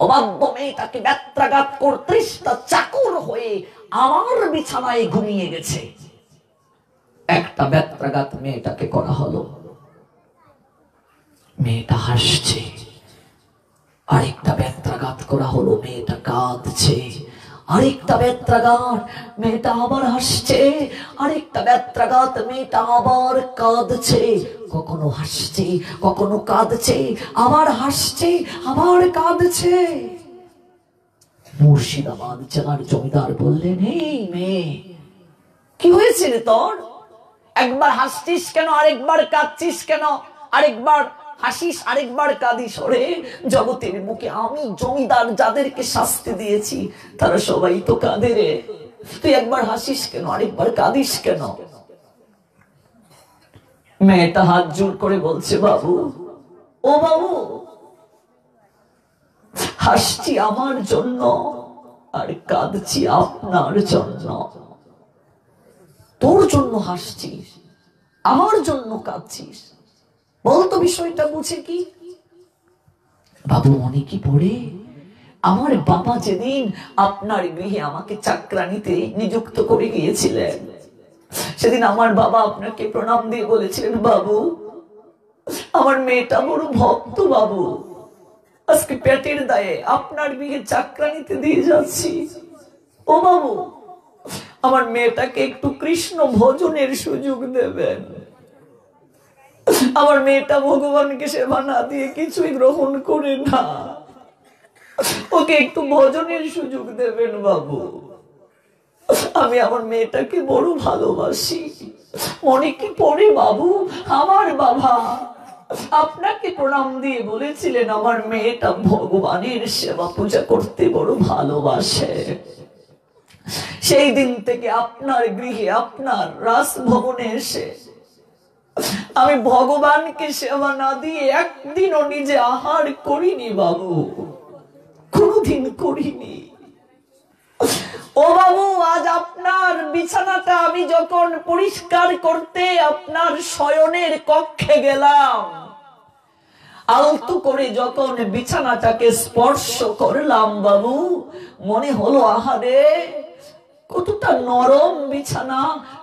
অবাধ্য মেয়েটাকে ব্যত্রাঘাত করতে চাকর হয়ে আমার বিছানায় ঘুমিয়ে গেছে। একটা ব্যত্রাঘাত মেয়েটাকে করা হলো, মেয়েটা হাসছে। আরেকটা ব্যত্রাঘাত করা হলো, মেয়েটা কাঁদছে। আরেকটা ব্যত্রাঘাত, মেয়েটা আবার হাসছে। আরেকটা ব্যত্রাঘাত, মেয়েটা আবার কাঁদছে। কখনো হাসছে, কখনো কাঁদছে, আবার হাসছে, আবার কাঁদছে। মুর্শিদাবাদ জেলার জমিদার বললেন, এই মেয়ে কি হয়েছে রে তোর? একবার হাসছিস কেন, আরেকবার কাঁদছিস কেন? আরেকবার হাসিস, আরেকবার কাঁদিস। ওরে জগতের বুকে আমি জমিদার যাদেরকে শাস্তি দিয়েছি তারা সবাই তো কাঁদে রে, তুই একবার হাসিস কেন, আরেকবার কাঁদিস কেন? মেয়েটা হাত জোর করে বলছে, বাবু, ও বাবু, হাসছি আমার জন্য আর কাঁদছি আপনার জন্য। তোর জন্য হাসছিস, আমার জন্য কাঁদছিস, বলতো বিষয়টা বুঝে কি? বাবু মনে কি পড়ে, আমার বাবা যেদিন আপনার গৃহে আমাকে চাকরানিতে নিযুক্ত করে গিয়েছিলেন, সেদিন আমার বাবা আপনাকে প্রণাম দিয়ে বলেছিলেন, বাবু আমার মেয়েটা বড় ভক্ত, বাবু আজকে পেটের দায়ে আপনার গৃহে চাকরানিতে দিয়ে যাচ্ছি, ও বাবু আমার মেয়েটাকে একটু কৃষ্ণ ভজনের সুযোগ দেবেন, আমার মেয়েটা ভগবানকে সেবা না দিয়ে কিছুই গ্রহণ করে না, ওকে একটু ভজনের সুযোগ দেবেন বাবু, আমি আমার মেয়েটাকে বড় ভালোবাসি। মনে কি পড়ে বাবু, আমার বাবা আপনাকে প্রণাম দিয়ে বলেছিলেন আমার মেয়েটা ভগবানের সেবা পূজা করতে বড় ভালোবাসে। সেই দিন থেকে আপনার গৃহে, আপনার রাজভবনে এসে আমি ভগবানকে সেবা না দিয়ে একদিনও নিজে আহার করিনি বাবু, কোনদিন করিনি। ও বাবু আজ আপনার বিছানাটা আমি যখন পরিষ্কার করতে আপনার শয়নের কক্ষে গেলাম, আলতু করে যখন বিছানাটাকে স্পর্শ করলাম বাবু, মনে হলো আহারে কতটা নরম বিছানা,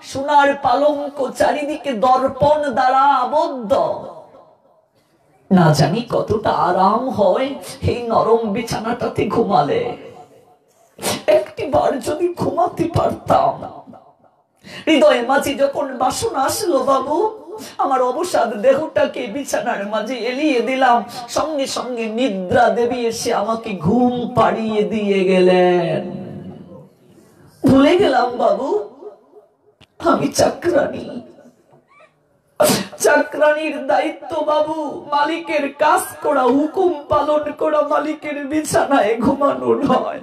সোনার পালঙ্ক, চারিদিকে দর্পণ দ্বারা আবদ্ধ, না জানি কতটা আরাম হয় এই নরম বিছানাটাতে ঘুমালে। একটিবার যদি ঘুমাতে পারতাম। হৃদয়ের মাঝে যখন বাসনা আসলো বাবু, আমার অবসাদ দেহটাকে বিছানার মাঝে এলিয়ে দিলাম, সঙ্গে সঙ্গে নিদ্রা দেবী এসে আমাকে ঘুম পাড়িয়ে দিয়ে গেলেন। ভুলে গেলাম বাবু আমি চাকরানি, চাকরানির দায়িত্ব বাবু মালিকের কাজ করা, হুকুম পালন করা, মালিকের বিছানায় ঘুমানো নয়।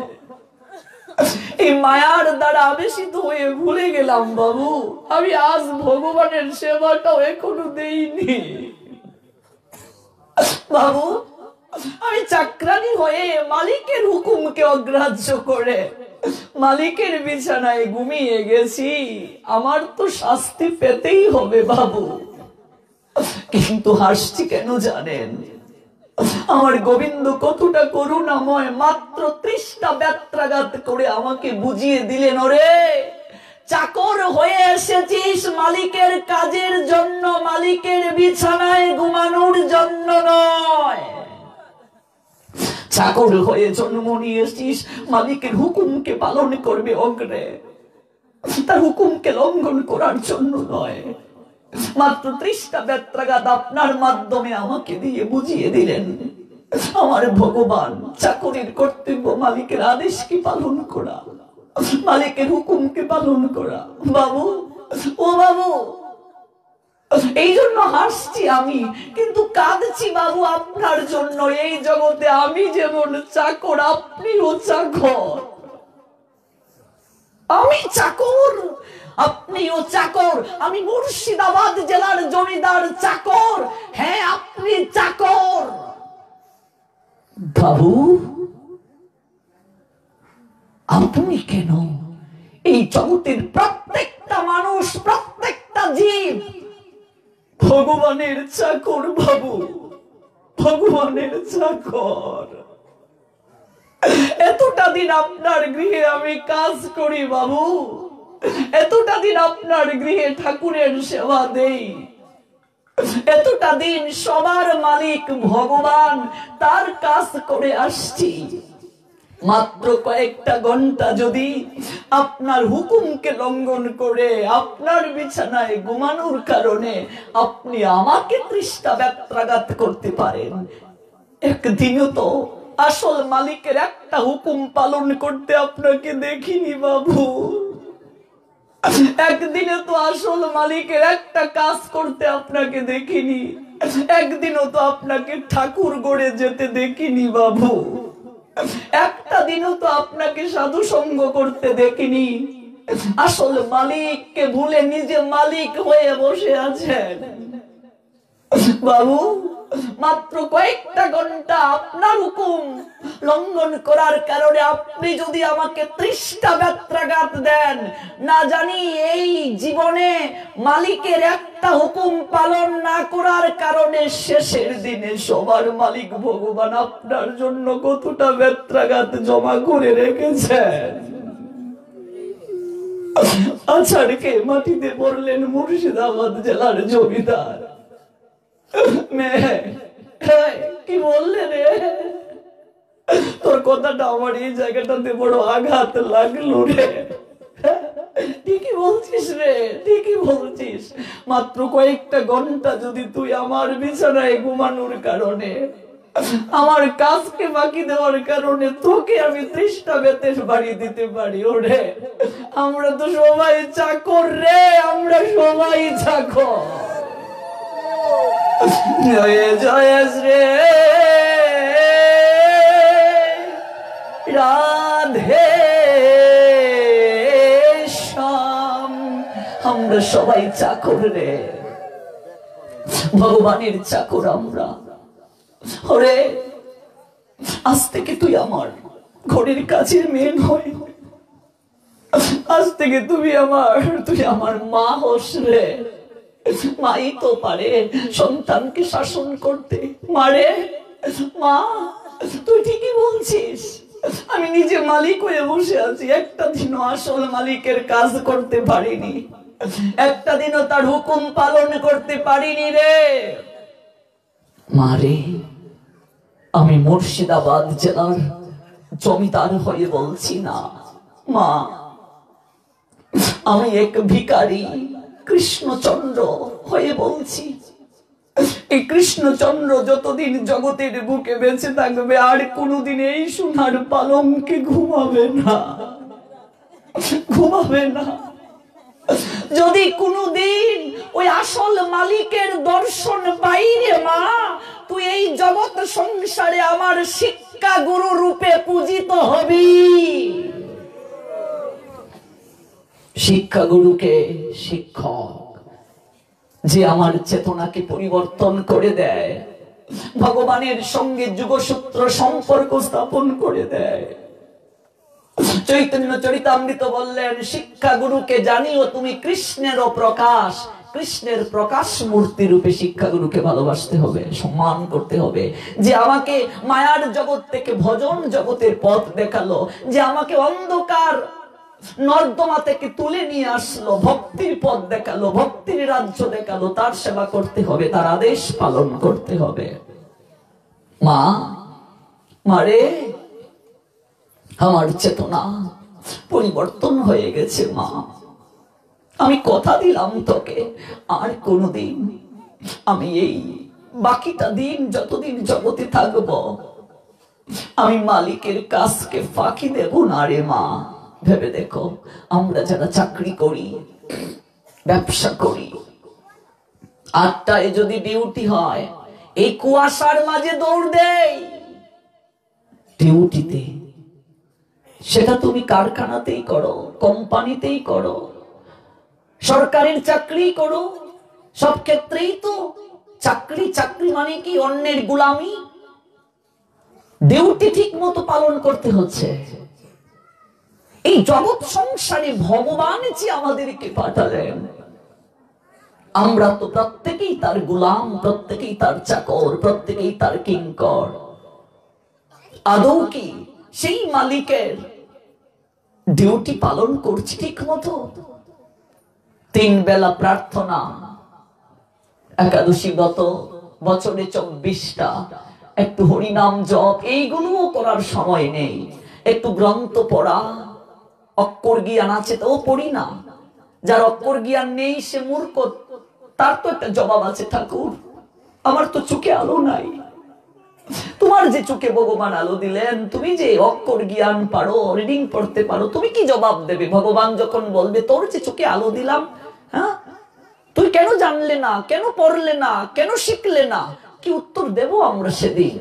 এই মায়ার দ্বারা আবেশিত হয়ে ভুলে গেলাম বাবু আমি আজ ভগবানের সেবাটাও এখনো দেইনি। বাবু আমি চাকরানি হয়ে মালিকের হুকুমকে অগ্রাহ্য করে মালিকের বিছানায় ঘুমিয়ে গেছি, আমার তো শাস্তি পেতেই হবে বাবু। কিন্তু হাসছি কেন জানেন? আমার গোবিন্দ কতটা করুণাময়, মাত্র 30টা ব্যত্রাঘাত করে আমাকে বুঝিয়ে দিলেন, ওরে চাকর হয়ে এসেছিস মালিকের কাজের জন্য, মালিকের বিছানায় ঘুমানোর জন্য নয়। চাকর হয়ে জন্ম নিয়েছিস মালিকের হুকুমকে পালন করবে অগ্রে, তার হুকুমকে লঙ্ঘন করার জন্য নয়। মাত্র 30টা ব্যত্রাঘাত আপনার মাধ্যমে আমাকে দিয়ে বুঝিয়ে দিলেন আমার ভগবান চাকরির কর্তব্য মালিকের আদেশকে পালন করা, মালিকের হুকুমকে পালন করা। বাবু ও বাবু এই জন্য হাসছি আমি, কিন্তু কাঁদছি বাবু আপনার জন্য। এই জগতে আমি যেমন চাকর, আপনিও চাকর। আমি চাকর, আপনিও চাকর। আমি মুর্শিদাবাদ জেলার জমিদার চাকর, হ্যাঁ আপনি চাকর। বাবু আপনি কেন? এই জগতের প্রত্যেকটা মানুষ, প্রত্যেকটা জীব ভগবানের চাকর বাবু, ভগবানের চাকর। এতটা দিন আপনার গৃহে আমি কাজ করি বাবু, এতটা দিন আপনার গৃহে ঠাকুরের সেবা দেই, এতটা দিন সবার মালিক ভগবান, তার কাজ করে আসছি। মাত্র কয়েকটা ঘন্টা যদি আপনার হুকুমকে লঙ্ঘন করে আপনার বিছানায় ঘুমানোর কারণে আপনি আমাকে 30টা ব্যত্রাঘাত করতে পারেন, একদিনও তো আসল মালিকের একটা হুকুম পালন করতে আপনাকে দেখিনি বাবু। একদিনে তো আসল মালিকের একটা কাজ করতে আপনাকে দেখিনি, একদিনও তো আপনাকে ঠাকুর গড়ে যেতে দেখিনি বাবু। একটা দিনও তো আপনাকে সাধু সঙ্গ করতে দেখিনি। আসল মালিককে ভুলে নিজে মালিক হয়ে বসে আছেন। বাবু মাত্র কয়েকটা ঘন্টা আপনার হুকুম লঙ্ঘন করার কারণে আপনি যদি আমাকে 30টা ব্যত্রাঘাত দেন, না জানি এই জীবনে মালিকের একটা হুকুম পালন না করার কারণে শেষের দিনে সবার মালিক ভগবান আপনার জন্য কতটা ব্যত্রাঘাত জমা করে রেখেছেন। আছাড়কে মাটিতে পড়লেন মুর্শিদাবাদ জেলার জমিদার। কি বললে রে? তোর কথাটা আমার এই জায়গাটাতে বড় আঘাত লাগলো রে। ঠিকই বলছিস রে, ঠিকই বলছিস। মাত্র কয়েকটা ঘন্টা যদি তুই আমার বিছানায় ঘুমানোর কারণে, আমার কাজকে বাকি দেওয়ার কারণে তোকে আমি 30টা বেতের বাড়ি দিতে পারি। ওরে আমরা তো সবাই চাকর রে, আমরা সবাই চাকর। জয় জয় শ্রী রাধে শ্যাম, আমরা সবাই চাকর রে, ভগবানের চাকর আমরা। ওরে আজ থেকে তুই আমার ঘরের কাছের মেয়ে নয়, আজ থেকে তুই আমার মা হোস রে। মাই তো পারে সন্তানকে শাসন করতে। মারে মা তুই ঠিকই বলছিস, আমি নিজে মালিক হয়ে বসে আছি, একটা দিনও আসল মালিকের কাজ করতে পারিনি, একটা দিনও তার হুকুম পালন করতে পারিনি রে। মারে আমি মুর্শিদাবাদ জেলার জমিদার হয়ে বলছি না মা, আমি এক ভিখারি কৃষ্ণচন্দ্র হয়ে বলছি। এই কৃষ্ণচন্দ্র যতদিন জগতের বুকে বেঁচে থাকবে আর কোনোদিন এই সোনার পালঙ্কে ঘুমাবে না, ঘুমাবে না। যদি কোনোদিন ওই আসল মালিকের দর্শন বাইরে মা, তুই এই জগৎ সংসারে আমার শিক্ষা গুরু রূপে পূজিত হবি। শিক্ষা গুরুকে শিক্ষক, যে আমার চেতনাকে পরিবর্তন করে দেয়, ভগবানের সঙ্গে যুগসূত্র সম্পর্ক স্থাপন করে দেয়। চৈতন্য চরিতামৃত বললেন, শিক্ষা গুরুকে জানিও তুমি কৃষ্ণের প্রকাশ। কৃষ্ণের প্রকাশ মূর্তি রূপে শিক্ষা গুরুকে ভালোবাসতে হবে, সম্মান করতে হবে। যে আমাকে মায়ার জগৎ থেকে ভজন জগতের পথ দেখালো, যে আমাকে অন্ধকার নর্দমা থেকে তুলে নিয়ে আসলো, ভক্তির পথ দেখালো, ভক্তির রাজ্য দেখালো, তার সেবা করতে হবে, তার আদেশ পালন করতে হবে। মা মারে আমার চেতনা পরিবর্তন হয়ে গেছে মা, আমি কথা দিলাম তোকে আর কোনদিন আমি এই বাকিটা দিন যতদিন জগতে থাকবো আমি মালিকের কাজকে ফাঁকি দেব না রে মা। ভেবে দেখো, আমরা যারা চাকরি করি, ব্যবসা করি, 8টায় যদি ডিউটি হয়, এই কুয়াশার মাঝে দৌড় দেই ডিউটিতে, সেটা তুমি কারখানাতেই করো, কোম্পানিতেই করো, সরকারের চাকরি করো, সব ক্ষেত্রেই তো চাকরি। চাকরি মানে কি? অন্যের গোলামি। ডিউটি ঠিক মতো পালন করতে হচ্ছে। এই জগৎ সংসারে ভগবান যে আমাদেরকে পাঠালেন, আমরা তো প্রত্যেকেই তার গোলাম, প্রত্যেকেই তার চাকর, প্রত্যেকেই তার কিঙ্কর। আদৌ কি সেই মালিকের ডিউটি পালন করছি ঠিক মতো? 3 বেলা প্রার্থনা, একাদশী ব্রত, বছরে 24টা, একটু হরিনাম জপ, এইগুলোও করার সময় নেই। একটু গ্রন্থ পড়া, অক্ষর জ্ঞান আছে তো পড়ি না। যার অক্ষর জ্ঞান নেই সে মূর্খ, তার তো একটা জবাব আছে, ঠাকুর আমার তো চোখে আলো নাই। তোমার যে চোখে ভগবান আলো দিলেন, তুমি যে অক্ষর জ্ঞান পারো, রিডিং পড়তে পারো, তুমি কি জবাব দেবে ভগবান যখন বলবে তোর যে চোখে আলো দিলাম, হ্যাঁ তুই কেন জানলে না, কেন পড়লে না, কেন শিখলে না? কি উত্তর দেব আমরা সেদিন?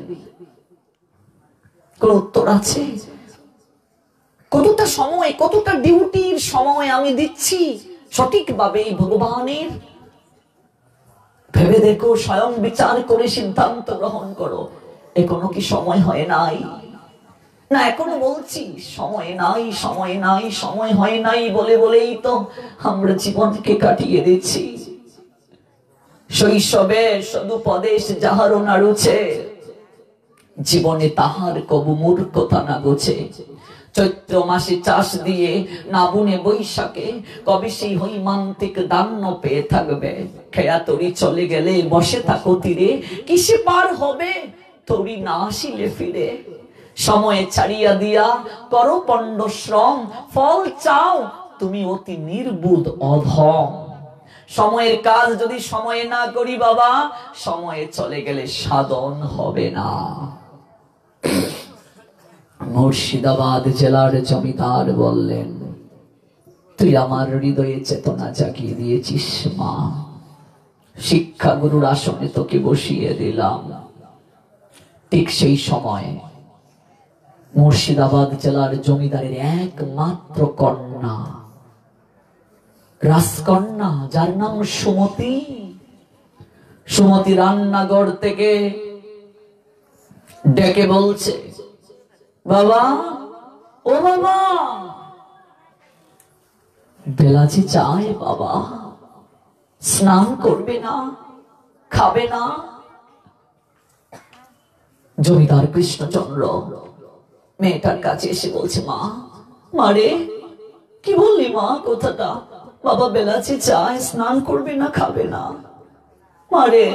কোন উত্তর আছে? কতটা সময়, কতটা ডিউটির সময় আমি দিচ্ছি সঠিকভাবে এই ভগবানের ভেবে দেখো, স্বয়ং বিচার করে সিদ্ধান্ত গ্রহণ করো। এখনো কি সময় হয় নাই? না, এখনো বলছি সময় নাই, সময় নাই, সময় হয় নাই বলে বলেই তো আমরা জীবনকে কাটিয়ে দিচ্ছি। শৈশবে সদুপদেশ যাহারও না রুছে, জীবনে তাহার কবু মূর্খতা না গোছে। চৈত্র মাসে চাষ দিয়ে না বুনে বৈশাখে, কবে সেই হৈমান্তিক দান্য পেয়ে থাকবে। খেয়া তরি চলে গেলে বসে থাকো তীরে, কিসে পার হবে তরি না আসিলে ফিরে। সময়ে ছাড়িয়া দিয়া করো পণ্ড শ্রম, ফল চাও তুমি অতি নির্বুধ অধম। সময়ের কাজ যদি সময়ে না করি বাবা, সময়ে চলে গেলে সাধন হবে না। মুর্শিদাবাদ জেলার জমিদার বললেন, তুই আমার হৃদয়ে চেতনা জাগিয়ে দিয়েছিস মা, শিক্ষা গুরুর আসনে তোকে বসিয়ে দিলাম। ঠিক সেই সময় মুর্শিদাবাদ জেলার জমিদারের একমাত্র কন্যা, রাজকন্যা, যার নাম সুমতি। সুমতি রান্নাঘর থেকে ডেকে বলছে, বাবা, ও বাবা, বেলাচি চায় বাবা, স্নান করবে না, খাবে না? জমিদার কৃষ্ণচন্দ্র মেয়েটার কাছে এসে বলছে, মা, মারে কি বললি মা কথাটা? বাবা বেলাচি চায়, স্নান করবে না, খাবে না। মারে,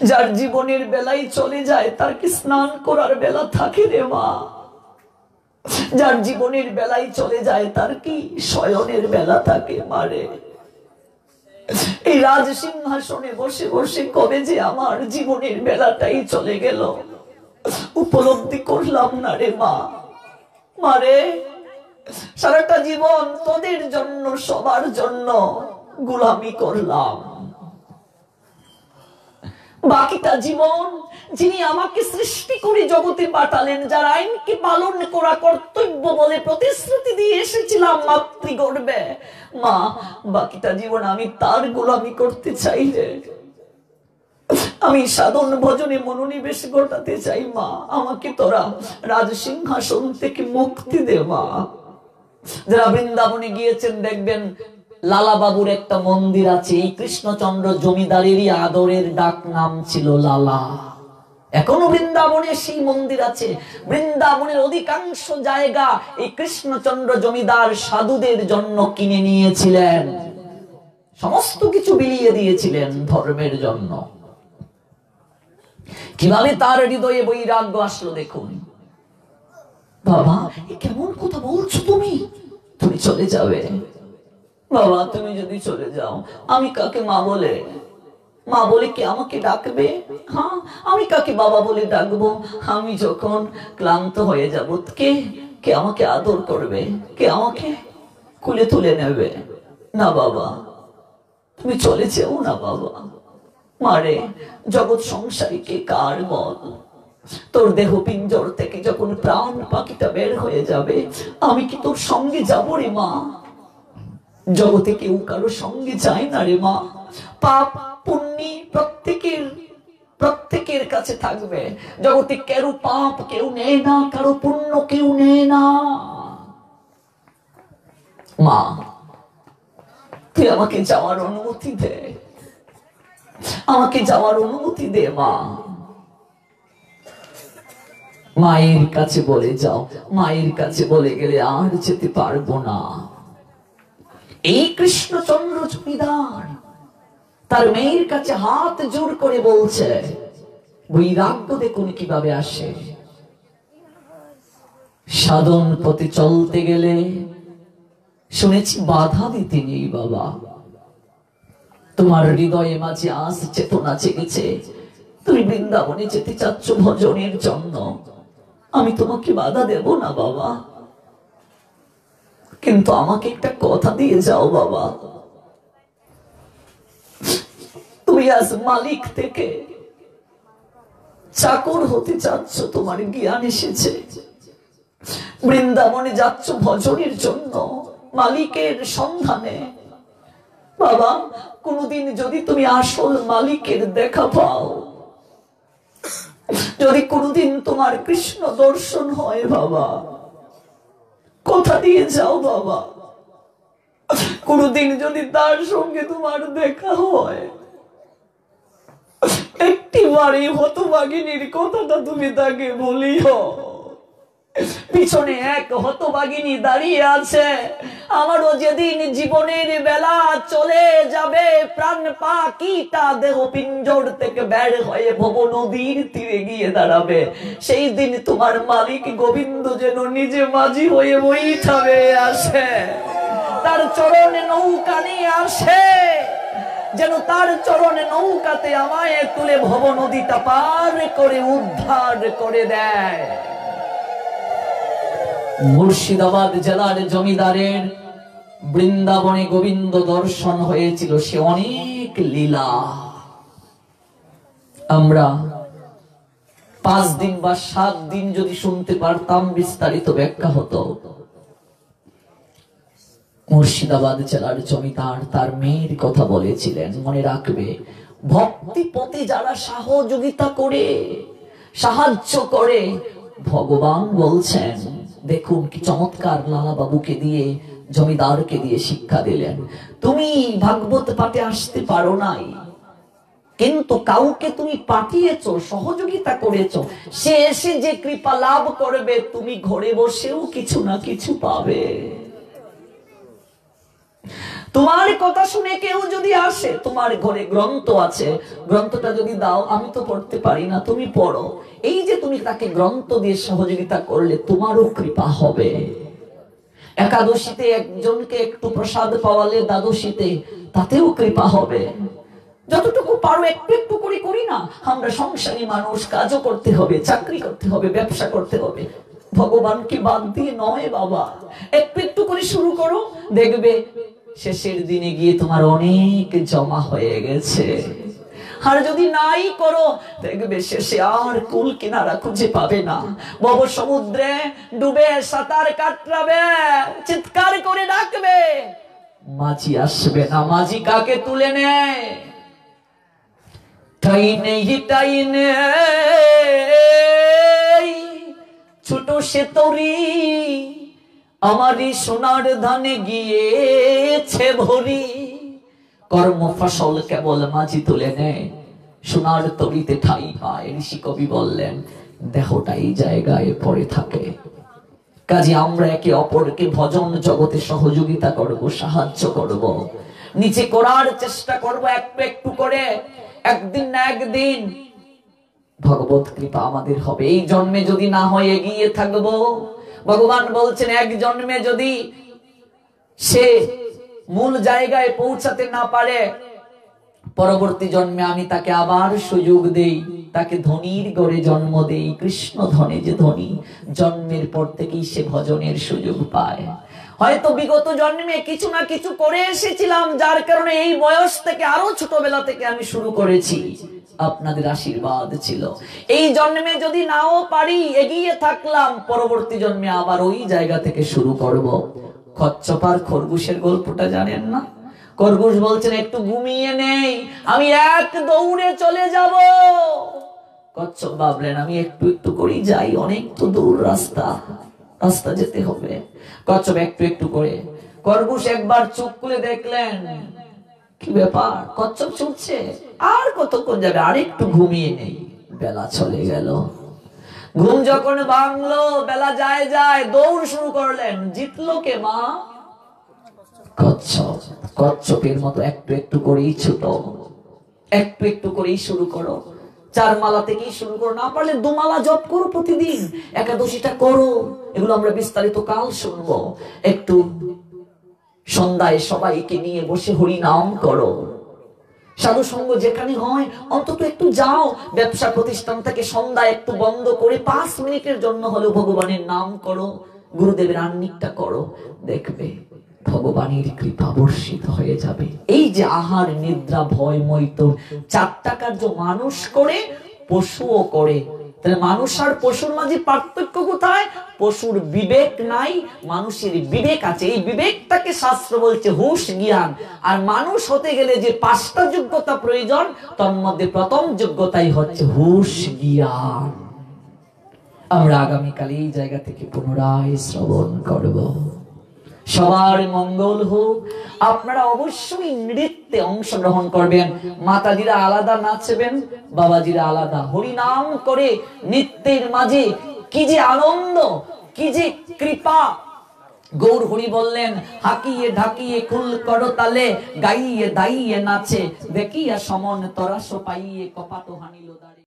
যার জীবনের বেলায় চলে যায় তার কি স্নান করার বেলা থাকে রে মা? যার জীবনের বেলায় চলে যায় তার কি শয়নের বেলা থাকে? মারে, এই রাজ সিংহাসনে বসে বসে কবে যে আমার জীবনের বেলাটাই চলে গেল, উপলব্ধি করলাম না রে মা। মারে, সারাটা জীবন তোদের জন্য, সবার জন্য গোলামি করলাম। বাকিটা জীবন যিনি আমাকে সৃষ্টি করে জগতে পাঠালেন, যার আইনকে পালন করা কর্তব্য বলে প্রতিশ্রুতি দিয়ে এসেছিলাম মাতৃগর্ভে, মা, বাকিটা জীবন আমি তার গোলামি করতে চাই রে। আমি সাধন ভজনে মনোনিবেশ ঘটাতে চাই মা। আমাকে তোরা রাজসিংহাসন থেকে মুক্তি দে মা। যারা বৃন্দাবনে গিয়েছেন দেখবেন লালা বাবুর একটা মন্দির আছে। এই কৃষ্ণচন্দ্র জমিদারেরই আদরের ডাক নাম ছিল লালা। এখনো বৃন্দাবনে সেই মন্দির আছে। বৃন্দাবনের অধিকাংশ জায়গা এই কৃষ্ণচন্দ্র জমিদার সাধুদের জন্য কিনে নিয়েছিলেন, সমস্ত কিছু বিলিয়ে দিয়েছিলেন ধর্মের জন্য। কিভাবে তার হৃদয়ে বৈরাগ্য আসলো দেখুন। বাবা, কেমন কথা বলছো তুমি? তুমি চলে যাবে বাবা, তুমি যদি চলে যাও আমি কাকে মা বলে? মা বলে কি আমাকে ডাকবে? হ্যাঁ, আমি কাকে বাবা বলে ডাকবো? আমি যখন ক্লান্ত হয়ে যাব কে কে আমাকে আদর করবে? কে আমাকে কুলে তুলে নেবে? না বাবা, তুমি চলে যেও না বাবা। মারে, জগৎ সংসারীকে কার বল? তোর দেহ পিঞ্জর থেকে যখন প্রাণ পাখিটা বের হয়ে যাবে, আমি কি তোর সঙ্গে যাবো রে মা? জগতে কেউ কারো সঙ্গে যায় না রে মা। পাপ পুণ্যি প্রত্যেকের কাছে থাকবে। জগতে কারো পাপ কেউ নেয় না, কারো পুণ্য কেউ নেয় না। মা, তুই আমাকে যাওয়ার অনুমতি দে, আমাকে যাওয়ার অনুমতি দে মা। মায়ের কাছে বলে যাও, মায়ের কাছে বলে গেলে আর যেতে পারবো না। এই কৃষ্ণচন্দ্র জমিদার তার মেয়ের কাছে হাত জোর করে বলছে। বৈরাগ্য দেখুন কিভাবে আসে। সাধন পথে চলতে গেলে শুনেছি বাধা দিতে নেই বাবা। তোমার হৃদয়ে মাঝে আজ চেতনা জেগেছে, তুমি বৃন্দাবনে যেতে চাচ্ছ ভজনের জন্য, আমি তোমাকে বাধা দেব না বাবা। কিন্তু আমাকে একটা কথা দিয়ে যাও বাবা, তুমি আজ মালিক থেকে চাকর হতে চাচ্ছ, তোমার জ্ঞান এসেছে, বৃন্দাবনে যাচ্ছ ভজনের জন্য মালিকের সন্ধানে। বাবা কোনদিন যদি তুমি আসল মালিকের দেখা পাও, যদি কোনদিন তোমার কৃষ্ণ দর্শন হয় বাবা, কথা দিয়ে যাও বাবা, কোনদিন যদি তার সঙ্গে তোমার দেখা হয়, একটিবারে হতভাগিনীর কথাটা তুমি তাকে বলিও। পিছনে এক হতভাগিনী দাঁড়িয়ে আছে, আমারও যেদিন জীবনের বেলা চলে যাবে, প্রাণ পাখিটা দেহ পিঞ্জর থেকে বের হয়ে ভব নদীর তীরে গিয়ে দাঁড়াবে, সেই দিন তোমার মালিক গোবিন্দ যেন নিজে মাঝি হয়ে বইঠাবে আসে, তার চরণে নৌকা নিয়ে আসে, যেন তার চরণে নৌকাতে আমায় তুলে ভব নদীটা পার করে উদ্ধার করে দেয়। মুর্শিদাবাদ জেলার জমিদারের বৃন্দাবনে গোবিন্দ দর্শন হয়েছিল, সে অনেক লীলা আমরা 5 দিন বা 7 দিন যদি শুনতে পারতাম বিস্তারিত ব্যাখ্যা হতো। মুর্শিদাবাদ জেলার জমিদার তার মেয়ের কথা বলেছিলেন, মনে রাখবে ভক্তি পথে যারা সহযোগিতা করে সাহায্য করে, ভগবান বলছেন দেখুন কি চমৎকার লালা বাবুকে দিয়ে জমিদারকে দিয়ে শিক্ষা দিলেন, তুমি ভাগবত পাঠে আসতে পারো নাই, কিন্তু কাউকে তুমি পাঠিয়েছো, সহযোগিতা করেছো, সে এসে যে কৃপা লাভ করবে তুমি ঘরে বসেও কিছু না কিছু পাবে। তোমার কথা শুনে কেউ যদি আসে, তোমার ঘরে গ্রন্থ আছে, গ্রন্থটা যদি দাও, আমি তো পড়তে পারি না, তুমি পড়ো, এই যে তুমি তাকে গ্রন্থ দিয়ে সহযোগিতা করলে তোমারও কৃপা হবে। একাদশীতে একজনকে একটু প্রসাদ পাওয়ালে দ্বাদশীতে তাতেও কৃপা হবে। যতটুকু পারো একটু একটু করে করি না আমরা, সংসারী মানুষ, কাজও করতে হবে, চাকরি করতে হবে, ব্যবসা করতে হবে, ভগবানকে বাদ দিয়ে নয় বাবা। একটু একটু করে শুরু করো, দেখবে শেষের দিনে গিয়ে তোমার অনেক জমা হয়ে গেছে। আর যদি নাই করো, দেখবে শেষে আর কুল কিনারা খুঁজে পাবে না, ভব সমুদ্রে ডুবে সাঁতার কাটবে, চিৎকার করে ডাকবে, মাঝি আসবে না। মাঝি কাকে তুলে নেয়? তাই নেই তাই নেই ছোট সে তরি, আমারই সোনার ধানে গিয়েছে ভরি, কর্ম ফসল কেবল মাঝি তুলে নেয়, সোনার তরিতে ঠাই পায়। ঋষি কবি বললেন দেহটাই জায়গায় পড়ে থাকে। কাজে আমরা একে অপরকে ভজন জগতে সহযোগিতা করব, সাহায্য করব, নিচে করার চেষ্টা করব একটু একটু করে। একদিন না একদিন ভগবত কৃপা আমাদের হবে। এই জন্মে যদি না হয় এগিয়ে থাকবো। ভগবান বলছেন এক জন্মে যদি সে মূল জায়গায় পৌঁছাতে না পারে, পরবর্তী জন্মে আমি তাকে আবার সুযোগ দেই, তাকে ধনীর গড়ে জন্ম দেই। কৃষ্ণ ধনে যে ধনী, জন্মের পর থেকেই সে ভজনের সুযোগ পায়। হয়তো বিগত জন্মে কিছু না কিছু করে এসেছিলাম, যার কারণে এই বয়স থেকে, আরো ছোটবেলা থেকে আমি শুরু করেছি, আপনাদের আশীর্বাদ ছিল। এই জন্মে যদি নাও পারি, এগিয়ে থাকলাম, পরবর্তী জন্মে আবার ওই জায়গা থেকে শুরু করব। কচ্ছপ আর খরগোশের গল্পটা জানেন না? খরগোশ বলছেন একটু ঘুমিয়ে নেই, আমি এক দৌড়ে চলে যাব। কচ্ছপ ভাবলেন আমি একটু একটু করেই যাই, অনেক তো দূর রাস্তা, রাস্তা যেতে হবে। কচ্ছপ একটু একটু করে, খরগোশ একবার চোখ খুলে দেখলেন কি ব্যাপার, কচ্ছপ ছুটছে, আর কতক্ষণ যাবে, আর একটু ঘুমিয়ে নেই। বেলা চলে গেল। ঘুম যখন ভাঙলো, বেলা যায় যায়, দৌড় শুরু করলেন। জিতলো কে মা? কচ্ছপ। কচ্ছপের মতো একটু একটু করেই ছুটো, একটু একটু করেই শুরু করো। 4 মালা থেকেই শুরু করো, না পারলে 2 মালা জপ করো প্রতিদিন, একাদশীটা করো। এগুলো আমরা বিস্তারিত কাল শুনবো। একটু সন্ধ্যায় সবাইকে নিয়ে বসে হরি নাম করো। সাধু সঙ্গ যেখানে হয় অন্তত একটু যাও। ব্যবসা প্রতিষ্ঠান থেকে সন্ধ্যায় একটু বন্ধ করে 5 মিনিটের জন্য হলেও ভগবানের নাম করো, গুরুদেবের আহ্নিকটা করো, দেখবে ভগবানের কৃপা বর্ষিত হয়ে যাবে। এই যে আহার নিদ্রা ভয় মৈথুন 4টা কার্য মানুষ করে, পশুও করে। তাহলে মানুষ আর পশুর মাঝে পার্থক্য কোথায়? পশুর বিবেক নাই, মানুষের বিবেক আছে। এই বিবেকটাকে শাস্ত্র বলছে হুঁশ জ্ঞান। আর মানুষ হতে গেলে যে 5টা যোগ্যতা প্রয়োজন, তার মধ্যে প্রথম যোগ্যতাই হচ্ছে হুঁশ জ্ঞান। আমরা আগামীকাল এই জায়গা থেকে পুনরায় শ্রবণ করব। সবার মঙ্গল হোক। আপনারা অবশ্যই নৃত্যে অংশগ্রহণ করবেন। মাতাজিরা আলাদা নাচবেন, বাবাজিরা আলাদা। হরিনাম করে নৃত্যের মাঝে কি যে আনন্দ, কি যে কৃপা। গৌর হরি বললেন, হাকিয়ে ঢাকিয়ে কুল করতালে, গাইয়ে দাইয়ে নাচে, দেখিয়া সমন তরাস পাইয়ে কপাত হানিল দাঁড়ে।